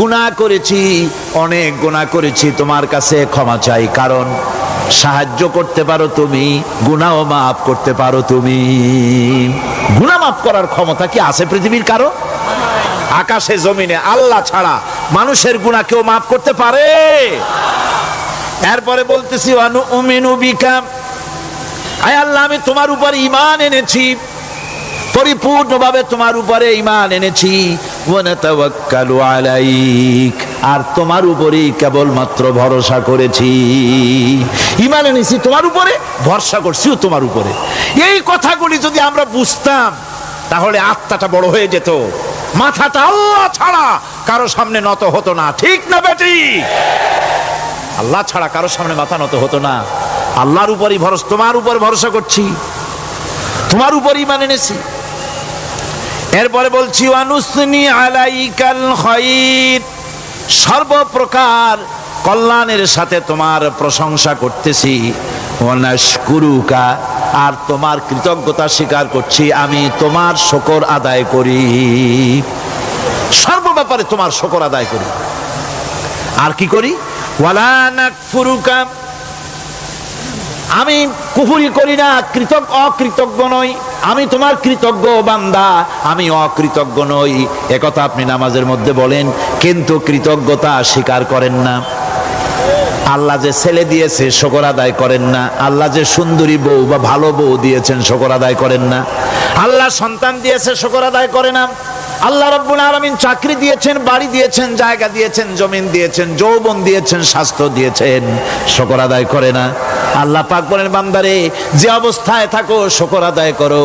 গুনাহ করেছি, অনেক গুনাহ করেছি, তোমার কাছে ক্ষমা চাই, কারণ সাহায্য করতে পারো তুমি, গুনাহও মাফ করতে পারো তুমি। গুনাহ মাফ করার ক্ষমতা কি আছে পৃথিবীর কারো? আকাশে জমিনে আল্লাহ ছাড়া মানুষের গুনাহ কেউ মাফ করতে পারে? এরপরে বলতেছি, ওয়ানুমিনু বিকা, আয় আল্লাহ আমি তোমার উপর ঈমান এনেছি, পরিপূর্ণভাবে তোমার উপরে ঈমান এনেছি। ওয়া নাতাওয়াক্কালু আলাইক, আর তোমার উপরেই কেবলমাত্র ভরসা করেছি। ঈমান এনেছি তোমার উপরে, ভরসা করছিও তোমার উপরে। এই কথাগুলি যদি আমরা বুঝতাম, তাহলে আত্মাটা বড় হয়ে যেত, মাথাটা আল্লাহ ছাড়া কারো সামনে নত হতো না। ঠিক না বেটি? আল্লাহ ছাড়া কারো সামনে মাথা নত হতো না। আল্লাহর উপরই ভরসা, তোমার উপর ভরসা করছি, তোমার উপর ঈমান এনেছি। এরপরে বলছি, ওয়ানুসনি আলাইকাল খায়র, সর্বপ্রকার কল্যাণের সাথে তোমার প্রশংসা করতেছি। ওয়ানাশকুরুকা, আর তোমার কৃতজ্ঞতা স্বীকার করছি, আমি তোমার শুকর আদায় করি, সর্ব ব্যাপারে তোমার শুকর আদায় করি। আর কি করি? ওয়ালা নাকফুরুকা, আমি কুফরি করি না, অকৃতজ্ঞ নই, আমি তোমার কৃতজ্ঞ বান্দা, আমি অকৃতজ্ঞ নই। একথা আপনি নামাজের মধ্যে বলেন, কিন্তু কৃতজ্ঞতা স্বীকার করেন না। আল্লাহ যে ছেলে দিয়েছে শুকর আদায় করেন না, আল্লাহ যে সুন্দরী বউ বা ভালো বউ দিয়েছেন শুকর আদায় করেন না, আল্লাহ সন্তান দিয়েছে শুকর আদায় করে না, আল্লাহ রাব্বুল আলামিন চাকরি দিয়েছেন, বাড়ি দিয়েছেন, জায়গা দিয়েছেন, জমিন দিয়েছেন, যৌবন দিয়েছেন, স্বাস্থ্য দিয়েছেন, শুকর আদায় করে না। আল্লাহ পাক বলেন, বান্দারে যে অবস্থায় থাকো শুকর আদায় করো।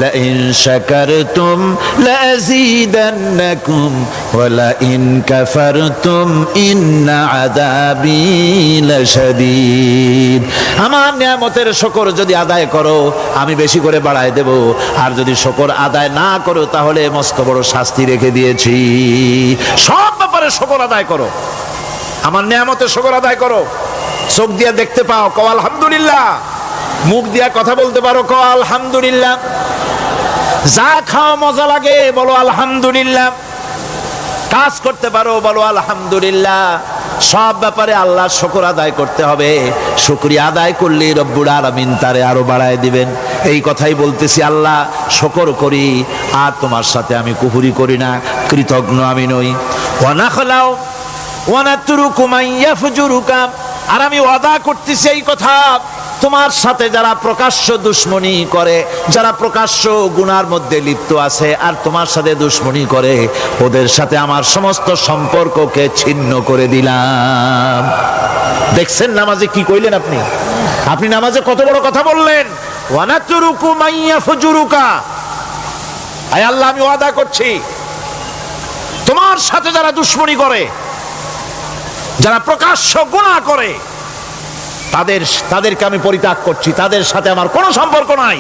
লা ইন শাকারতুম লাযীদান্নাকুম ওয়া লা ইন কাফারতুম ইন্না আযাবী লাশাদীদ। আমার নিয়ামতের শুকর যদি আদায় করো আমি বেশি করে বাড়ায় দেব, আর যদি শুকর আদায় না করো তাহলে মস্ত বড় শাস্তি রেখে দিয়েছি। সব ব্যাপারে শুকর আদায় করো, আমার নিয়ামতের শুকর আদায় করো। চোখ দিয়া দেখতে পাও, কও আলহামদুলিল্লাহ। মুখ দিয়া কথা বলতে পারো, কও আলহামদুলিল্লাহ। যা খাও মজা লাগে বলো আলহামদুলিল্লাহ। কাজ করতে পারো বলো আলহামদুলিল্লাহ। সব ব্যাপারে আল্লাহর শুকর আদায় করতে হবে। শুকরিয়া আদায় করলে রব্বুল আলামিন তারে আরো বাড়ায় দিবেন। এই কথাই বলতেছি, আল্লাহ শুকর করি আর তোমার সাথে আমি কুফরি করি না, কৃতজ্ঞ আমি নই। ওয়া নাখলাউ ওয়া নাতরুকু মান ইয়াফজুরুকা, আর আমি ওয়াদা করতেছি এই কথা, তোমার সাথে যারা প্রকাশ্য দুশ্মনী করে, যারা প্রকাশ্য গুনার মধ্যে লিপ্ত আছে আর তোমার সাথে দুশ্মনী করে, ওদের সাথে আমার সমস্ত সম্পর্ককে ছিন্ন করে দিলাম। দেখছেন নামাজে কি কইলেন আপনি? আপনি নামাজে কত বড় কথা বললেন, ওয়ানাতুরুকু মাইয়া ফুজুরুকা। আয় আল্লাহ, আমি ওয়াদা করছি তোমার সাথে যারা দুশ্মনী করে, যারা প্রকাশ্য গুনাহ করে, তাদেরকে আমি পরিত্যাগ করছি, তাদের সাথে আমার কোনো সম্পর্ক নাই।